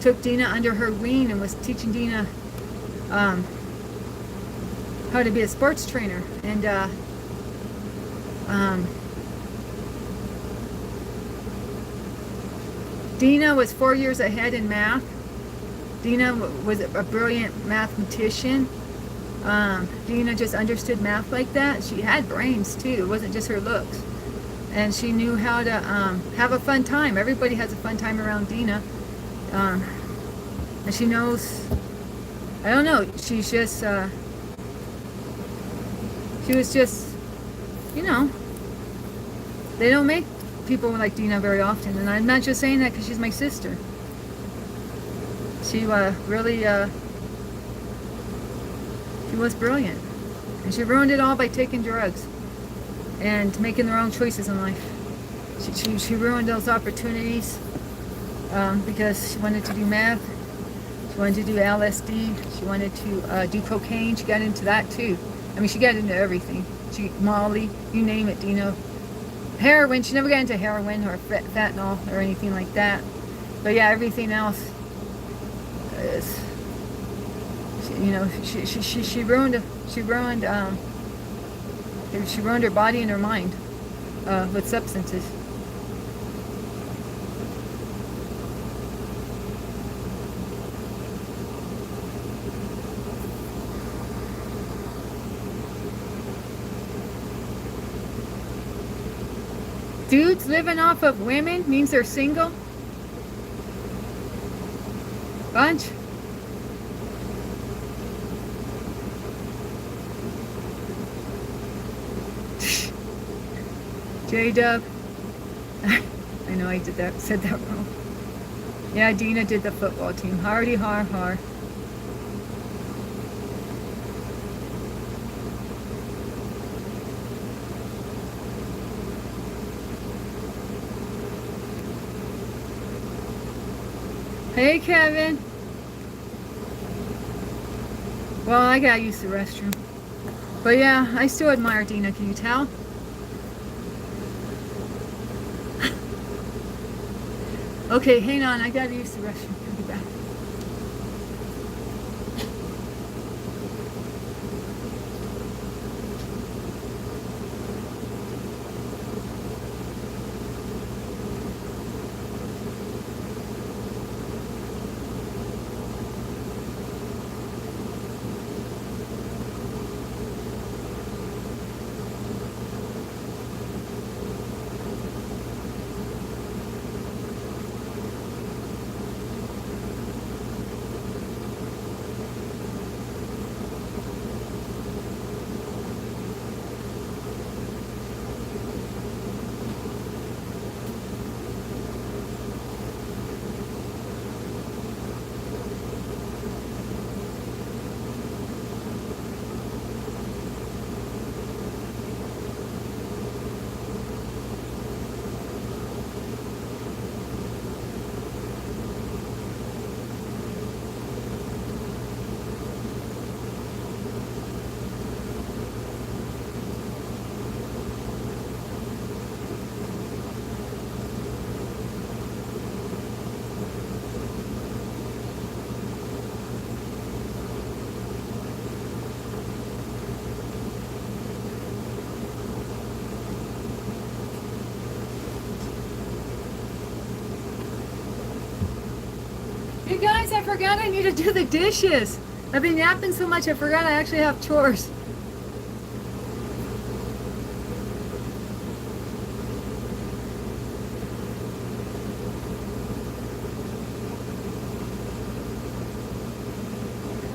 took Dina under her wing and was teaching Dina how to be a sports trainer. And Dina was 4 years ahead in math. Dina was a brilliant mathematician. Dina just understood math like that. She had brains too. It wasn't just her looks. And she knew how to have a fun time. Everybody has a fun time around Dina. And she knows, I don't know, she's just, She was just, you know, they don't make people like Dina very often. And I'm not just saying that because she's my sister. She really, she was brilliant. And she ruined it all by taking drugs and making the wrong choices in life. She ruined those opportunities because she wanted to do meth. She wanted to do LSD. She wanted to do cocaine. She got into that too. I mean, she got into everything. Molly, you name it, Dina. Heroin. She never got into heroin or fentanyl or anything like that. But yeah, everything else is, you know, she ruined her body and her mind with substances. Dudes living off of women means they're single? Bunch? J-Dub. I know I said that wrong. Yeah, Dina did the football team. Hardy har har. Hey, Kevin. Well, I gotta use the restroom. But yeah, I still admire Dina, can you tell? Okay, hang on, I gotta use the restroom. I'll be back. You guys, I forgot I need to do the dishes. I've been yapping so much I forgot I actually have chores.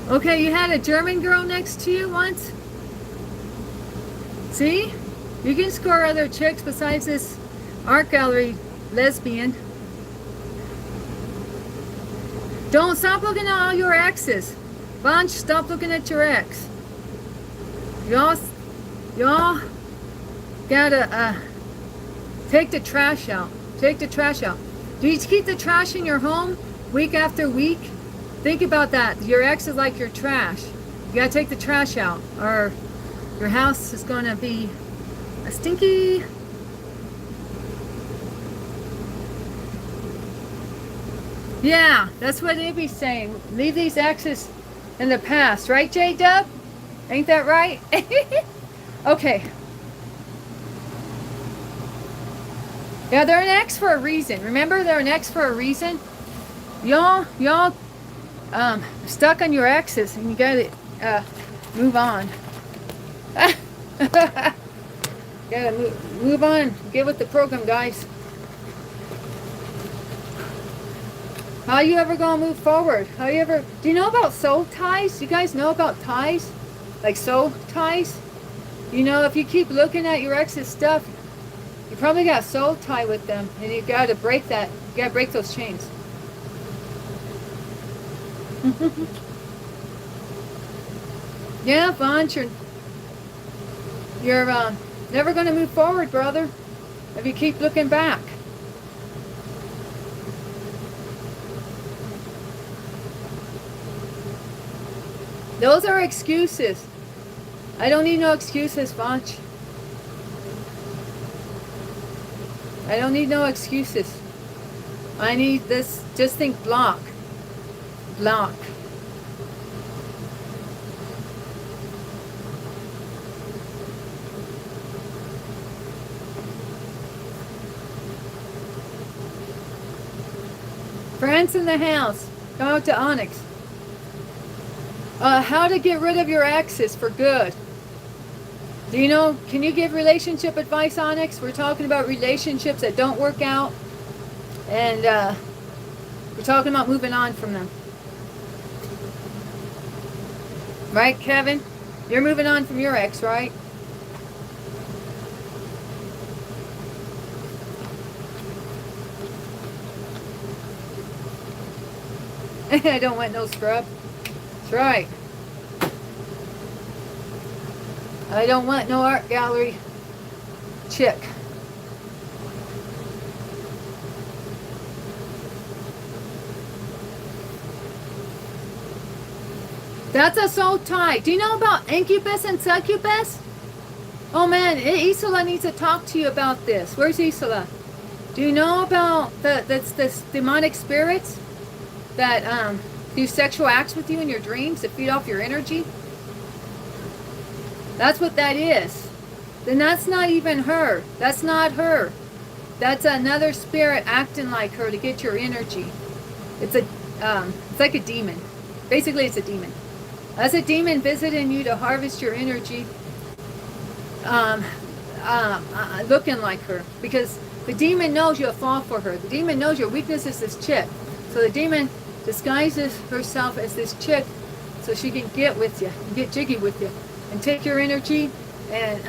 Okay, you had a German girl next to you once? See? You can score other chicks besides this art gallery lesbian. Don't stop looking at all your exes. Bunch, stop looking at your ex. Y'all gotta take the trash out. Take the trash out. Do you keep the trash in your home week after week? Think about that. Your ex is like your trash. You gotta take the trash out, or your house is gonna be a stinky. Yeah, that's what they be saying. Leave these exes in the past, right, J-Dub? Ain't that right? Okay. Yeah, they're an ex for a reason. Remember, they're an ex for a reason. Y'all stuck on your exes, and you gotta move on. Gotta move on. Get with the program, guys. How you ever gonna move forward? How you ever? Do you know about soul ties? You guys know about ties? Like soul ties? You know, if you keep looking at your ex's stuff, you probably got a soul tie with them, and you got to break that. You got to break those chains. Yeah, Vaughn, you're never going to move forward, brother, if you keep looking back. Those are excuses. I don't need no excuses, Vaughn. I don't need no excuses. I need this, just think block. Block. Friends in the house. Come out to Onyx. How to get rid of your exes for good. Do you know, can you give relationship advice, Onyx? We're talking about relationships that don't work out. And we're talking about moving on from them. Right, Kevin? You're moving on from your ex, right? I don't want no scrub. That's right. I don't want no art gallery chick. That's a soul tie. Do you know about incubus and succubus? Oh man, Isola needs to talk to you about this. Where's Isola? Do you know about this demonic spirits that do sexual acts with you in your dreams to feed off your energy? That's what that is. Then that's not even her. That's not her. That's another spirit acting like her to get your energy. It's like a demon. Basically, it's a demon. That's a demon visiting you to harvest your energy, looking like her. Because the demon knows you'll fall for her. The demon knows your weakness is this chick. So the demon disguises herself as this chick so she can get with you, get jiggy with you, and take your energy and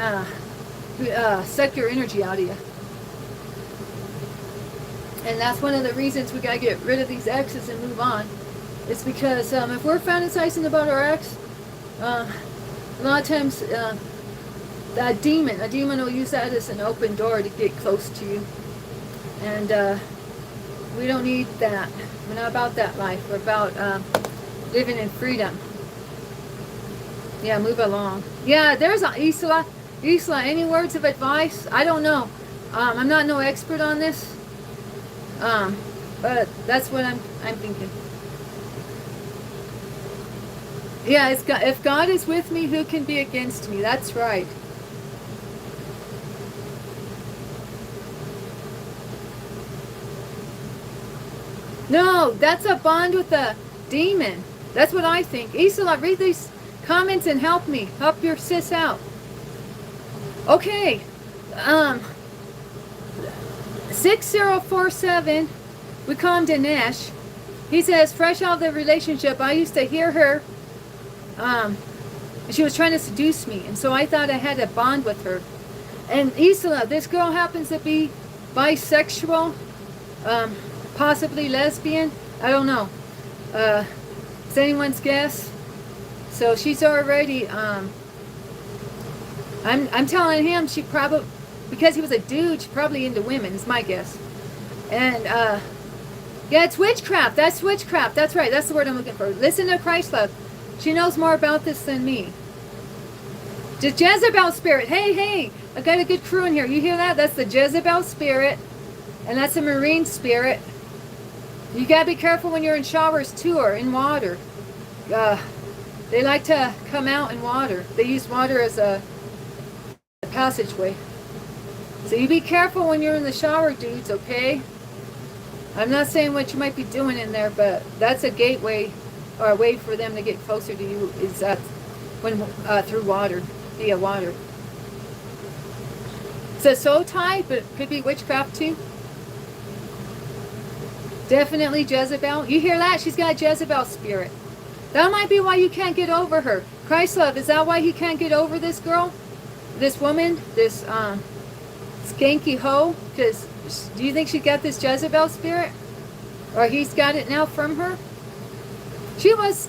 suck your energy out of you. And that's one of the reasons we gotta get rid of these exes and move on. It's because if we're fantasizing about our ex, a lot of times a demon will use that as an open door to get close to you. And we don't need that. We're not about that life. We're about living in freedom. Yeah, move along. Yeah, there's Isla. Isla, any words of advice? I don't know. I'm not no expert on this. But that's what I'm thinking. Yeah, if God is with me, who can be against me? That's right. No, that's a bond with a demon. That's what I think. Isla, read these comments and help me. Help your sis out. Okay. 6047. We call him Dinesh. He says, fresh out of the relationship, I used to hear her. She was trying to seduce me, and so I thought I had a bond with her. And Isla, this girl happens to be bisexual, possibly lesbian. I don't know. It's anyone's guess. So she's already. I'm telling him she probably, because he was a dude, she's probably into women. Is my guess. And yeah, it's witchcraft. That's witchcraft. That's right. That's the word I'm looking for. Listen to Christ love. She knows more about this than me. The Jezebel spirit. Hey, hey, I got a good crew in here. You hear that? That's the Jezebel spirit. And that's a marine spirit. You got to be careful when you're in showers too, or in water. They like to come out in water. They use water as a passageway. So you be careful when you're in the shower, dudes, okay? I'm not saying what you might be doing in there, but that's a gateway or a way for them to get closer to you, is that when through water, via water. So soul tie, but it could be witchcraft too. Definitely Jezebel. You hear that? She's got a Jezebel spirit. That might be why you can't get over her. Christ love, is that why he can't get over this girl? this woman, this skanky hoe, because do you think she got this Jezebel spirit? Or he's got it now from her? She was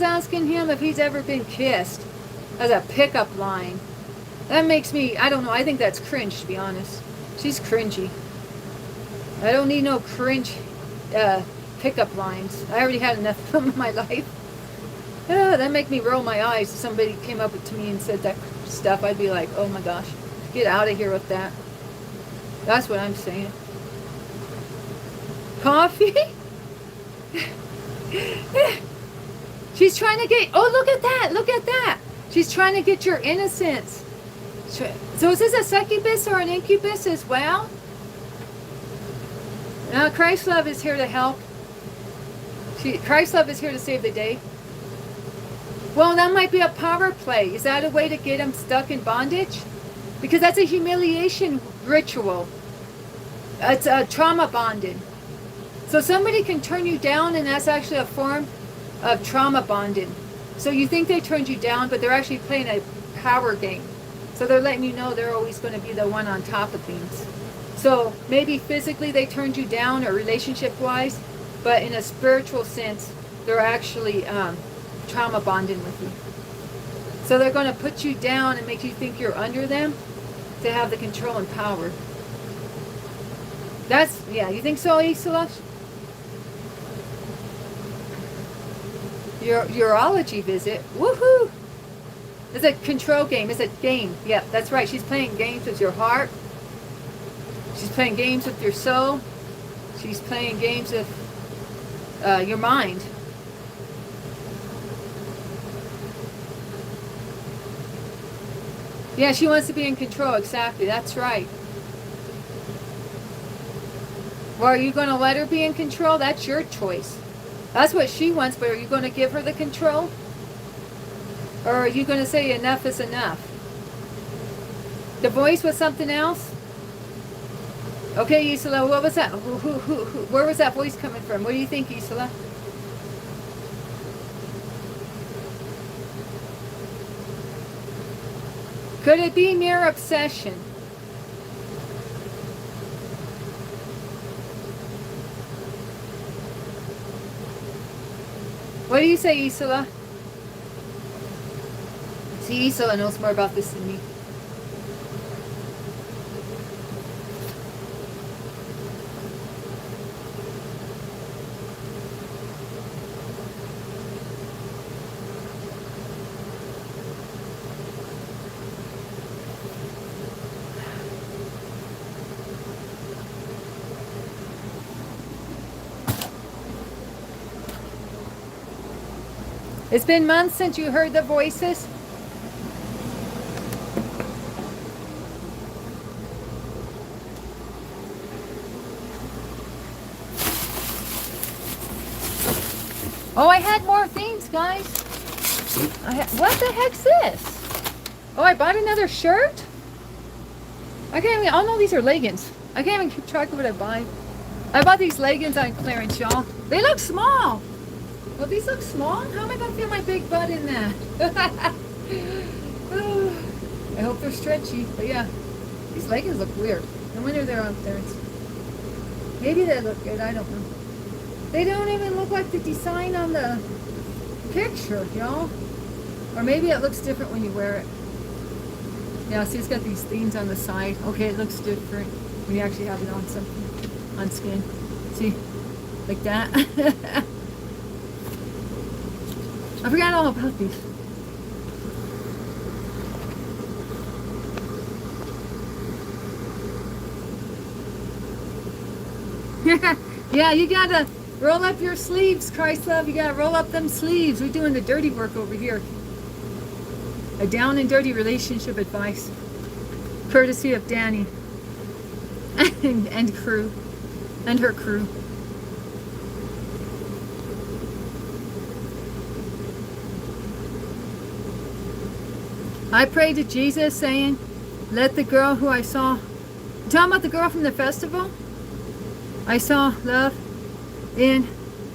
asking him if he's ever been kissed as a pickup line. That makes me, I don't know, I think that's cringe, to be honest. She's cringy. I don't need no cringe pickup lines. I already had enough of them in my life. That make me roll my eyes. If somebody came up to me and said that stuff, I'd be like, oh my gosh, get out of here with that. That's what I'm saying. Coffee? She's trying to get, oh, look at that, look at that. She's trying to get your innocence. So is this a succubus or an incubus as well? Now, Christ's love is here to help. Christ's love is here to save the day. Well, that might be a power play. Is that a way to get him stuck in bondage? Because that's a humiliation ritual. It's a trauma bonding. So somebody can turn you down, and that's actually a form of trauma bonding. So you think they turned you down, but they're actually playing a power game. So they're letting you know they're always going to be the one on top of things. So maybe physically they turned you down or relationship-wise, but in a spiritual sense, they're actually trauma bonding with you. So they're going to put you down and make you think you're under them to have the control and power. That's, yeah, you think so, Isola? Your urology visit. Woohoo! It's a control game. It's a game. Yep, that's right. She's playing games with your heart. She's playing games with your soul. She's playing games with your mind. Yeah, she wants to be in control. Exactly. That's right. Well, are you going to let her be in control? That's your choice. That's what she wants, but are you going to give her the control? Or are you going to say enough is enough? The voice was something else? Okay, Isola, what was that? Where was that voice coming from? What do you think, Isola? Could it be mere obsession? What do you say, Isola? See, Isola knows more about this than me. It's been months since you heard the voices. Oh, I had more things, guys. What the heck's this? Oh, I bought another shirt? I can't even, oh no, these are leggings. I can't even keep track of what I buy. I bought these leggings on clearance, y'all. They look small. Well, these look small. How am I going to fit my big butt in that? I hope they're stretchy. But yeah, these leggings look weird. No wonder they're on clearance. Maybe they look good. I don't know. They don't even look like the design on the picture, y'all. Or maybe it looks different when you wear it. Yeah, see, it's got these things on the side. Okay, it looks different when you actually have it on something, on skin. See, like that. I forgot all about these. Yeah, you gotta roll up your sleeves, Christ love. You gotta roll up them sleeves. We're doing the dirty work over here. A down and dirty relationship advice, courtesy of Danny and crew, and her crew. I prayed to Jesus saying, let the girl who I saw, talking about the girl from the festival, I saw love in,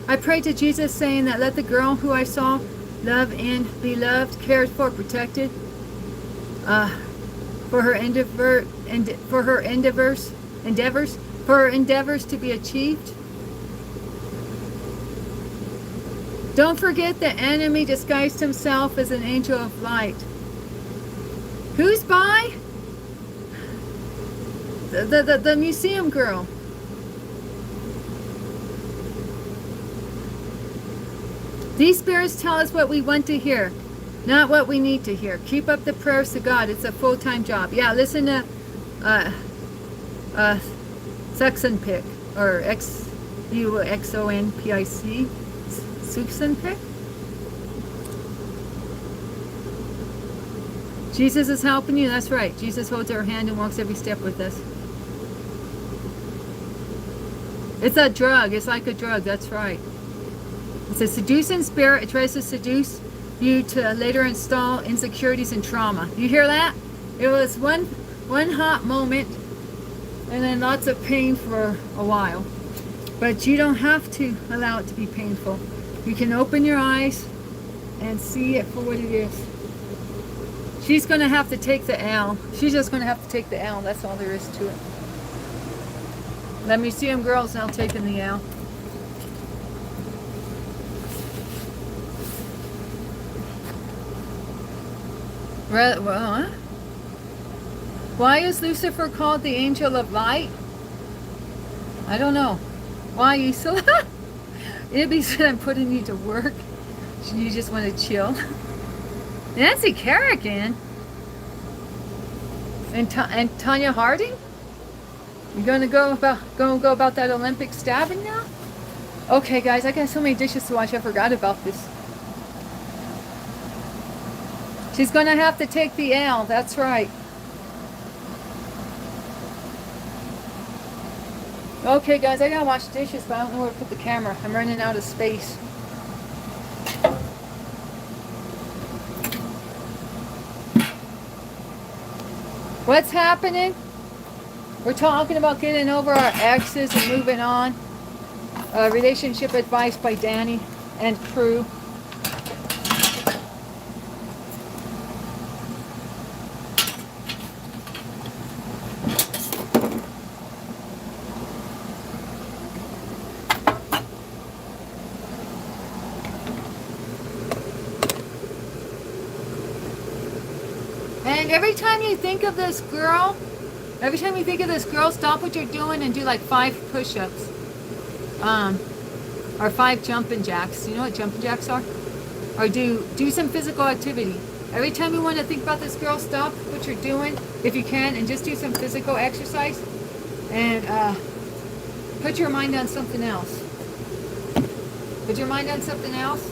I prayed to Jesus saying that let the girl who I saw love and be loved, cared for, protected, for her endeavors to be achieved. Don't forget the enemy disguised himself as an angel of light. Who's by? The museum girl. These spirits tell us what we want to hear, not what we need to hear. Keep up the prayers to God. It's a full-time job. Yeah, listen to Suxenpic, or Xuonpic. Suxenpic. Jesus is helping you. That's right. Jesus holds our hand and walks every step with us. It's a drug. It's like a drug. That's right. It's a seducing spirit. It tries to seduce you to later install insecurities and trauma. You hear that? It was one hot moment and then lots of pain for a while. But you don't have to allow it to be painful. You can open your eyes and see it for what it is. She's going to have to take the L. She's just going to have to take the L. That's all there is to it. The museum girl's now taking the L. Well, why is Lucifer called the angel of light? I don't know. Why you so... Ibby said I'm putting you to work. You just want to chill. Nancy Kerrigan and Tanya Harding. You gonna go about that Olympic stabbing now? Okay, guys, I got so many dishes to wash. I forgot about this. She's gonna have to take the L. That's right. Okay, guys, I gotta wash dishes, but I don't know where to put the camera. I'm running out of space. What's happening? We're talking about getting over our exes and moving on. Relationship advice by Danny and crew. And every time you think of this girl, stop what you're doing and do like 5 push-ups. Or 5 jumping jacks. You know what jumping jacks are? Or do some physical activity. Every time you want to think about this girl, stop what you're doing, if you can, and just do some physical exercise. And put your mind on something else. Put your mind on something else.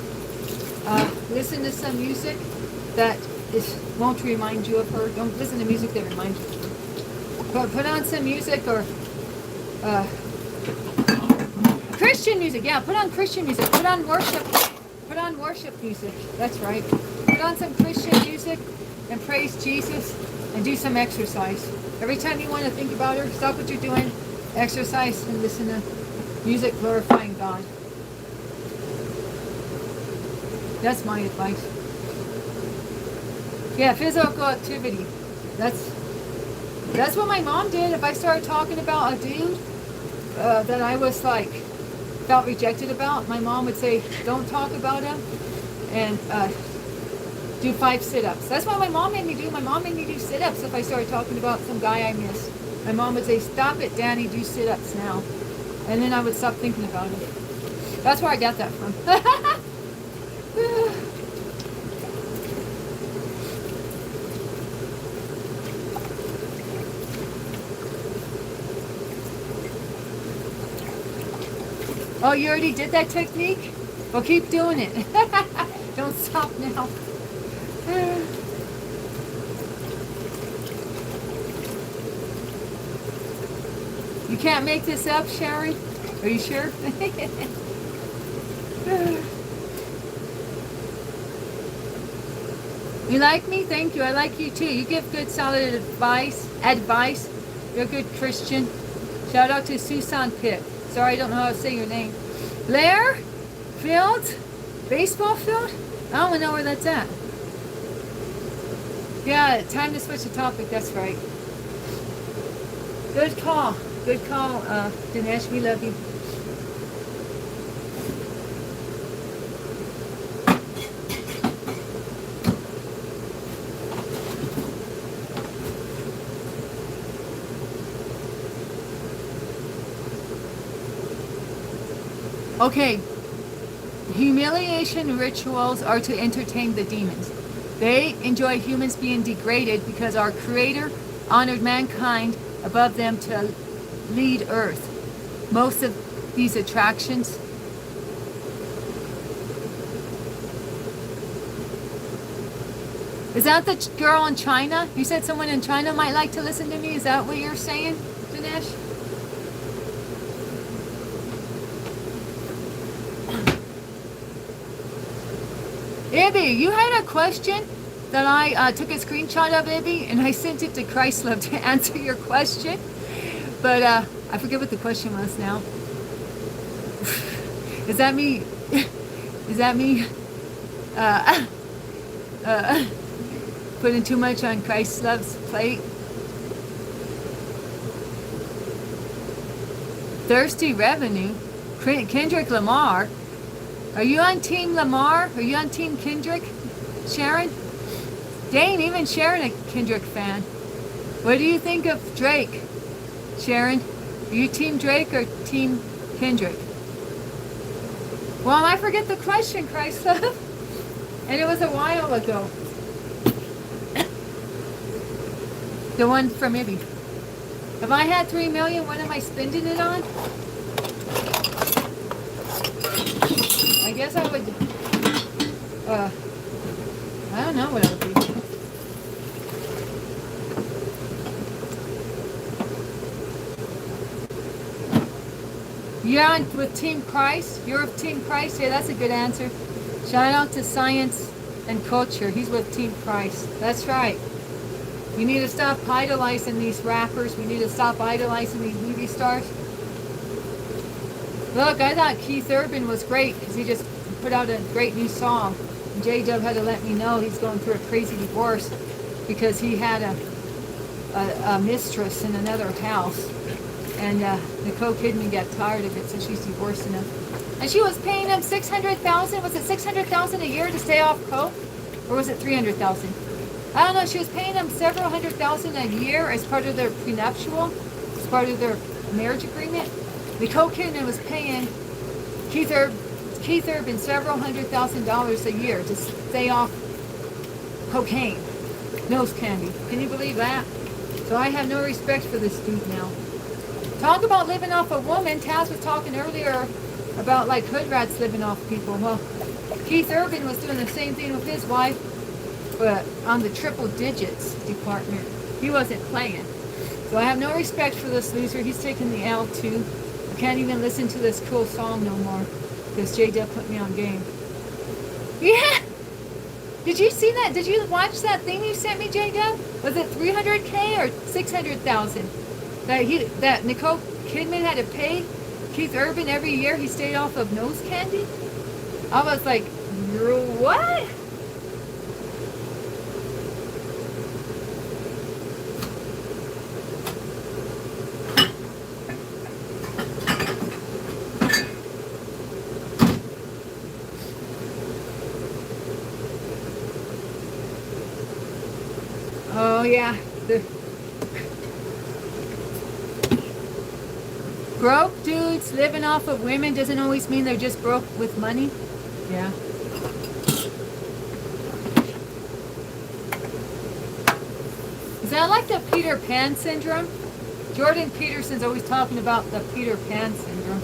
Listen to some music that won't remind you of her. Don't listen to music that reminds you of her. But put on some music or Christian music. Yeah, put on Christian music. Put on worship. Put on worship music. That's right. Put on some Christian music and praise Jesus and do some exercise. Every time you want to think about her, stop what you're doing, exercise, and listen to music glorifying God. That's my advice. Yeah, physical activity. That's what my mom did. If I started talking about a dude that I was like, felt rejected about, my mom would say, don't talk about him, and do 5 sit-ups. That's what my mom made me do. My mom made me do sit-ups if I started talking about some guy I missed. My mom would say, stop it, Danny, do sit-ups now. And then I would stop thinking about it. That's where I got that from. Oh, you already did that technique? Well, keep doing it. Don't stop now. You can't make this up, Sherry? Are you sure? You like me? Thank you. I like you too. You give good, solid advice. You're a good Christian. Shout out to Susan Pitt. Sorry, I don't know how to say your name. Blair Field? Baseball field? I don't even know where that's at. Yeah, time to switch the topic. That's right. Good call. Good call, Dinesh. We love you. Okay. Humiliation rituals are to entertain the demons. They enjoy humans being degraded because our Creator honored mankind above them to lead Earth. Most of these attractions is that the girl in China? You said someone in China might like to listen to me. Is that what you're saying, Dinesh? Ibby, you had a question that I took a screenshot of, Ibby, and I sent it to Chrysler to answer your question. But I forget what the question was now. Is that me? Is that me? Putting too much on Chrysler's plate? Thirsty revenue? Kendrick Lamar? Are you on Team Lamar? Are you on Team Kendrick? Sharon? Dang, even Sharon a Kendrick fan. What do you think of Drake? Sharon? Are you Team Drake or Team Kendrick? Well, I forget the question, Chrysler. And it was a while ago. The one from Ibby. If I had $3 million, what am I spending it on? I guess I would, I don't know what I would do. Yeah, with Team Christ? You're with Team Christ? Yeah, that's a good answer. Shout out to Science and Culture. He's with Team Christ. That's right. We need to stop idolizing these rappers. We need to stop idolizing these movie stars. Look, I thought Keith Urban was great because he just put out a great new song. And J-Dub had to let me know he's going through a crazy divorce because he had a mistress in another house. And Nicole Kidman got tired of it, so she's divorcing him. And she was paying him $600,000. Was it $600,000 a year to stay off coke? Or was it $300,000? I don't know. She was paying him several $100,000 a year as part of their prenuptial, as part of their marriage agreement. Nicole Kidman was paying Keith Urban several $100,000 a year to stay off cocaine, nose candy. Can you believe that? So I have no respect for this dude now. Talk about living off a woman. Taz was talking earlier about like hood rats living off people. Well, Keith Urban was doing the same thing with his wife, but on the triple digits department. He wasn't playing. So I have no respect for this loser. He's taking the L too. I can't even listen to this cool song no more because J-Dub put me on game. Yeah! Did you see that? Did you watch that thing you sent me, J-Dub? Was it $300K or $600,000? That Nicole Kidman had to pay Keith Urban every year he stayed off of nose candy? I was like, what? Oh yeah, broke dudes living off of women doesn't always mean they're just broke with money. Yeah. Is that like the Peter Pan syndrome? Jordan Peterson's always talking about the Peter Pan syndrome.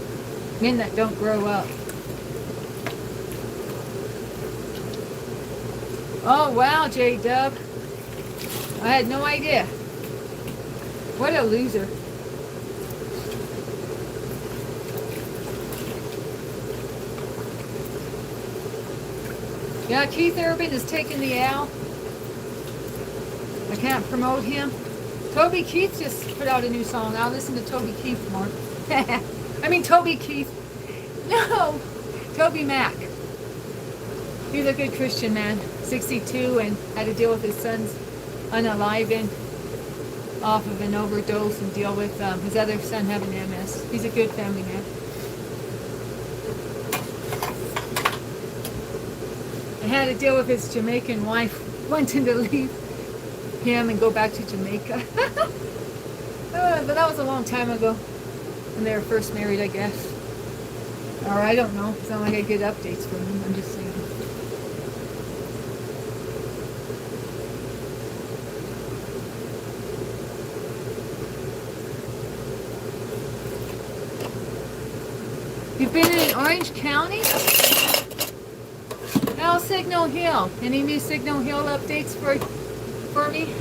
Men that don't grow up. Oh wow, J-Dub. I had no idea. What a loser. Yeah, Keith Urban is taking the L. I can't promote him. Toby Keith just put out a new song. I'll listen to Toby Keith more. I mean Toby Keith. No, Toby Mac. He's a good Christian man. 62 and had to deal with his son's unaliven off of an overdose and deal with his other son having MS. He's a good family man. I had to deal with his Jamaican wife wanting to leave him and go back to Jamaica. But that was a long time ago when they were first married, I guess. Or I don't know. It's not like I get updates from him. I'm just saying. You've been in Orange County? How's Signal Hill? Any new Signal Hill updates for me?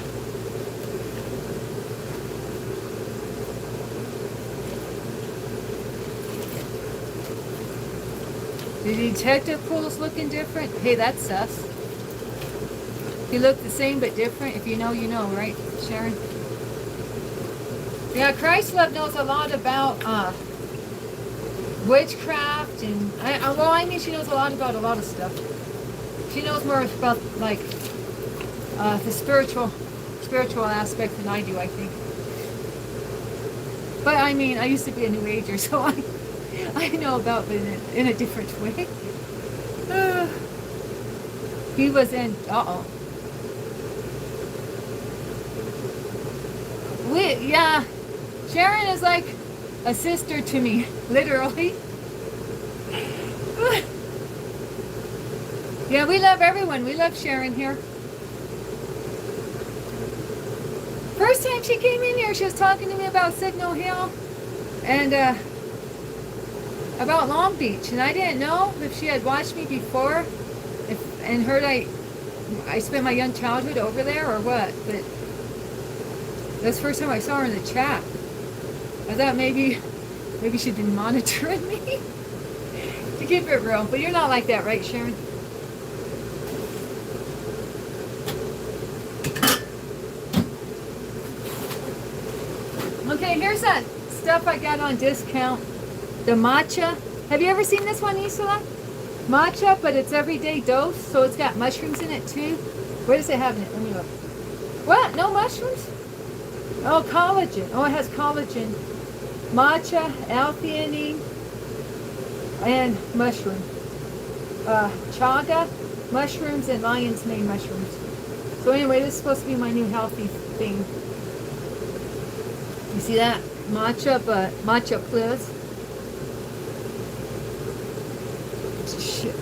The detective pool's looking different. Hey, that's sus. You look the same but different. If you know, you know, right, Sharon? Yeah, Christ Love knows a lot about witchcraft and I mean she knows a lot about a lot of stuff. She knows more about like the spiritual aspect than I do, I think. But I mean, I used to be a New Ager, so I know about it in a different way. He was in yeah, Sharon is like a sister to me, literally. Yeah, we love everyone. We love Sharon here. First time she came in here, she was talking to me about Signal Hill and about Long Beach, and I didn't know if she had watched me before and heard I spent my young childhood over there or what, but that's the first time I saw her in the chat. I thought maybe she'd been monitoring me to keep it real, but you're not like that, right, Sharon? Okay, here's that stuff I got on discount. The matcha. Have you ever seen this one, Isla? Matcha, but it's everyday dose, so it's got mushrooms in it too. Where does it have in it? Let me look. What? No mushrooms? Oh, collagen. Oh, it has collagen. Matcha, L-theanine, and mushroom. Chaga, mushrooms, and lion's mane mushrooms. So anyway, this is supposed to be my new healthy thing. You see that? Matcha, but matcha plus.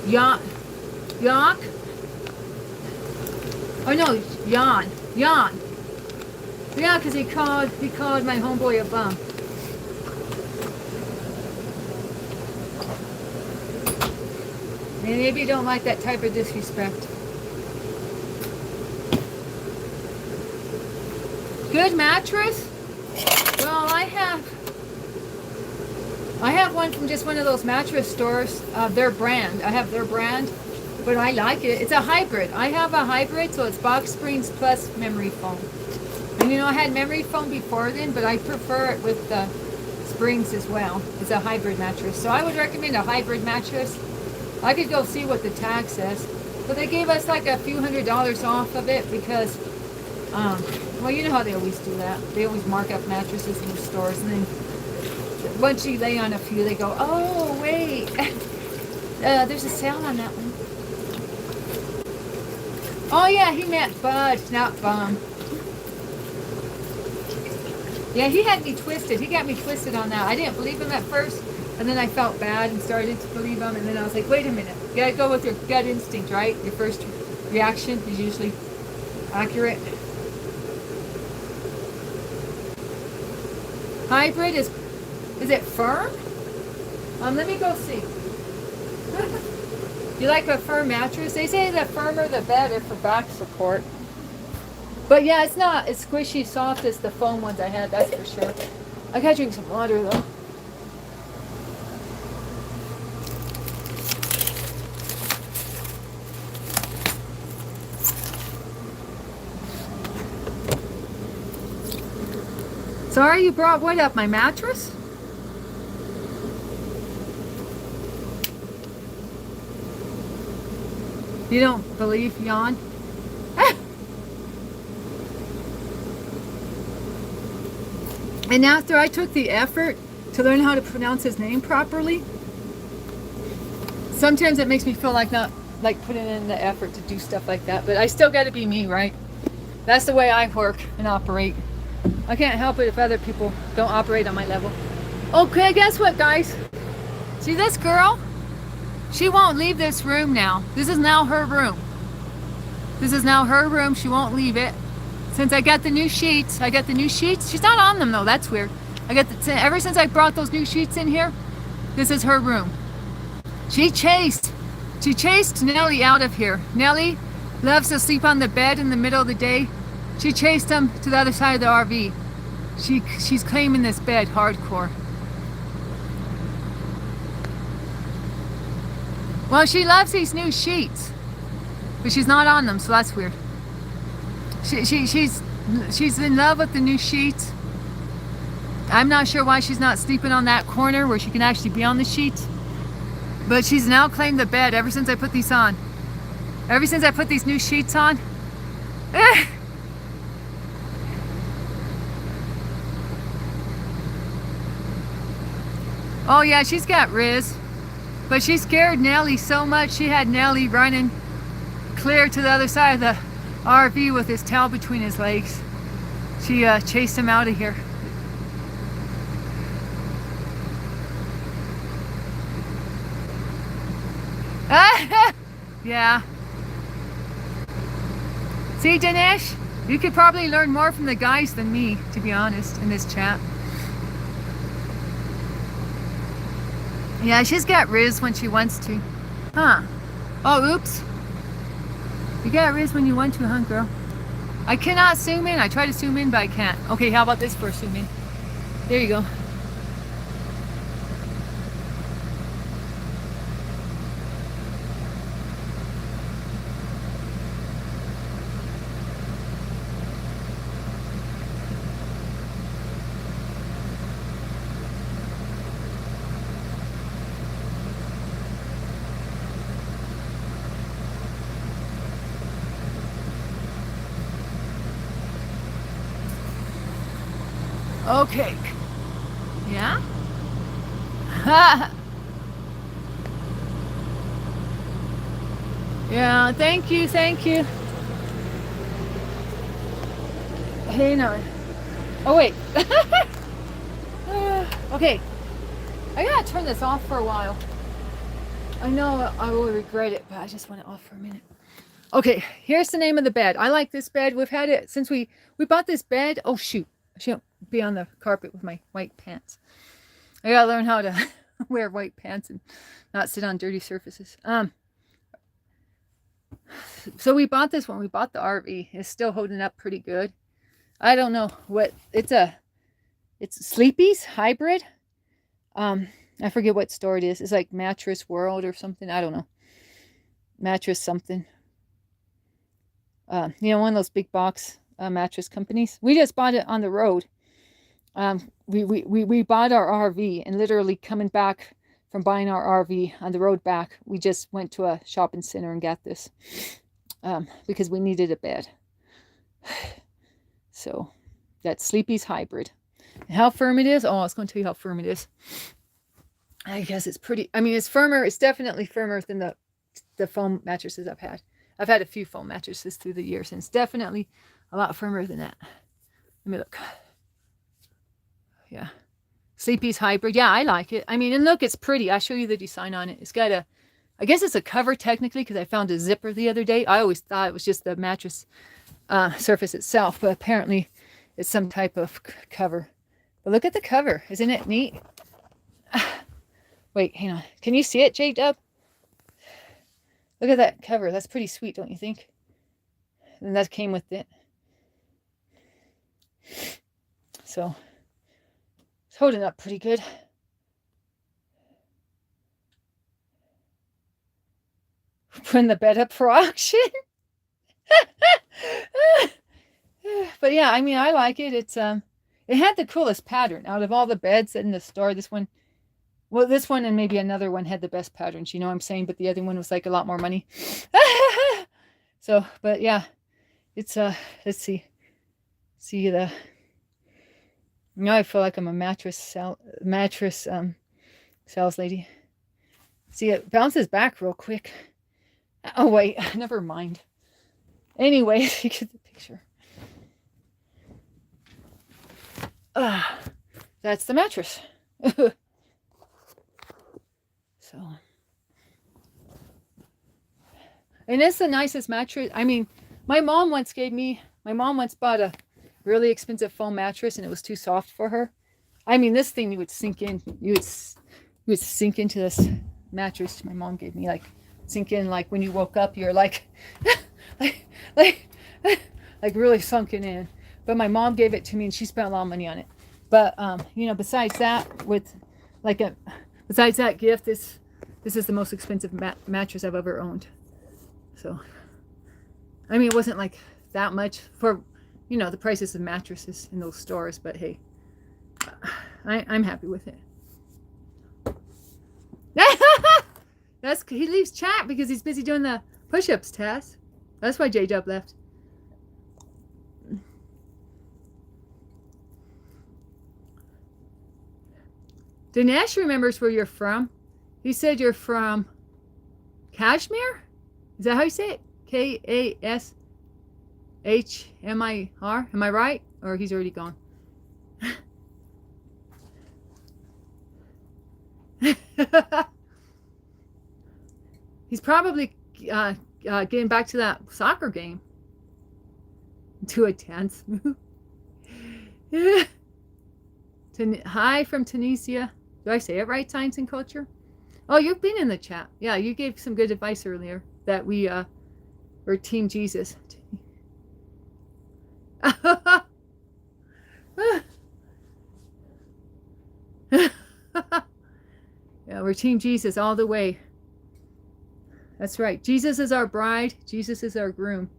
Yak. Oh no, Yan. Yeah, because he called my homeboy a bum. And maybe you don't like that type of disrespect. Good mattress? Well, I have one from just one of those mattress stores. Their brand. I have their brand, but I like it. It's a hybrid. I have a hybrid, so it's box springs plus memory foam. And you know, I had memory foam before then, but I prefer it with the springs as well. It's a hybrid mattress. So I would recommend a hybrid mattress. I could go see what the tag says. But they gave us like a few $100s off of it because, well, you know how they always do that. They always mark up mattresses in the stores. And then once you lay on a few, they go, oh, wait. There's a sale on that one. Oh, yeah, he meant bud, not bum. Yeah, he had me twisted. He got me twisted on that. I didn't believe him at first, and then I felt bad and started to believe him, and then I was like, wait a minute. You gotta go with your gut instinct, right? Your first reaction is usually accurate. Hybrid is it firm? Let me go see. You like a firm mattress? They say the firmer the better for back support. But yeah, it's not as squishy soft as the foam ones I had, that's for sure. I gotta drink some water though. Sorry you brought what up, my mattress? You don't believe Jan? And after I took the effort to learn how to pronounce his name properly, sometimes it makes me feel like not like putting in the effort to do stuff like that. But I still got to be me, right? That's the way I work and operate. I can't help it if other people don't operate on my level. Okay, guess what, guys? See this girl? She won't leave this room now. This is now her room. This is now her room. She won't leave it. Since I got the new sheets, She's not on them though. That's weird. Ever since I brought those new sheets in here, this is her room. She chased Nellie out of here. Nellie loves to sleep on the bed in the middle of the day. She chased him to the other side of the RV. She's claiming this bed hardcore. Well, she loves these new sheets, but she's not on them, so that's weird. She's in love with the new sheets. I'm not sure why she's not sleeping on that corner where she can actually be on the sheets. But she's now claimed the bed ever since I put these on. Ever since I put these new sheets on. Oh yeah, she's got Riz. But she scared Nellie so much, she had Nellie running clear to the other side of the RV with his tail between his legs. She chased him out of here. Yeah. See, Dinesh, you could probably learn more from the guys than me, to be honest, in this chat. Yeah, she's got Riz when she wants to. Huh. Oh, oops. You got Riz when you want to, huh, girl? I cannot zoom in. I try to zoom in, but I can't. Okay, how about this for a zoom in? There you go. Okay. Yeah? Yeah, thank you, thank you. Hey, no. Oh, wait. Okay. I gotta turn this off for a while. I know I will regret it, but I just want it off for a minute. Okay, here's the name of the bed. I like this bed. We've had it since we bought this bed. Oh, shoot. I shouldn't be on the carpet with my white pants. I gotta learn how to wear white pants and not sit on dirty surfaces. So we bought this when we bought the RV. It's still holding up pretty good. I don't know what it's Sleepy's hybrid. I forget what store it is. It's like Mattress World or something. I don't know. Mattress something. One of those big box mattress companies. We just bought it on the road. We bought our RV, and literally coming back from buying our RV on the road back, we just went to a shopping center and got this because we needed a bed. So that's Sleepy's hybrid. And how firm it is? Oh, I was going to tell you how firm it is. I guess it's pretty. I mean, it's firmer. It's definitely firmer than the foam mattresses I've had. I've had a few foam mattresses through the years, and it's definitely a lot firmer than that. Let me look. Yeah. Sleepy's hybrid. Yeah, I like it. I mean, and look, it's pretty. I'll show you the design on it. It's got I guess it's a cover technically because I found a zipper the other day. I always thought it was just the mattress surface itself, but apparently it's some type of cover. But look at the cover. Isn't it neat? Wait, hang on. Can you see it, J-Dub? Look at that cover. That's pretty sweet, don't you think? And that came with it. So it's holding up pretty good. Putting the bed up for auction. But yeah, I mean, I like it. It's it had the coolest pattern out of all the beds in the store. This one and maybe another one had the best patterns, you know what I'm saying? But the other one was like a lot more money. So, but yeah, it's let's see the Now I feel like I'm a sales lady. See, it bounces back real quick. Oh wait, never mind. Anyway, you get the picture. That's the mattress. So, and it's the nicest mattress. I mean, my mom once bought a really expensive foam mattress and it was too soft for her. I mean, this thing you would sink in. You would sink into this mattress my mom gave me, like sink in, like when you woke up, you're like, like, like really sunken in. But my mom gave it to me and she spent a lot of money on it. But besides that, besides that gift, this is the most expensive mattress I've ever owned. So, I mean, it wasn't like that much for, the prices of mattresses in those stores. But hey, I'm happy with it. He leaves chat because he's busy doing the push-ups test. That's why J-Dub left. Dinesh remembers where you're from. He said you're from Kashmir? Is that how you say it? Kashmir? Am I right? Or he's already gone? He's probably getting back to that soccer game. To a tense move. Hi from Tunisia. Do I say it right, Science and Culture? Oh, you've been in the chat. Yeah, you gave some good advice earlier that we were Team Jesus. Yeah, we're Team Jesus all the way. That's right. Jesus is our bride. Jesus is our groom.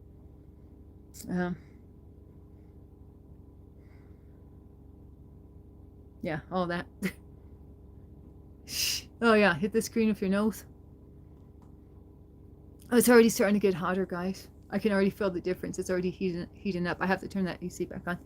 Yeah, all that. Oh yeah, hit the screen with your nose. Oh, it's already starting to get hotter, guys. I can already feel the difference. It's already heating up. I have to turn that AC back on.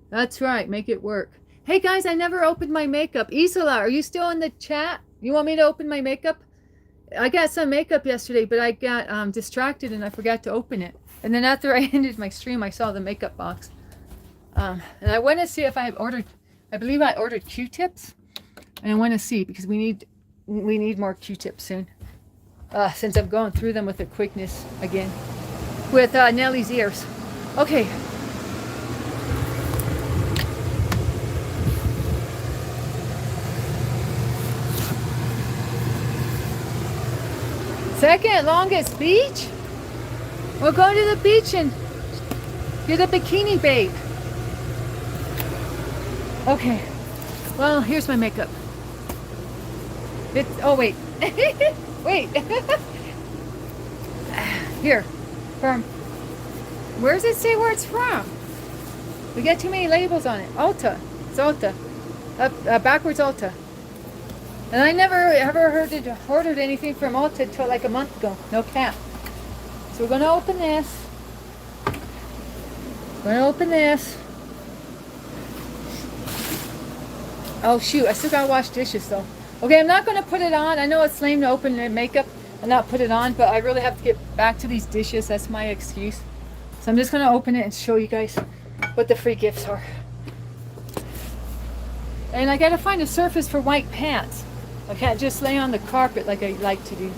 That's right. Make it work. Hey guys, I never opened my makeup. Isola, are you still in the chat? You want me to open my makeup? I got some makeup yesterday, but I got distracted and I forgot to open it. And then after I ended my stream, I saw the makeup box. And I want to see if I believe I ordered Q-tips. And I want to see because we need more Q-tips soon. Since I'm going through them with a quickness again. With Nellie's ears. Okay. Second longest beach? We'll go to the beach and get a bikini babe. Okay. Well, here's my makeup. Oh, wait. Wait. Here. From. Where does it say where it's from? We got too many labels on it. Ulta. It's Ulta. Backwards Ulta. And I never ever ordered anything from Ulta until like a month ago. No cap. So we're going to open this. Oh shoot, I still got to wash dishes though. Okay, I'm not going to put it on. I know it's lame to open the makeup and not put it on, but I really have to get back to these dishes. That's my excuse. So I'm just going to open it and show you guys what the free gifts are. And I got to find a surface for white pants. I can't just lay on the carpet like I like to do.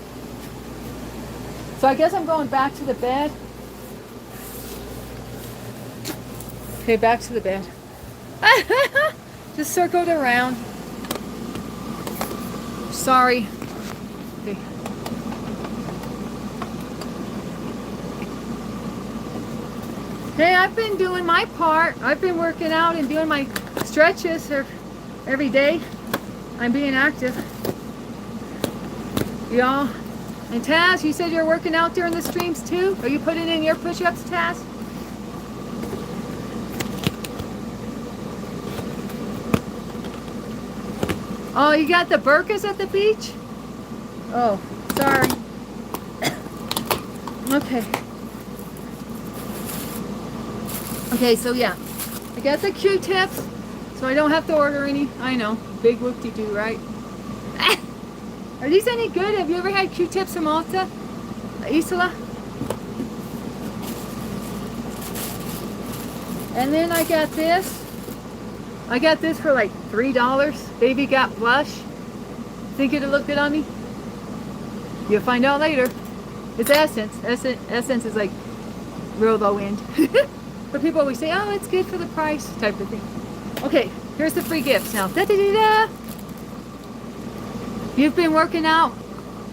So I guess I'm going back to the bed. Okay, back to the bed. Just circled around. Sorry. Okay. Hey, I've been doing my part. I've been working out and doing my stretches every day. I'm being active. Y'all. And Taz, you said you're working out during the streams too? Are you putting in your push-ups, Taz? Oh, you got the burkas at the beach? Oh, sorry. Okay. Okay, so yeah. I got the Q-tips, so I don't have to order any. I know. Big whoop-de-doo, right? Are these any good? Have you ever had Q-tips from Ulta? Isola? And then I got this. I got this for like $3. Baby Got Blush. Think it'll look good on me? You'll find out later. It's Essence. Essence is like real low end. But people always say, oh, it's good for the price type of thing. Okay, here's the free gifts now. Da, da, da, da. You've been working out,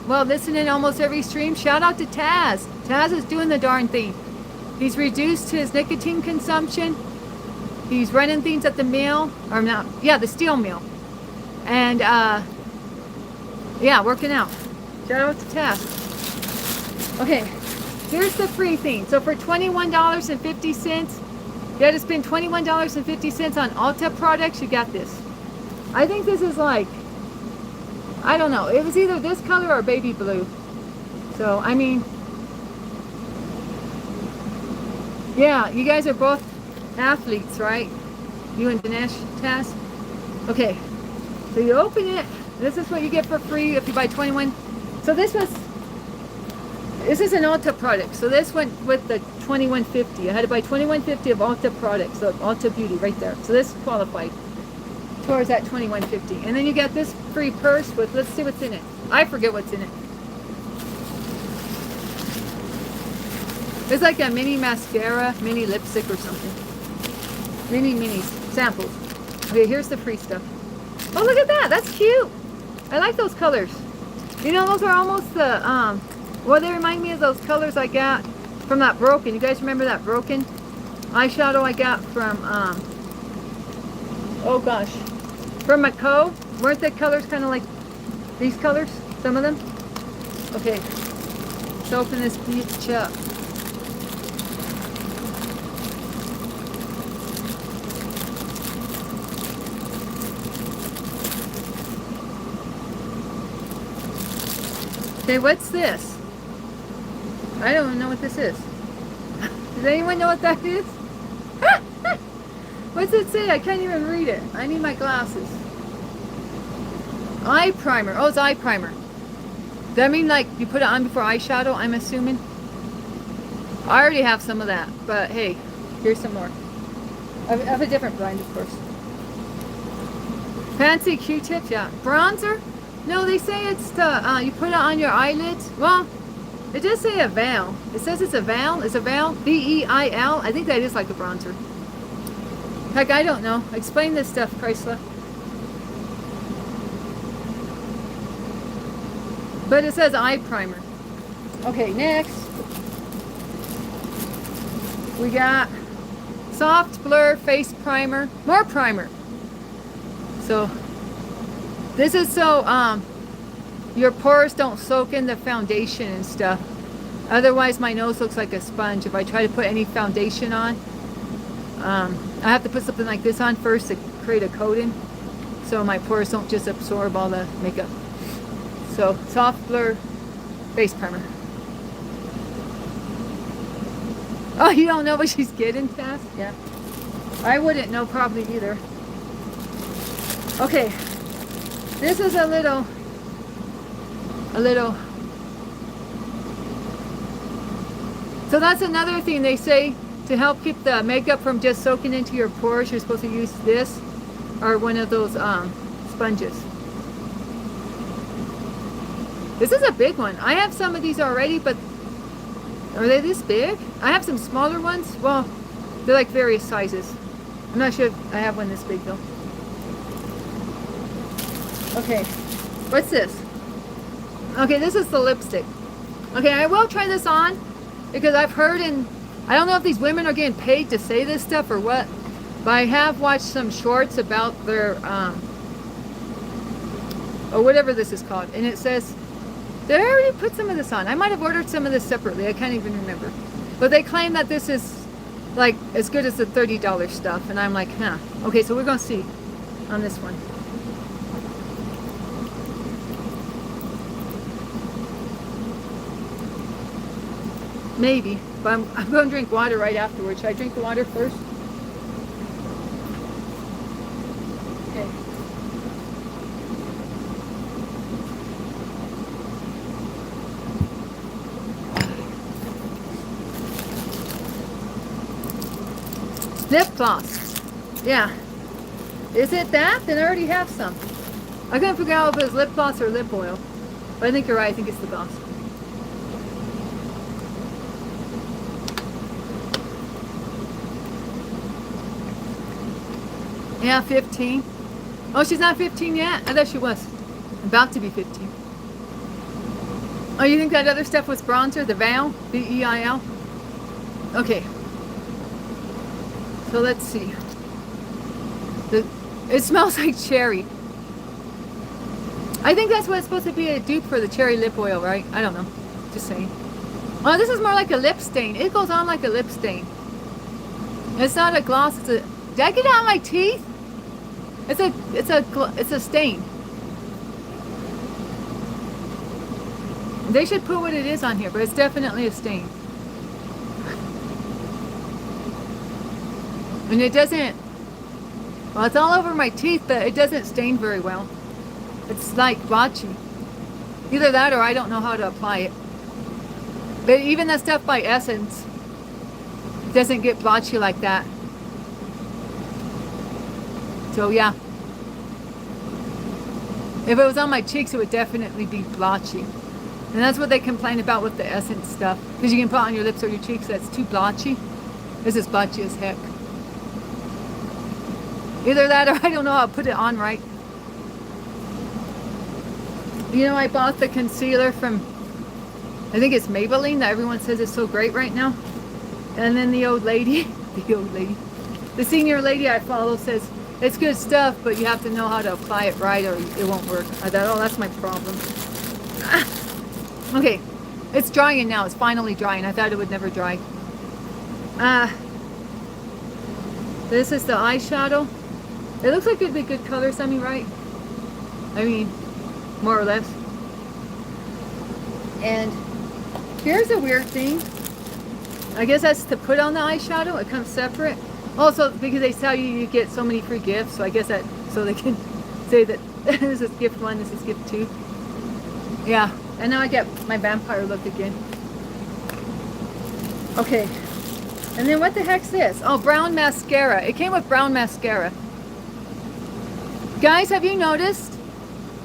well, listening to almost every stream. Shout out to Taz. Taz is doing the darn thing. He's reduced his nicotine consumption. He's running things at the mill, or not, yeah, the steel mill. And, yeah, working out. Shout out to Taz. Okay, here's the free thing. So for $21.50, you had to spend $21.50 on Ulta products, you got this. I think this is like, I don't know, it was either this color or baby blue. So, I mean, yeah, you guys are both athletes, right? You and Dinesh, Taz? Okay, so you open it. This is what you get for free if you buy 21. So this is an Ulta product. So this went with the $21.50. I had to buy $21.50 of Ulta products, so Ulta Beauty right there. So this qualified towards that $21.50. And then you get this free purse with, let's see what's in it. I forget what's in it. It's like a mini mascara, mini lipstick or something. Mini samples. Okay, here's the free stuff. Oh, look at that. That's cute. I like those colors. You know, those are almost the, well, they remind me of those colors I got from that Broken. You guys remember that Broken eyeshadow I got from, oh gosh, from Macau? Weren't the colors kind of like these colors? Some of them? Okay, let's open this bitch up. Okay, what's this? I don't know what this is. Does anyone know what that is? What's it say? I can't even read it. I need my glasses. Eye primer. Oh, it's eye primer. Does that mean like you put it on before eyeshadow, I'm assuming? I already have some of that, but hey, here's some more. Of a different brand, of course. Fancy Q-tips, yeah. Bronzer? No, they say it's to, you put it on your eyelids. Well, it does say a veil. It says it's a veil. It's a veil. V-E-I-L. I think that is like a bronzer. Heck, I don't know. Explain this stuff, Chrysler. But it says eye primer. Okay, next. We got Soft Blur Face Primer. More primer. So, this is so your pores don't soak in the foundation and stuff. Otherwise, my nose looks like a sponge. If I try to put any foundation on, I have to put something like this on first to create a coating, so my pores don't just absorb all the makeup. So, Soft Blur Face Primer. Oh, you don't know what she's getting, Tess? Yeah. I wouldn't know probably either. Okay. This is a little. So that's another thing they say to help keep the makeup from just soaking into your pores. You're supposed to use this or one of those sponges. This is a big one. I have some of these already, but are they this big? I have some smaller ones. Well, they're like various sizes. I'm not sure if I have one this big though. Okay, what's this? Okay, this is the lipstick. Okay, I will try this on because I've heard, and I don't know if these women are getting paid to say this stuff or what, but I have watched some shorts about their, or whatever this is called, and it says, did I already put some of this on? I might have ordered some of this separately, I can't even remember. But they claim that this is like as good as the $30 stuff, and I'm like, huh. Okay, so we're gonna see on this one. Maybe, but I'm going to drink water right afterwards. Should I drink the water first? Okay. Lip gloss. Yeah. Is it that? Then I already have some. I couldn't figure out if it was lip gloss or lip oil. But I think you're right. I think it's the gloss. Yeah, 15. Oh, she's not 15 yet? I thought she was. About to be 15. Oh, you think that other stuff was bronzer? The Veil? V-E-I-L? Okay. So let's see. It smells like cherry. I think that's what it's supposed to be, a dupe for the cherry lip oil, right? I don't know. Just saying. Oh, this is more like a lip stain. It goes on like a lip stain. It's not a gloss. It's a... Did I get it on my teeth? It's a stain. They should put what it is on here, but it's definitely a stain. And it doesn't... Well, it's all over my teeth, but it doesn't stain very well. It's like blotchy. Either that or I don't know how to apply it. But even that stuff by Essence doesn't get blotchy like that. So yeah. If it was on my cheeks, it would definitely be blotchy. And that's what they complain about with the Essence stuff. Because you can put it on your lips or your cheeks, that's too blotchy. This is blotchy as heck. Either that or I don't know how to put it on right. You know, I bought the concealer from, I think it's Maybelline, that everyone says is so great right now. And then the old lady, the senior lady I follow says, it's good stuff, but you have to know how to apply it right or it won't work. I thought, oh, that's my problem. Okay, it's drying now. It's finally drying. I thought it would never dry. This is the eyeshadow. It looks like it'd be good color, Sammy, right? I mean, more or less. And here's a weird thing. I guess that's to put on the eyeshadow. It comes separate. Also, because they tell you you get so many free gifts, so I guess that, so they can say that this is gift 1, this is gift 2. Yeah, and now I get my vampire look again. Okay, and then what the heck's this? Oh, brown mascara. It came with brown mascara. Guys, have you noticed?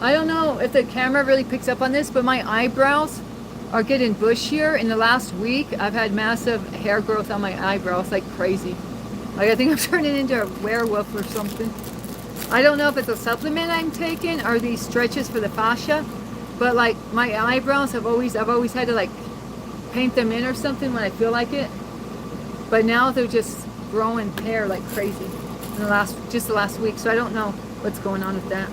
I don't know if the camera really picks up on this, but my eyebrows are getting bushier. In the last week, I've had massive hair growth on my eyebrows, like crazy. Like, I think I'm turning into a werewolf or something. I don't know if it's a supplement I'm taking or these stretches for the fascia, but like my eyebrows I've always had to like paint them in or something when I feel like it. But now they're just growing hair like crazy in the last week, so I don't know what's going on with that.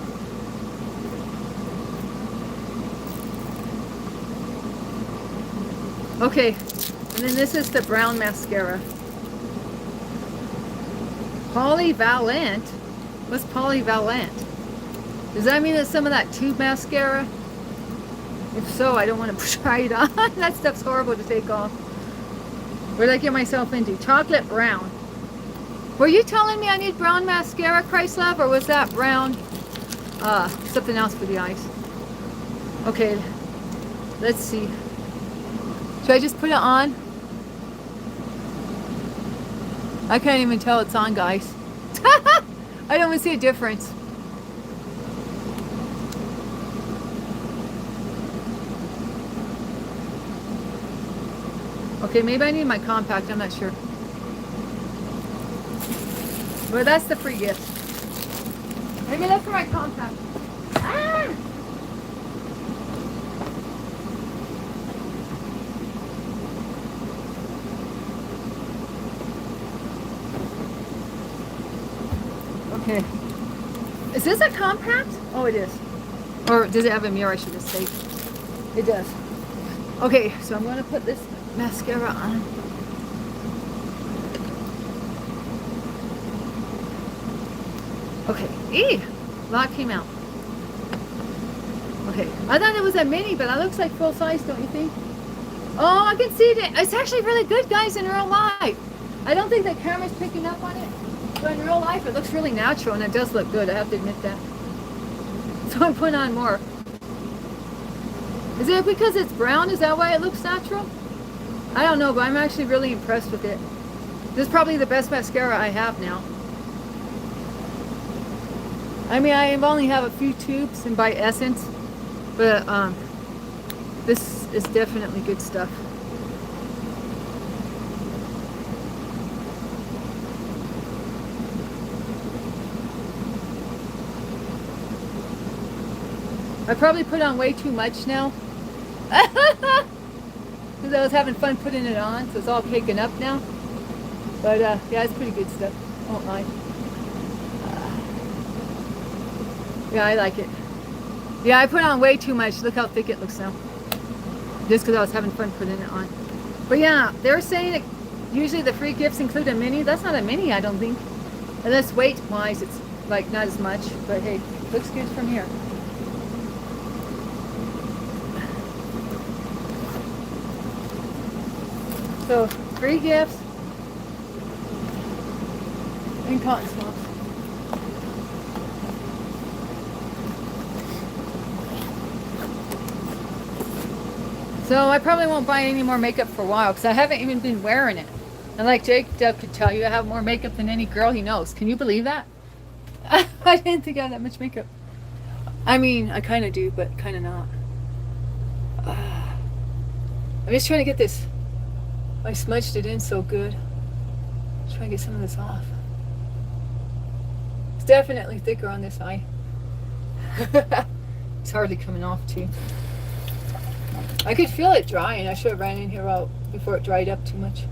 Okay, and then this is the brown mascara. Polyvalent? What's polyvalent? Does that mean that some of that tube mascara? If so, I don't want to try it on. That stuff's horrible to take off. What did I get myself into? Chocolate brown. Were you telling me I need brown mascara, Christ love, or was that brown something else for the eyes? Okay, let's see. Should I just put it on? I can't even tell it's on, guys. I don't even see a difference. Okay, maybe I need my compact, I'm not sure. But that's the free gift. Maybe that's for my compact. Ah! Okay. Is this a compact? Oh, it is. Or does it have a mirror, I should have said. It does. Okay, so I'm going to put this mascara on. Okay. Eee! A lot came out. Okay. I thought it was a mini, but it looks like full size, don't you think? Oh, I can see it. It's actually really good, guys, in real life. I don't think the camera's picking up on it, but in real life it looks really natural, and it does look good. I have to admit that. So I'm putting on more. Is it because it's brown? Is that why it looks natural? I don't know, but I'm actually really impressed with it. This is probably the best mascara I have now. I mean, I only have a few tubes and by Essence, but this is definitely good stuff. I probably put on way too much now. Because I was having fun putting it on, so it's all caking up now. But yeah, it's pretty good stuff. I won't lie. Yeah, I like it. Yeah, I put on way too much. Look how thick it looks now. Just because I was having fun putting it on. But yeah, they're saying that usually the free gifts include a mini. That's not a mini, I don't think. Unless weight-wise, it's like not as much. But hey, looks good from here. So, free gifts and cotton swabs. So I probably won't buy any more makeup for a while because I haven't even been wearing it. And like Jake could tell you, I have more makeup than any girl he knows. Can you believe that? I didn't think I had that much makeup. I mean, I kind of do, but kind of not. I'm just trying to get this. I smudged it in so good. Just trying to get some of this off. It's definitely thicker on this eye. It's hardly coming off too. I could feel it drying. I should have ran in here out before it dried up too much.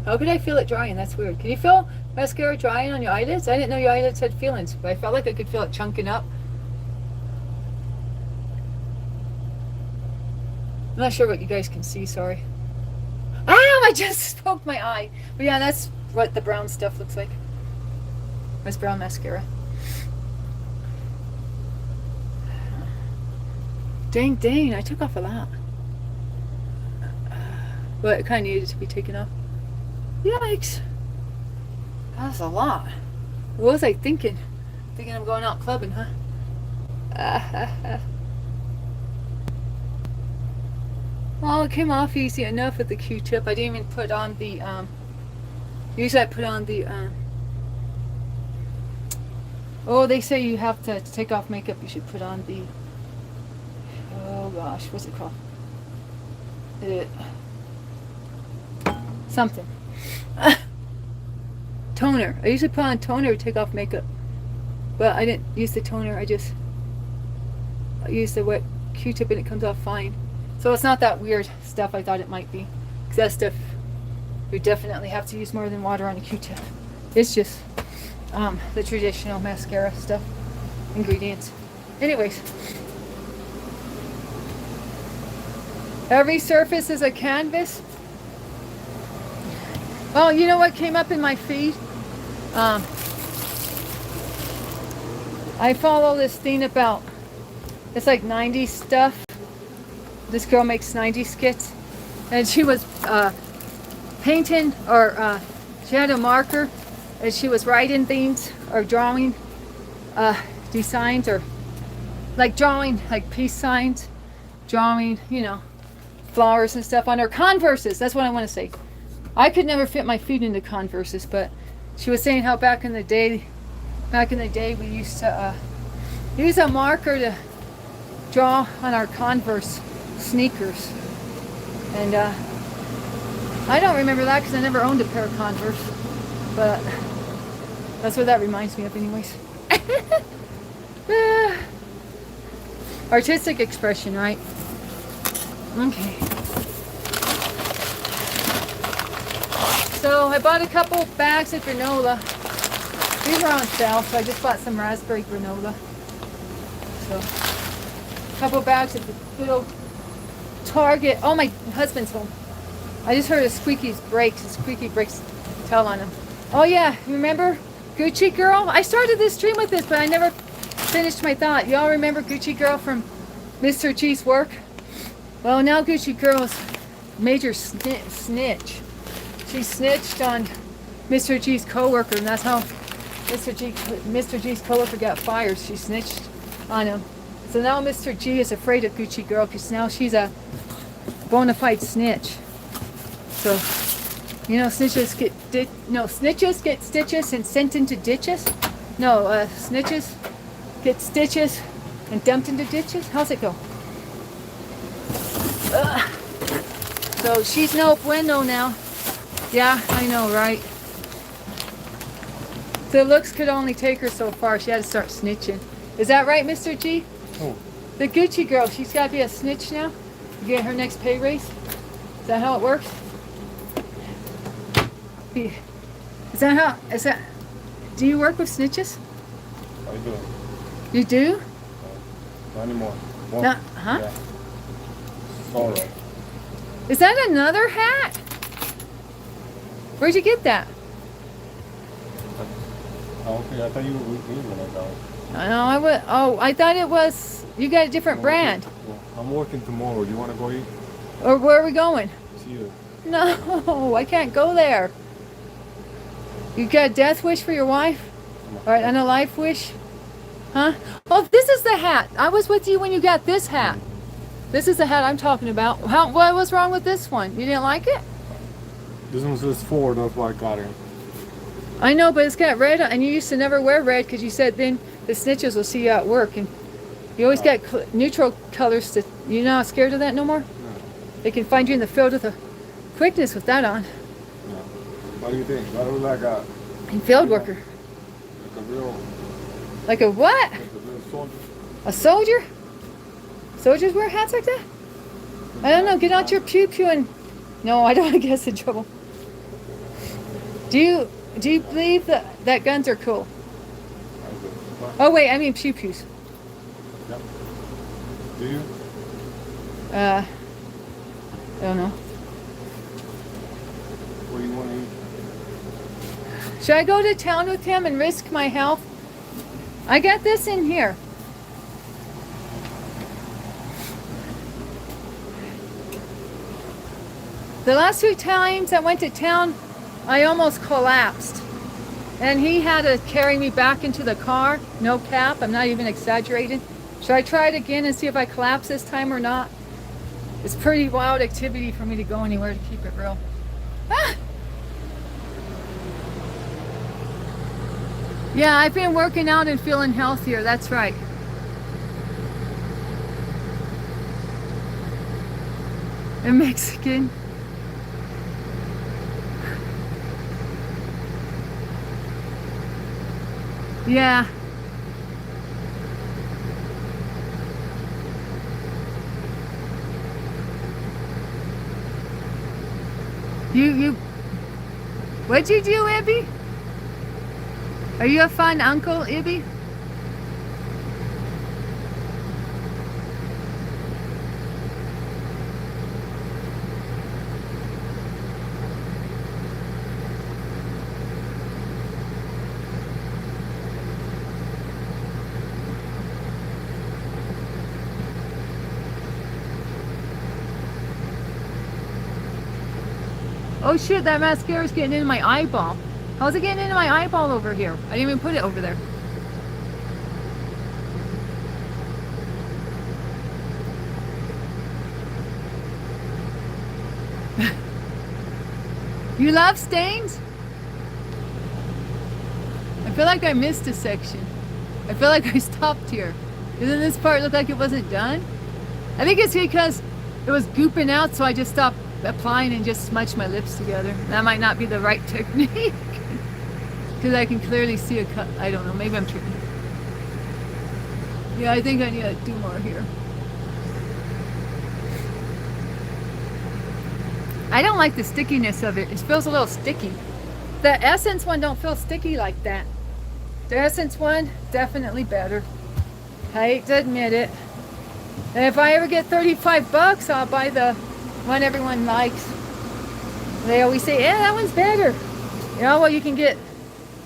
How could I feel it drying? That's weird. Can you feel mascara drying on your eyelids? I didn't know your eyelids had feelings, but I felt like I could feel it chunking up. I'm not sure what you guys can see, sorry. Ow! I just poked my eye. But yeah, that's what the brown stuff looks like. It's brown mascara. Dang, I took off a lot. But it kind of needed to be taken off. Yikes. That was a lot. What was I thinking? Thinking I'm going out clubbing, huh? Well, it came off easy enough with the Q-tip. I didn't even put on the, usually I put on the, oh, they say you have to take off makeup, you should put on the, oh gosh, what's it called? Something. Toner. I usually put on toner to take off makeup. But I didn't use the toner, I used the wet Q-tip and it comes off fine. So it's not that weird stuff I thought it might be. Because that stuff, you definitely have to use more than water on a Q-tip. It's just the traditional mascara stuff, ingredients. Anyways. Every surface is a canvas. Well, you know what came up in my feed? I follow this thing about, it's like 90s stuff. This girl makes 90s skits. And she was painting, or she had a marker, and she was writing things, or drawing designs, or like drawing like peace signs, drawing, you know, flowers and stuff on her Converses. That's what I want to say. I could never fit my feet into Converses, but she was saying how back in the day we used to use a marker to draw on our Converse sneakers. And I don't remember that because I never owned a pair of Converse, but that's what that reminds me of anyways. Artistic expression, right? Okay. So I bought a couple bags of granola. These were on sale, so I just bought some raspberry granola. So a couple bags of the good old Target. Oh, my husband's home. I just heard a squeaky brakes tell on him. Oh yeah, remember Gucci Girl? I started this stream with this, but I never finished my thought. Y'all remember Gucci Girl from Mr. G's work? Well, now Gucci Girl's major snitch. She snitched on Mr. G's coworker, and that's how Mr. G's coworker got fired. She snitched on him. So now Mr. G is afraid of Gucci Girl because now she's a bona fide snitch. So, you know, snitches get stitches and sent into ditches. No, snitches get stitches and dumped into ditches. How's it go? So she's no bueno now. Yeah, I know, right? The looks could only take her so far. She had to start snitching. Is that right, Mr. G? Oh. The Gucci Girl, she's got to be a snitch now to get her next pay raise? Is that how it works? Do you work with snitches? I do. You do? Not anymore. Well, Huh? Yeah. All right. Is that another hat? Where'd you get that? Okay, I thought you were with me when I got it. I thought it was, you got a different brand. Well, I'm working tomorrow. Do you want to go eat? Or where are we going? See you. No, I can't go there. You got a death wish for your wife? Or and a life wish? Huh? Oh, this is the hat. I was with you when you got this hat. This is the hat I'm talking about. What was wrong with this one? You didn't like it? This one says Ford. That's why I got it. I know, but it's got red on, and you used to never wear red because you said then the snitches will see you at work, and you always got neutral colors. You're not scared of that no more? No. They can find you in the field with a quickness with that on. No. What do you think? I look like a Field worker. like a real Like a what? like a real soldier. A soldier? Soldiers wear hats like that? I don't know. Get out your pew and... No, I don't want to get in trouble. Do you believe that guns are cool? Oh wait, I mean pews. Yep. Do you? I don't know. What do you want to eat? Should I go to town with him and risk my health? I got this in here. The last few times I went to town, I almost collapsed. And he had to carry me back into the car. No cap, I'm not even exaggerating. Should I try it again and see if I collapse this time or not? It's pretty wild activity for me to go anywhere to keep it real. Ah! Yeah, I've been working out and feeling healthier, that's right. A Mexican. Yeah. What'd you do, Ibby? Are you a fun uncle, Ibby? Oh shit, that mascara's getting into my eyeball. How's it getting into my eyeball over here? I didn't even put it over there. You love stains? I feel like I missed a section. I feel like I stopped here. Doesn't this part look like it wasn't done? I think it's because it was gooping out, so I just stopped applying and just smudged my lips together. That might not be the right technique. Because I can clearly see a cut. I don't know, maybe I'm tripping. Yeah, I think I need to do more here. I don't like the stickiness of it. It feels a little sticky. The Essence one don't feel sticky like that. The Essence one, definitely better. I hate to admit it. And if I ever get $35, I'll buy the one everyone likes. They always say, yeah, that one's better. You know, well, you can get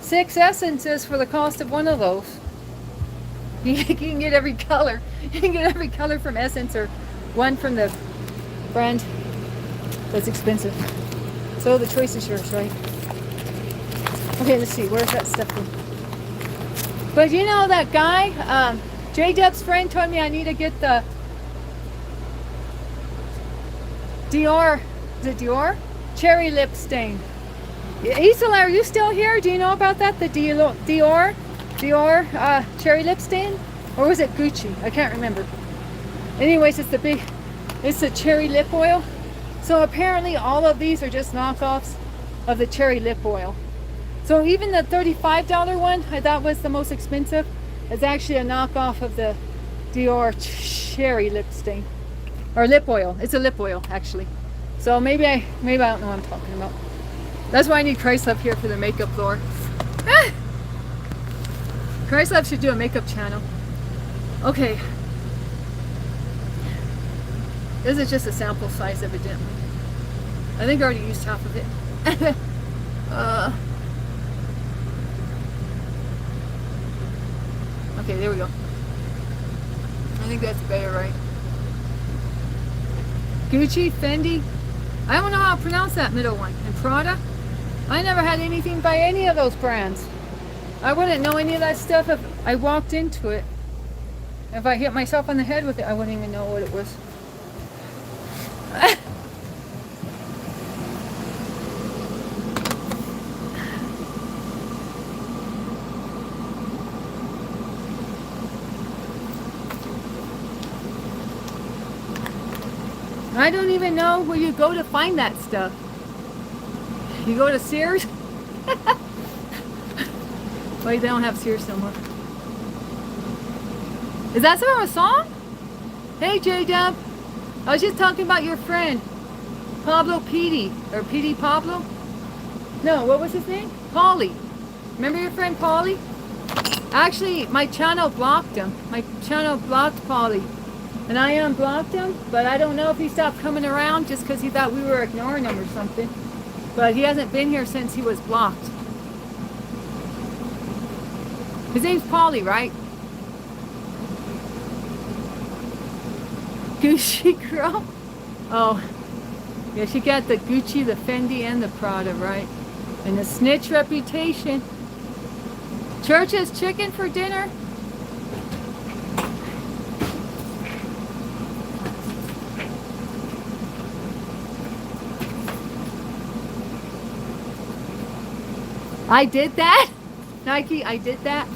6 essences for the cost of one of those. You can get every color. You can get every color from Essence or one from the brand that's expensive. So the choice is yours, right? Okay, let's see. Where's that stuff from? But you know that guy, J-Dub's friend told me I need to get the Dior, is it Dior? Cherry lip stain. Isla, are you still here? Do you know about that? The Dior cherry lip stain? Or was it Gucci? I can't remember. Anyways, it's the cherry lip oil. So apparently all of these are just knockoffs of the cherry lip oil. So even the $35 one, I thought was the most expensive, is actually a knockoff of the Dior cherry lip stain. Or lip oil. It's a lip oil, actually. So maybe I don't know what I'm talking about. That's why I need Chrislove here for the makeup lore. Chrislove should do a makeup channel. Okay. This is just a sample size, evidently. I think I already used half of it. Okay, there we go. I think that's better, right? Gucci, Fendi. I don't know how to pronounce that middle one. And Prada. I never had anything by any of those brands. I wouldn't know any of that stuff if I walked into it. If I hit myself on the head with it, I wouldn't even know what it was. I don't even know where you go to find that stuff. You go to Sears? Wait, they don't have Sears no more. Is that some of a song? Hey, J-Dub. I was just talking about your friend, Pablo Petey, or Petey Pablo? No, what was his name? Paulie. Remember your friend Paulie? Actually, my channel blocked him. My channel blocked Paulie. And I unblocked him, but I don't know if he stopped coming around just because he thought we were ignoring him or something. But he hasn't been here since he was blocked. His name's Paulie, right? Gucci girl? Oh, yeah, she got the Gucci, the Fendi, and the Prada, right? And the snitch reputation. Church's chicken for dinner? I did that? Nike, I did that?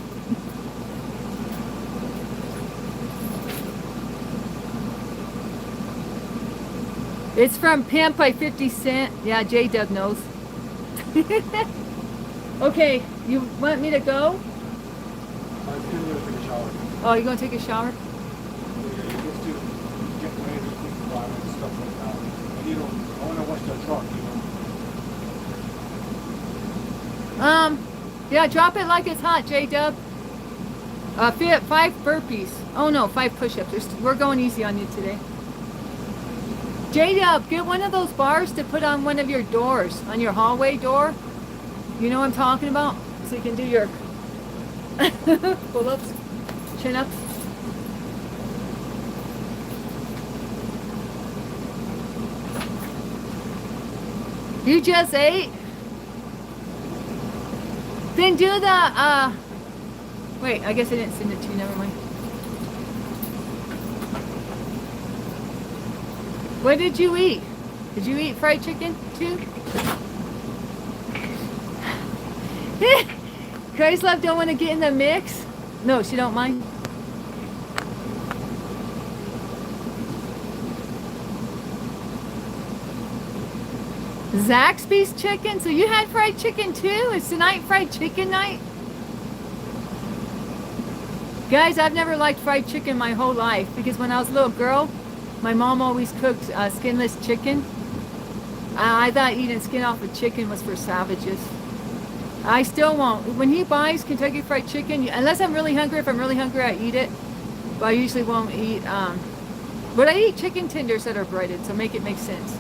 It's from Pimp by 50 Cent. Yeah, J-Dub knows. Okay, you want me to go? I'm going to take a shower. Oh, you're going to take a shower? Yeah, you just do get ready to think about it and stuff like that. And you know, I want to watch the truck, you know. Yeah, drop it like it's hot, J-Dub. 5 burpees. Oh no, 5 push-ups. We're going easy on you today. J-Dub, get one of those bars to put on one of your doors, on your hallway door. You know what I'm talking about? So you can do your pull-ups, chin-ups. You just ate? Then do the, wait, I guess I didn't send it to you, never mind. What did you eat? Did you eat fried chicken too? Chrislove don't want to get in the mix? No, she don't mind. Zaxby's chicken? So you had fried chicken too? Is tonight fried chicken night? Guys, I've never liked fried chicken my whole life because when I was a little girl, my mom always cooked skinless chicken. I thought eating skin off of chicken was for savages. I still won't. When he buys Kentucky Fried Chicken, unless I'm really hungry, if I'm really hungry, I eat it. But I usually won't eat, but I eat chicken tenders that are breaded, so make it make sense.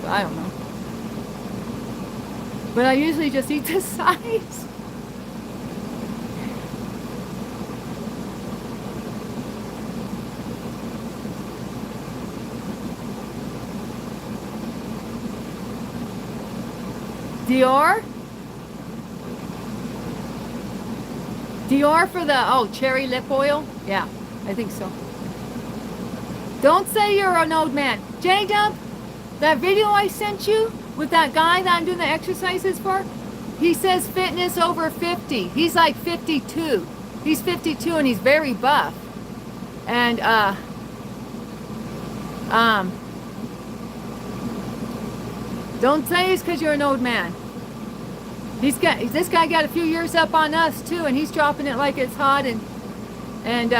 But I don't know. But I usually just eat the sides. Dior? Dior for the, cherry lip oil? Yeah, I think so. Don't say you're an old man. J-Dub, that video I sent you with that guy that I'm doing the exercises for, he says fitness over 50. He's like 52. He's 52 and he's very buff. And, don't say it's because you're an old man. This guy got a few years up on us too, and he's dropping it like it's hot, and and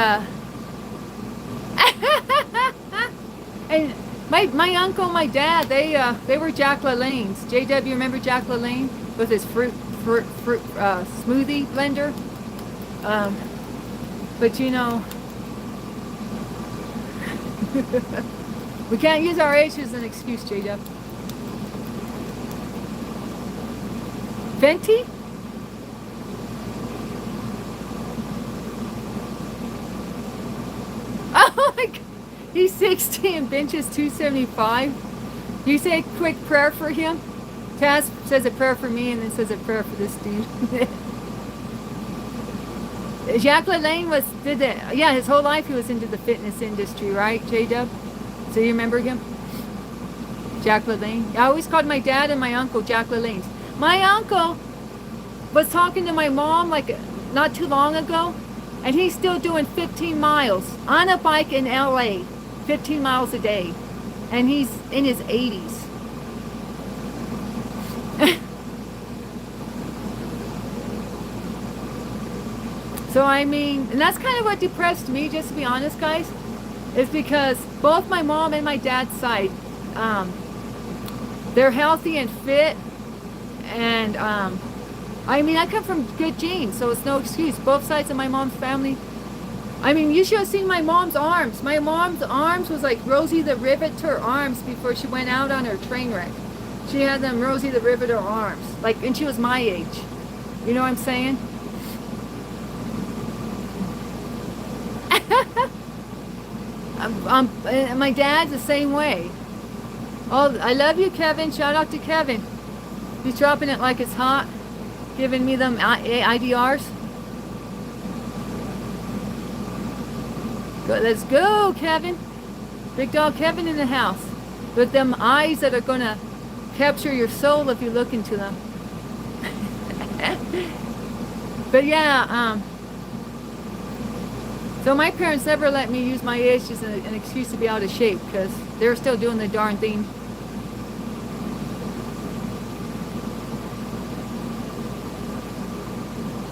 my uncle, my dad, they were Jack LaLanne's. JW, you remember Jack LaLanne with his fruit smoothie blender? But you know, we can't use our age as an excuse, JW. Venti? Oh my God. He's 60 and benches 275. You say a quick prayer for him? Taz says a prayer for me and then says a prayer for this dude. Jacques LaLanne his whole life he was into the fitness industry, right, J-Dub? So you remember him? Jacques LaLanne? I always called my dad and my uncle Jacques LaLanne's. My uncle was talking to my mom like not too long ago, and he's still doing 15 miles on a bike in LA, 15 miles a day, and he's in his 80s. So I mean, and that's kind of what depressed me, just to be honest, guys, is because both my mom and my dad's side, they're healthy and fit. And I mean, I come from good genes, so it's no excuse. Both sides of my mom's family. I mean, you should have seen my mom's arms. My mom's arms was like Rosie the Riveter arms before she went out on her train wreck. She had them Rosie the Riveter arms, like, and she was my age. You know what I'm saying? My dad's the same way. Oh, I love you, Kevin. Shout out to Kevin. He's dropping it like it's hot, giving me them IDRs. Let's go, Kevin. Big dog Kevin in the house. With them eyes that are going to capture your soul if you look into them. But yeah, so my parents never let me use my age as an excuse to be out of shape, because they're still doing the darn thing.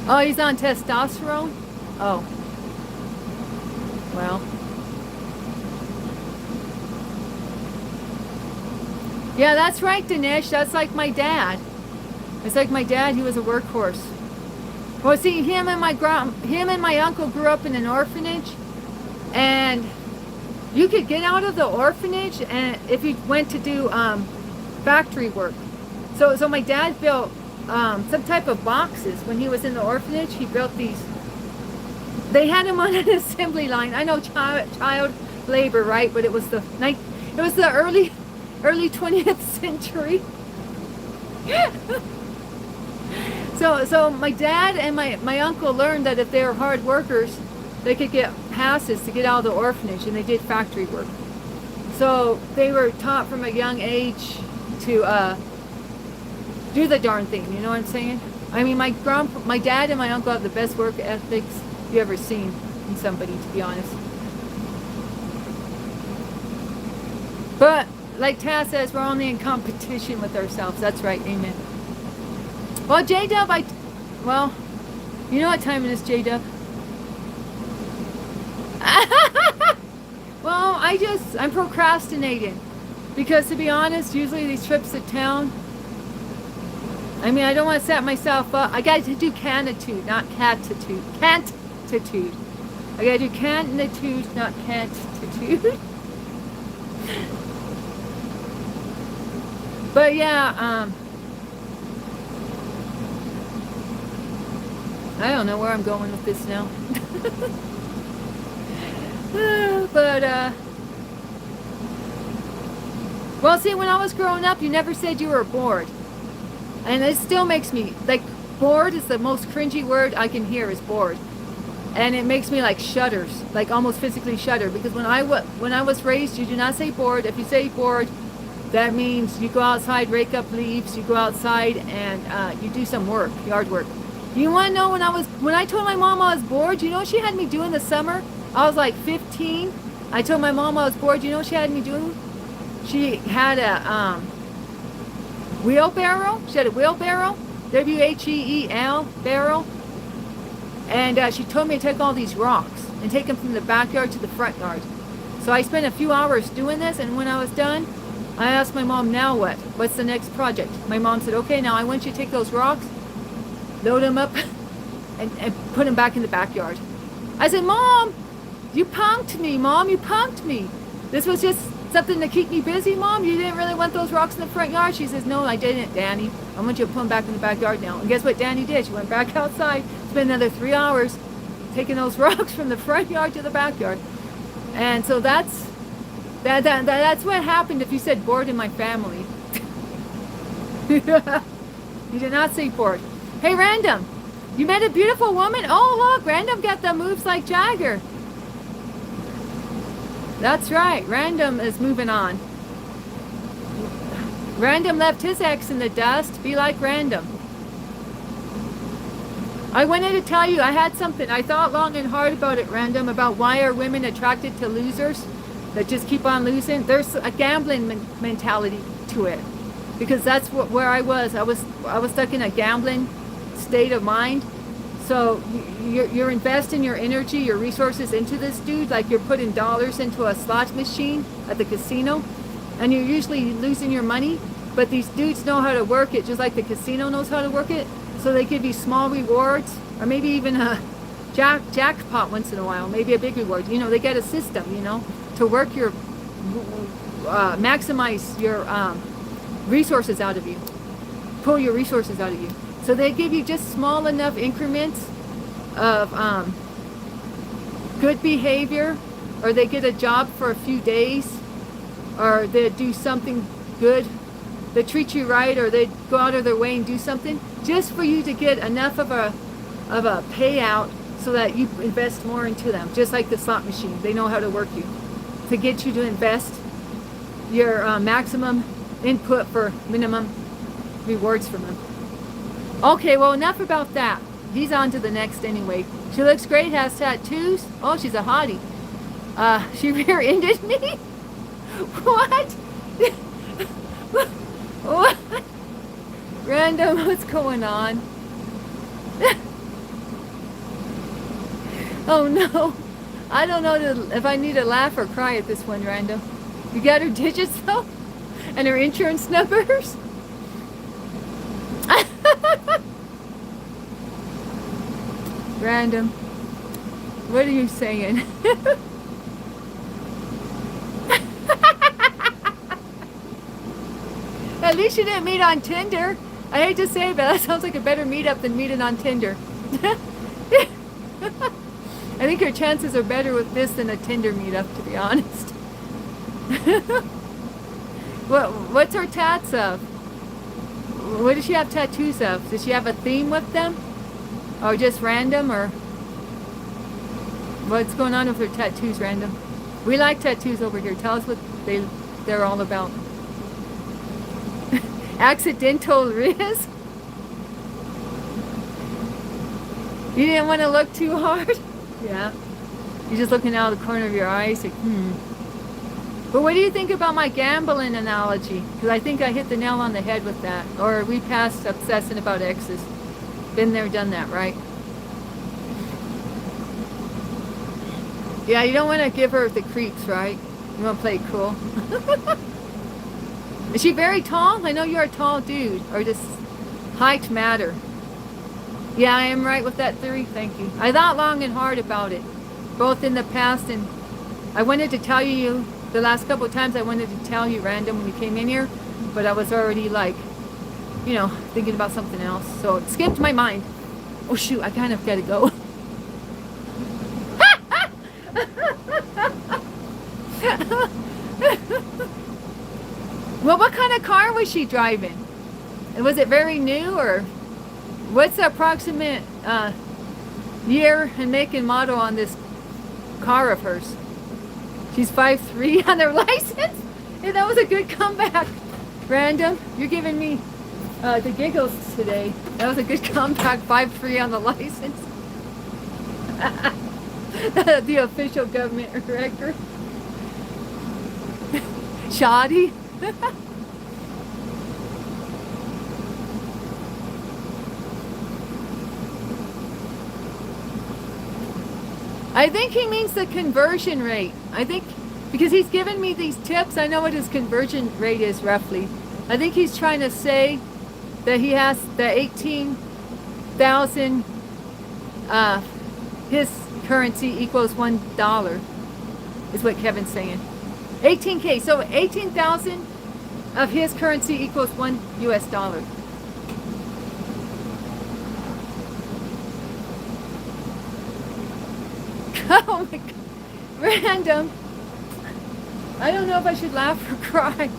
Oh, he's on testosterone? Oh. Well. Yeah, that's right, Dinesh. That's like my dad. It's like my dad, he was a workhorse. Well, see, him and my uncle grew up in an orphanage, and you could get out of the orphanage and if you went to do factory work. So my dad built some type of boxes when he was in the orphanage. He built these. They had him on an assembly line. I know child labor, right? But it was the early 20th century. So my dad and my uncle learned that if they were hard workers, they could get passes to get out of the orphanage, and they did factory work. So they were taught from a young age to do the darn thing, you know what I'm saying? I mean, my dad and my uncle have the best work ethics you ever seen in somebody, to be honest. But like Taz says, we're only in competition with ourselves. That's right, amen. Well, J-Dub, well, you know what time it is, J-Dub? Well, I'm procrastinating, because to be honest, usually these trips to town, I mean, I don't want to set myself up. I got to do canitude, not catitude. Cantitude. I got to do canitude, not cantitude. But yeah, I don't know where I'm going with this now. But, well, see, when I was growing up, you never said you were bored. And it still makes me, like, bored is the most cringy word I can hear is bored. And it makes me like shudders, like almost physically shudder. Because when I was raised, you do not say bored. If you say bored, that means you go outside, rake up leaves, you go outside and you do some work, yard work. You want to know when I told my mom I was bored, you know what she had me do in the summer? I was like 15. I told my mom I was bored. You know what she had me do? She had a wheelbarrow. She had a wheelbarrow, W-H-E-E-L, barrel. And she told me to take all these rocks and take them from the backyard to the front yard. So I spent a few hours doing this, and when I was done, I asked my mom, now what? What's the next project? My mom said, okay, now I want you to take those rocks, load them up, and put them back in the backyard. I said, Mom, you punked me, Mom, you punked me. This was just something to keep me busy, Mom. You didn't really want those rocks in the front yard. She says, no, I didn't, Danny. I want you to put them back in the backyard now. And guess what Danny did? She went back outside, spent another 3 hours taking those rocks from the front yard to the backyard. And so that's what happened if you said bored in my family. You did not say bored. Hey, Random, you met a beautiful woman? Oh, look, Random got the moves like Jagger. That's right, Random is moving on. Random left his ex in the dust. Be like Random. I wanted to tell you, I had something. I thought long and hard about it, Random, about why are women attracted to losers that just keep on losing. There's a gambling mentality to it. Because that's where I was. I was stuck in a gambling state of mind. So you're investing your energy, your resources into this dude, like you're putting dollars into a slot machine at the casino, and you're usually losing your money, but these dudes know how to work it, just like the casino knows how to work it. So they give you small rewards, or maybe even a jackpot once in a while, maybe a big reward. You know, they get a system, you know, to work your, maximize your resources out of you, pull your resources out of you. So they give you just small enough increments of good behavior, or they get a job for a few days, or they do something good, they treat you right, or they go out of their way and do something just for you to get enough of a payout so that you invest more into them. Just like the slot machine, they know how to work you to get you to invest your maximum input for minimum rewards from them. Okay, well, enough about that. He's on to the next anyway. She looks great, has tattoos. Oh, she's a hottie. She rear-ended me? What? What? Random, what's going on? Oh no. I don't know if I need to laugh or cry at this one, Random. You got her digits though? And her insurance numbers? Random, what are you saying? At least you didn't meet on Tinder. I hate to say it, but that sounds like a better meetup than meeting on Tinder. I think your chances are better with this than a Tinder meetup, to be honest. What's her tats of? What does she have tattoos of? Does she have a theme with them? Or just random? Or what's going on with her tattoos, Random? We like tattoos over here. Tell us what they're all about. Accidental Riz? You didn't want to look too hard? Yeah. You're just looking out of the corner of your eyes like, But what do you think about my gambling analogy? Because I think I hit the nail on the head with that. Or are we past obsessing about exes? Been there, done that, right? Yeah, you don't want to give her the creeps, right? You want to play it cool. Is she very tall? I know you're a tall dude. Or does height matter? Yeah, I am right with that theory. Thank you. I thought long and hard about it, both in the past, and I wanted to tell you the last couple of times. I wanted to tell you, Random, when you came in here, but I was already like, you know, thinking about something else, so it skipped my mind. Oh shoot, I kind of gotta go. Well, what kind of car was she driving? Was it very new, or what's the approximate year and make and model on this car of hers? She's 5'3" on their license. And that was a good comeback. Random, you're giving me the giggles today. That was a good comeback. 5'3" on the license. The official government record. Shoddy. I think he means the conversion rate. I think because he's given me these tips, I know what his conversion rate is roughly. I think he's trying to say that he has the 18,000, his currency equals $1, is what Kevin's saying. 18K, so 18,000 of his currency equals $1 US. Oh my God. Random. I don't know if I should laugh or cry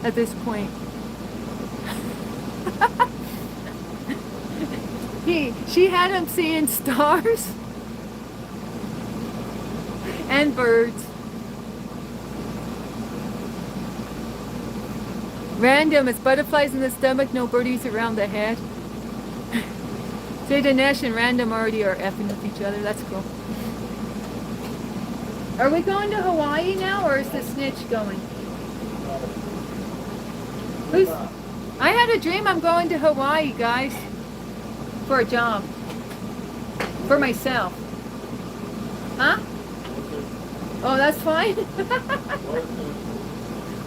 at this point. She had him seeing stars and birds. Random, it's butterflies in the stomach, no birdies around the head. Say Dinesh and Random already are effing with each other. That's cool. Are we going to Hawaii now, or is the snitch going? I had a dream I'm going to Hawaii, guys. For a job. For myself. Huh? Oh, that's fine?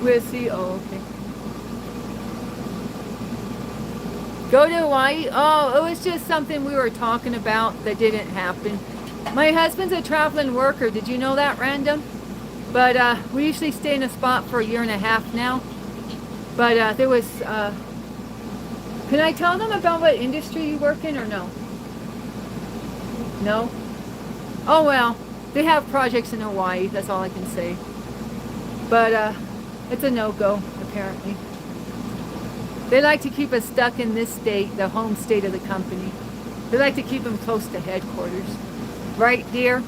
We'll see. Oh, okay. Go to Hawaii? Oh, it was just something we were talking about that didn't happen. My husband's a traveling worker. Did you know that, Random? But we usually stay in a spot for 1.5 years now. But there was... can I tell them about what industry you work in, or no? No? Oh, well. They have projects in Hawaii. That's all I can say. But it's a no-go, apparently. They like to keep us stuck in this state, the home state of the company. They like to keep them close to headquarters. Right, dear?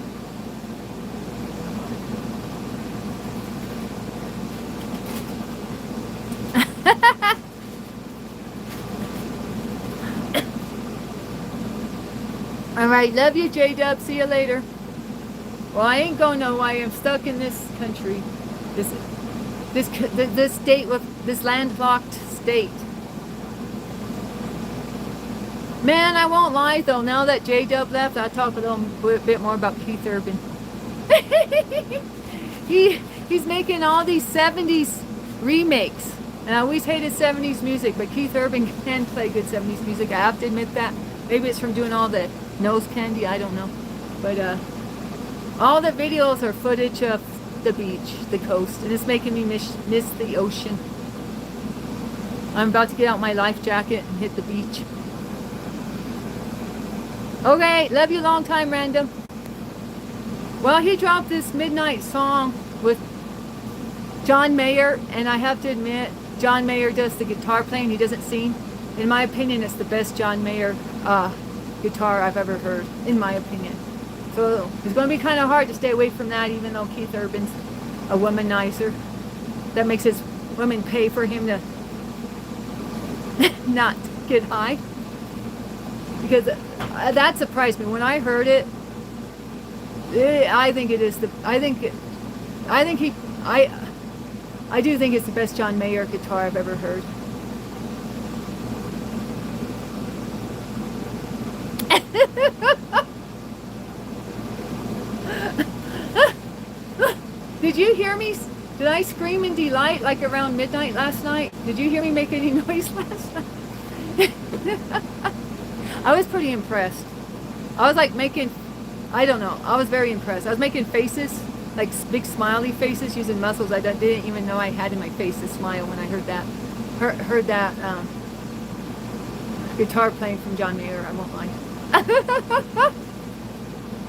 Alright, love you, J-Dub. See you later. Well, I ain't going to Hawaii. I'm stuck in this country. This state, with this landlocked state. Man, I won't lie though, now that J-Dub left, I'll talk a little bit more about Keith Urban. He's making all these 70s remakes. And I always hated 70s music, but Keith Urban can play good 70s music. I have to admit that. Maybe it's from doing all the nose candy, I don't know. But all the videos are footage of the beach, the coast, and it's making me miss the ocean. I'm about to get out my life jacket and hit the beach. Okay, love you long time, Random. Well, he dropped this midnight song with John Mayer, and I have to admit, John Mayer does the guitar playing, he doesn't sing. In my opinion, it's the best John Mayer guitar I've ever heard, in my opinion. So it's going to be kind of hard to stay away from that, even though Keith Urban's a womanizer. That makes his women pay for him to not get high. Because that surprised me when I heard it. I think it is the. I do think it's the best John Mayer guitar I've ever heard. Did you hear me? Did I scream in delight like around midnight last night? Did you hear me make any noise last night? I was pretty impressed. I was like making, I don't know, I was very impressed. I was making faces, like big smiley faces, using muscles I didn't even know I had in my face to smile when I heard that guitar playing from John Mayer, I won't lie.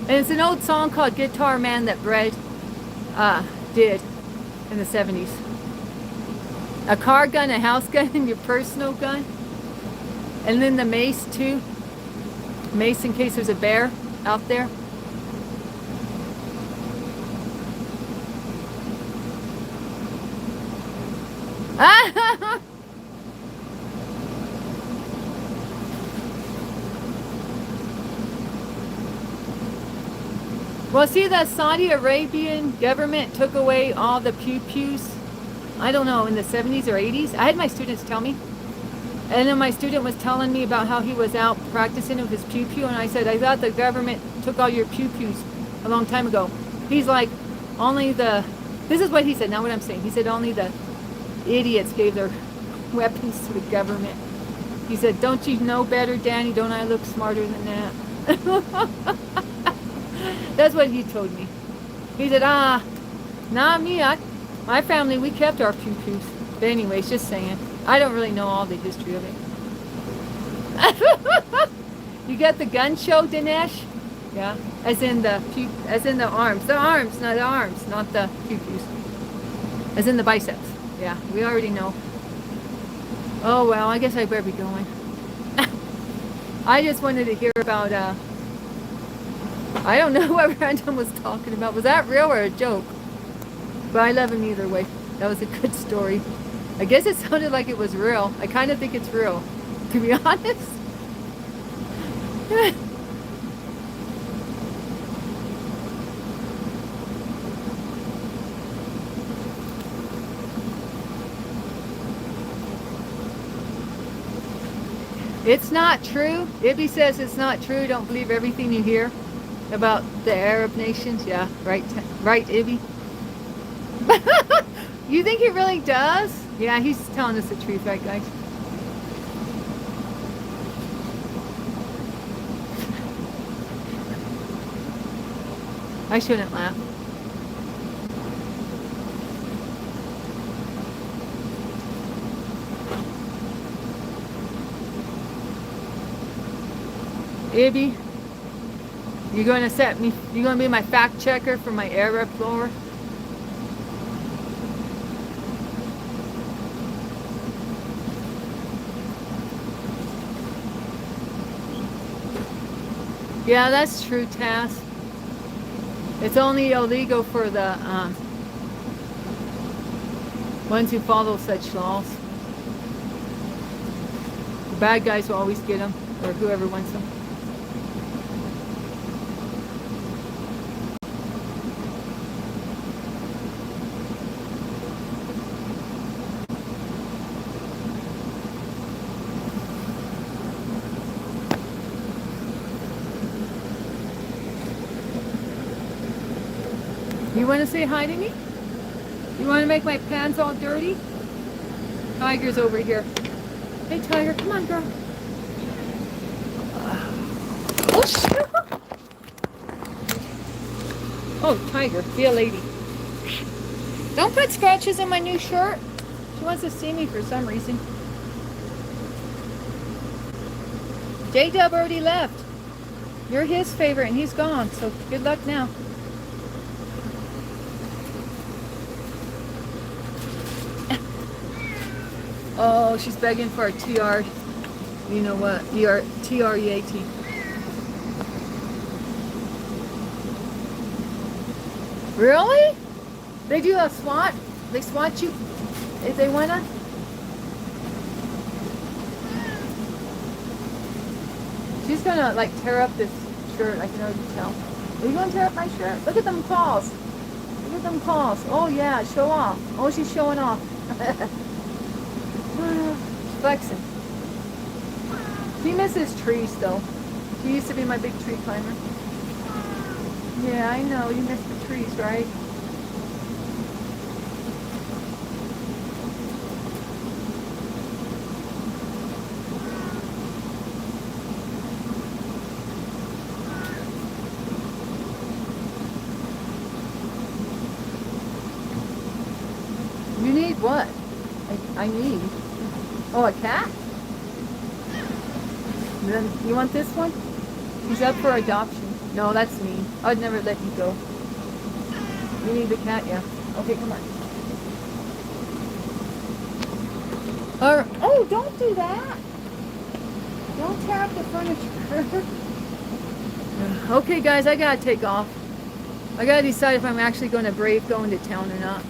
And it's an old song called Guitar Man that Brett did in the 70s. A car gun, a house gun, and your personal gun. And then the mace too. Mace in case there's a bear out there. Well, see, the Saudi Arabian government took away all the pew-pews, I don't know, in the 70s or 80s. I had my students tell me. And then my student was telling me about how he was out practicing with his pew-pew. And I said, I thought the government took all your pew-pews a long time ago. He's like, only the, this is what he said, not what I'm saying. He said only the idiots gave their weapons to the government. He said, don't you know better, Danny? Don't I look smarter than that? That's what he told me. He said, not me. My family, we kept our pew-pews. But anyways, just saying. I don't really know all the history of it. You got the gun show, Dinesh? Yeah. As in the arms. The arms, not the arms, not the pew-pews. As in the biceps. Yeah, we already know. Oh well, I guess I better be going. I just wanted to hear about I don't know what Random was talking about. Was that real or a joke? But I love him either way. That was a good story. I guess it sounded like it was real. I kind of think it's real, to be honest. It's not true. Ibby says it's not true. Don't believe everything you hear about the Arab nations. Yeah, right, right, Ibby. You think he really does? Yeah, he's telling us the truth, right, guys? I shouldn't laugh. Ibby, you're going to be my fact checker for my Arab lore? Yeah, that's true, Taz. It's only illegal for the ones who follow such laws. The bad guys will always get them, or whoever wants them. You want to say hi to me? You want to make my pants all dirty? Tiger's over here. Hey, Tiger, come on, girl. Oh, shoot. Oh, Tiger, be a lady. Don't put scratches in my new shirt. She wants to see me for some reason. J-Dub already left. You're his favorite and he's gone, so good luck now. Oh, she's begging for a TR, you know what, TREAT. Really? They do a SWAT? They SWAT you if they wanna? She's gonna like tear up this shirt, I can already tell. Are you gonna tear up my shirt? Look at them claws. Look at them claws. Oh yeah, show off. Oh, she's showing off. Flexing. She misses trees though. She used to be my big tree climber. Yeah, I know. You miss the trees, right? You need what? I need. Oh, a cat? Then you want this one? He's up for adoption. No, that's mean. I'd never let you go. You need the cat? Yeah. Okay, come on. Oh, don't do that. Don't tear up the furniture. Okay, guys, I gotta take off. I gotta decide if I'm actually going to brave going to town or not.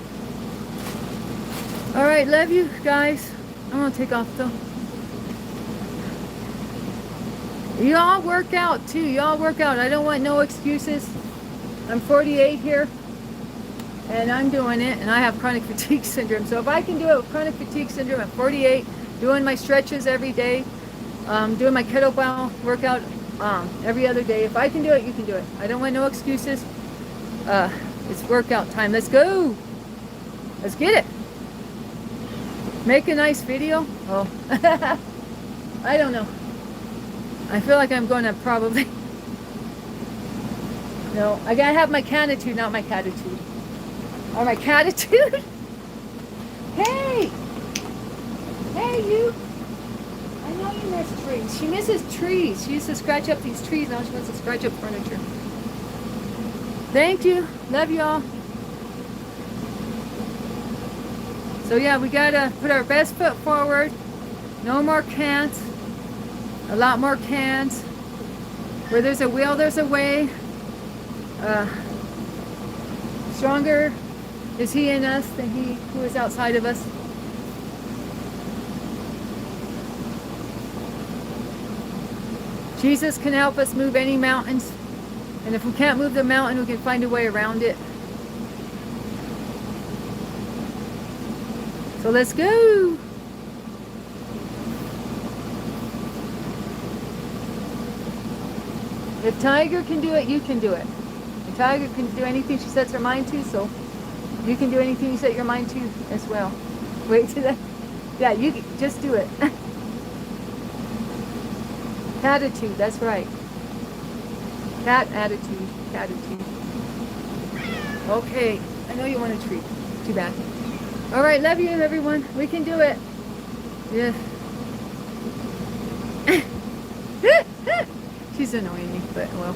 All right, love you guys. I'm gonna take off though. You all work out too. You all work out. I don't want no excuses. I'm 48 here, and I'm doing it, and I have chronic fatigue syndrome. So if I can do it with chronic fatigue syndrome at 48, doing my stretches every day, doing my kettlebell workout every other day, if I can do it, you can do it. I don't want no excuses. It's workout time. Let's go. Let's get it. Make a nice video. Oh, I don't know. I feel like I'm going to probably... No, I gotta have my catitude, not my catitude. Or my catitude? Hey! Hey, you! I know you miss trees. She misses trees. She used to scratch up these trees. Now she wants to scratch up furniture. Thank you. Love y'all. So yeah, we gotta put our best foot forward. No more can'ts. A lot more cans. Where there's a will, there's a way. Stronger is he in us than he who is outside of us. Jesus can help us move any mountains. And if we can't move the mountain, we can find a way around it. So let's go. If Tiger can do it, you can do it. And Tiger can do anything she sets her mind to, so you can do anything you set your mind to as well. Wait till that. Yeah, you just do it. Attitude, that's right. Cat attitude, attitude. Okay, I know you want a treat. Too bad. All right, love you, everyone. We can do it. Yeah. She's annoying me, but well.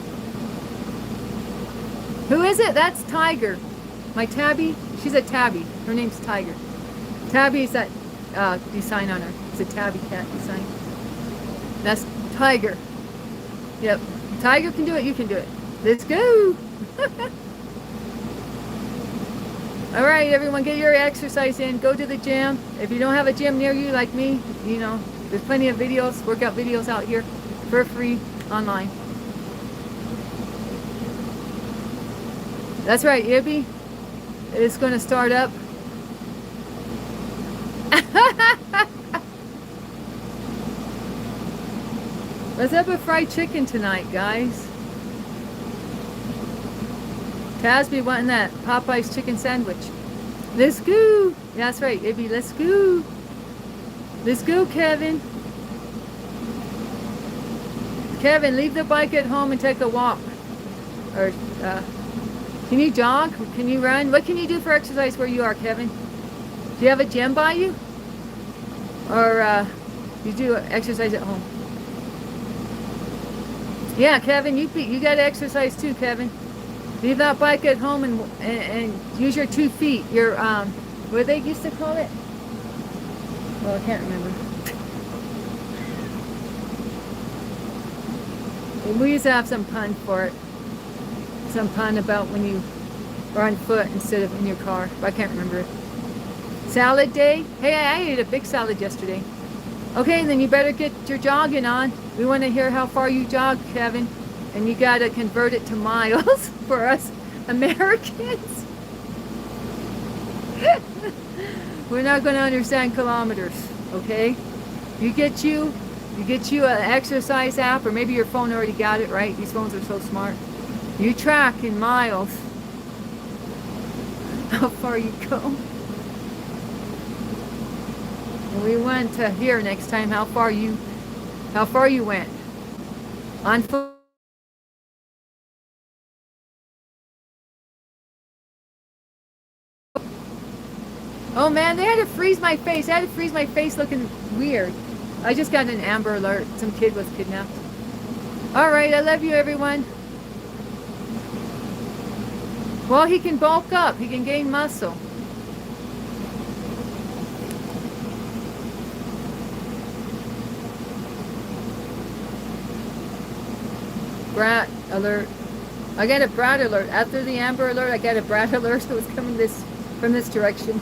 Who is it? That's Tiger. My Tabby. She's a Tabby. Her name's Tiger. Tabby is that design on her. It's a Tabby cat design. That's Tiger. Yep. Tiger can do it. You can do it. Let's go. All right, everyone, get your exercise in. Go to the gym. If you don't have a gym near you like me, you know, there's plenty of videos, workout videos out here for free online. That's right, Ibby. It's going to start up. Let's have a fried chicken tonight, guys. Tasby wanting that Popeye's chicken sandwich. Let's go. Yeah, that's right, Ibby. Let's go. Let's go, Kevin. Kevin, leave the bike at home and take a walk. Or, can you jog? Can you run? What can you do for exercise where you are, Kevin? Do you have a gym by you? Or, you do exercise at home? Yeah, Kevin, you got to exercise too, Kevin. Leave that bike at home and use your 2 feet. Your, what they used to call it? Well, I can't remember. We used to have some pun for it. Some pun about when you are on foot instead of in your car. But I can't remember it. Salad day? Hey, I ate a big salad yesterday. Okay, then you better get your jogging on. We want to hear how far you jog, Kevin. And you got to convert it to miles for us Americans. We're not going to understand kilometers, okay? You get you an exercise app, or maybe your phone already got it, right? These phones are so smart. You track in miles how far you go. And we want to hear next time how far you went on foot. Oh man, they had to freeze my face. They had to freeze my face looking weird. I just got an Amber Alert. Some kid was kidnapped. All right, I love you, everyone. Well, he can bulk up. He can gain muscle. brat alert. I got a brat alert. After the Amber alert, I got a brat alert that was coming from this direction.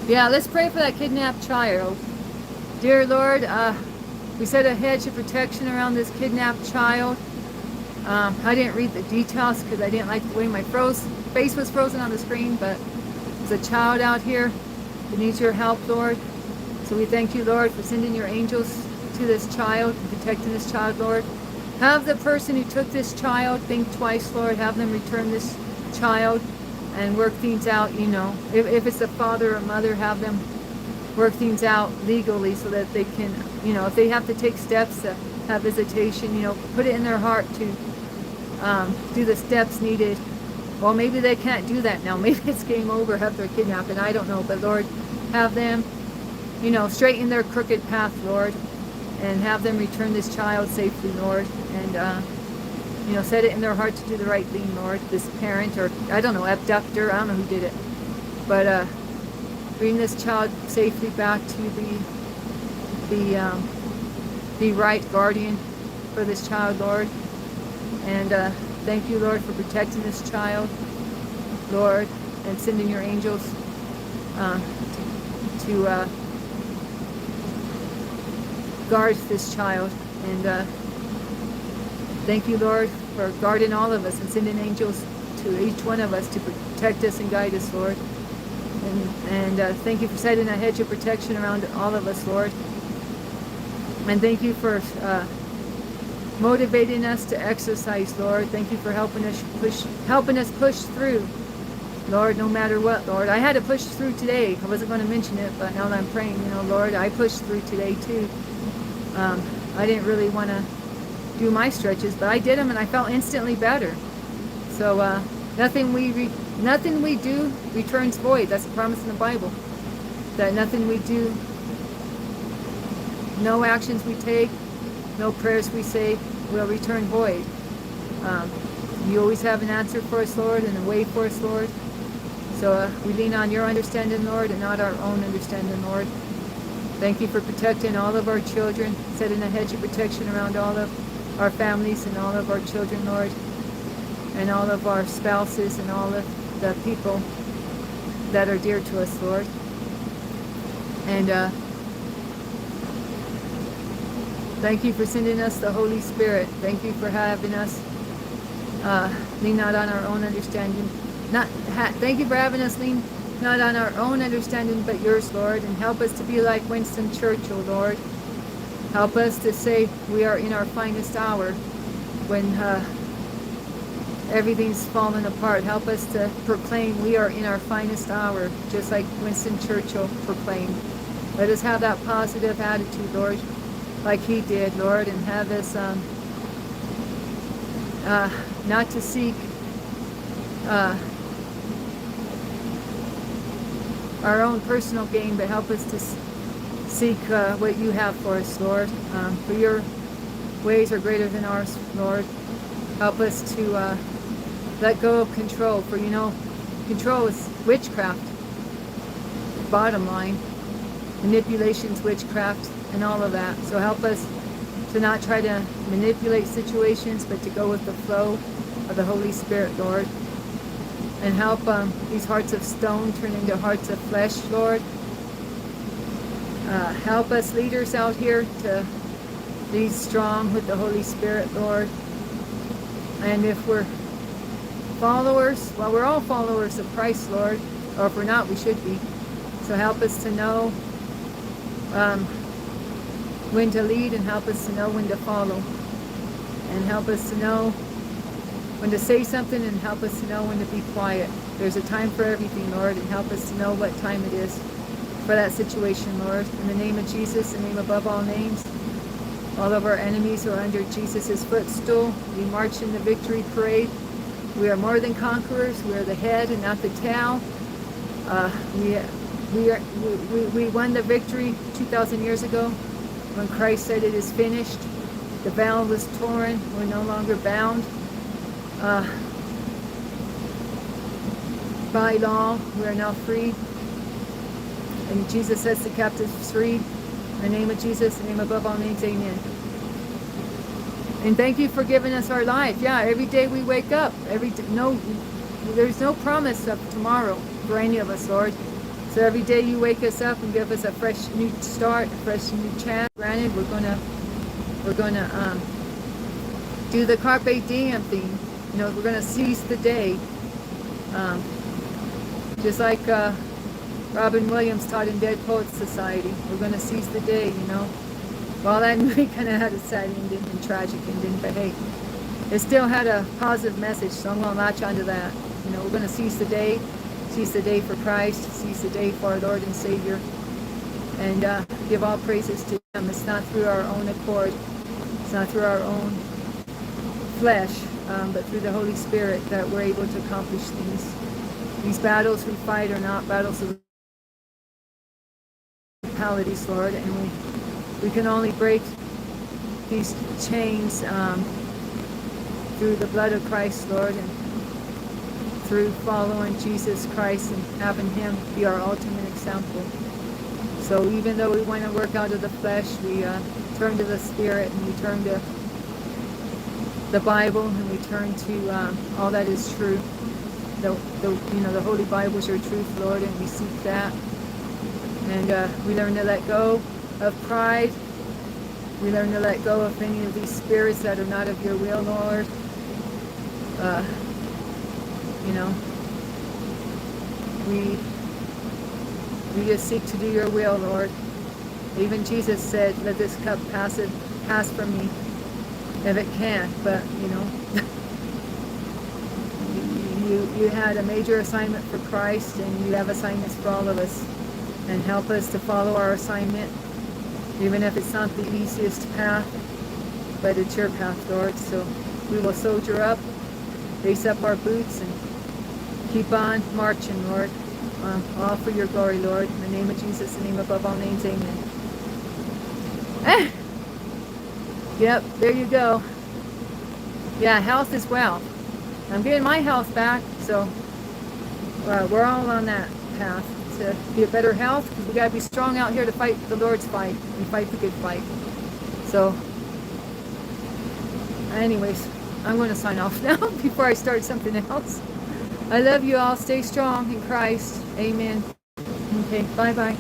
Yeah, let's pray for that kidnapped child. Dear Lord, we set a hedge of protection around this kidnapped child. I didn't read the details because I didn't like the way my face was frozen on the screen, but there's a child out here that needs your help, Lord. So we thank you, Lord, for sending your angels to this child and protecting this child, Lord. Have the person who took this child think twice, Lord. Have them return this child and work things out, you know. If it's a father or mother, have them work things out legally so that they can, you know, if they have to take steps to have visitation, you know, put it in their heart to do the steps needed. Well, maybe they can't do that now. Maybe it's game over after they're kidnapped, and I don't know. But Lord, have them, you know, straighten their crooked path, Lord, and have them return this child safely, Lord, and you know, set it in their heart to do the right thing, Lord. This parent, or I don't know, abductor, I don't know who did it, but bring this child safely back to the right guardian for this child, Lord. And thank you, Lord, for protecting this child, Lord, and sending your angels to guard this child. And thank you, Lord, for guarding all of us and sending angels to each one of us to protect us and guide us, Lord. And thank you for setting a hedge of protection around all of us, Lord. And thank you for motivating us to exercise, Lord. Thank you for helping us push through, Lord, no matter what, Lord. I had to push through today. I wasn't going to mention it, but now that I'm praying, you know, Lord, I pushed through today too. I didn't really want to do my stretches, but I did them and I felt instantly better. So nothing we do returns void. That's a promise in the Bible. That nothing we do, no actions we take, no prayers we say will return void. You always have an answer for us, Lord, and a way for us, Lord. So we lean on your understanding, Lord, and not our own understanding, Lord. Thank you for protecting all of our children, setting a hedge of protection around all of our families and all of our children, Lord, and all of our spouses and all of the people that are dear to us, Lord. And thank you for sending us the Holy Spirit. Thank you for having us lean not on our own understanding. Thank you for having us lean not on our own understanding, but yours, Lord. And help us to be like Winston Churchill, Lord. Help us to say we are in our finest hour when everything's fallen apart. Help us to proclaim we are in our finest hour, just like Winston Churchill proclaimed. Let us have that positive attitude, Lord, like he did, Lord, and have us not to seek our own personal gain, but help us to seek what you have for us, Lord. For your ways are greater than ours, Lord. Help us to let go of control, for you know, control is witchcraft. Bottom line, manipulation's witchcraft and all of that. So help us to not try to manipulate situations, but to go with the flow of the Holy Spirit, Lord. And help these hearts of stone turn into hearts of flesh, Lord. Help us leaders out here to be strong with the Holy Spirit, Lord. And if we're followers, well, we're all followers of Christ, Lord. Or if we're not, we should be. So help us to know when to lead, and help us to know when to follow. And help us to know when to say something, and help us to know when to be quiet. There's a time for everything, Lord, and help us to know what time it is for that situation, Lord. In the name of Jesus, the name above all names, all of our enemies are under Jesus' footstool. We march in the victory parade. We are more than conquerors. We are the head and not the tail. We won the victory 2,000 years ago when Christ said it is finished. The veil was torn. We're no longer bound by law. We are now free. And Jesus sets the captives free. In the name of Jesus, the name above all names, amen. And thank you for giving us our life. Yeah, every day we wake up. There's no promise of tomorrow for any of us, Lord. So every day you wake us up and give us a fresh new start, a fresh new chance. Granted, we're gonna do the carpe diem thing. You know, we're gonna seize the day. Just like Robin Williams taught in Dead Poets Society. We're gonna seize the day, you know. Well, that movie kind of had a sad ending and tragic ending, but hey, it still had a positive message, so I'm gonna latch onto that. You know, we're gonna seize the day for Christ, seize the day for our Lord and Savior, and give all praises to Him. It's not through our own accord, it's not through our own flesh, but through the Holy Spirit that we're able to accomplish things. These battles we fight are not battles of principalities, Lord, and we can only break these chains through the blood of Christ, Lord, and through following Jesus Christ and having Him be our ultimate example. So even though we want to work out of the flesh, we turn to the Spirit, and we turn to the Bible, and we turn to all that is true. The Holy Bible is your truth, Lord, and we seek that. And we learn to let go of pride. We learn to let go of any of these spirits that are not of your will, Lord. You know, we just seek to do your will, Lord. Even Jesus said, let this cup pass from me if it can. But, you know, you had a major assignment for Christ, and you have assignments for all of us. And help us to follow our assignment, even if it's not the easiest path, but it's your path, Lord. So we will soldier up, lace up our boots, and keep on marching, Lord. All for your glory, Lord. In the name of Jesus, the name above all names, amen. Yep, there you go. Yeah, health is wealth. I'm getting my health back, so we're all on that path to be a better health, because we got to be strong out here to fight the Lord's fight and fight the good fight. So anyways, I'm going to sign off now before I start something else. I love you all. Stay strong in Christ. Amen. Okay, bye-bye.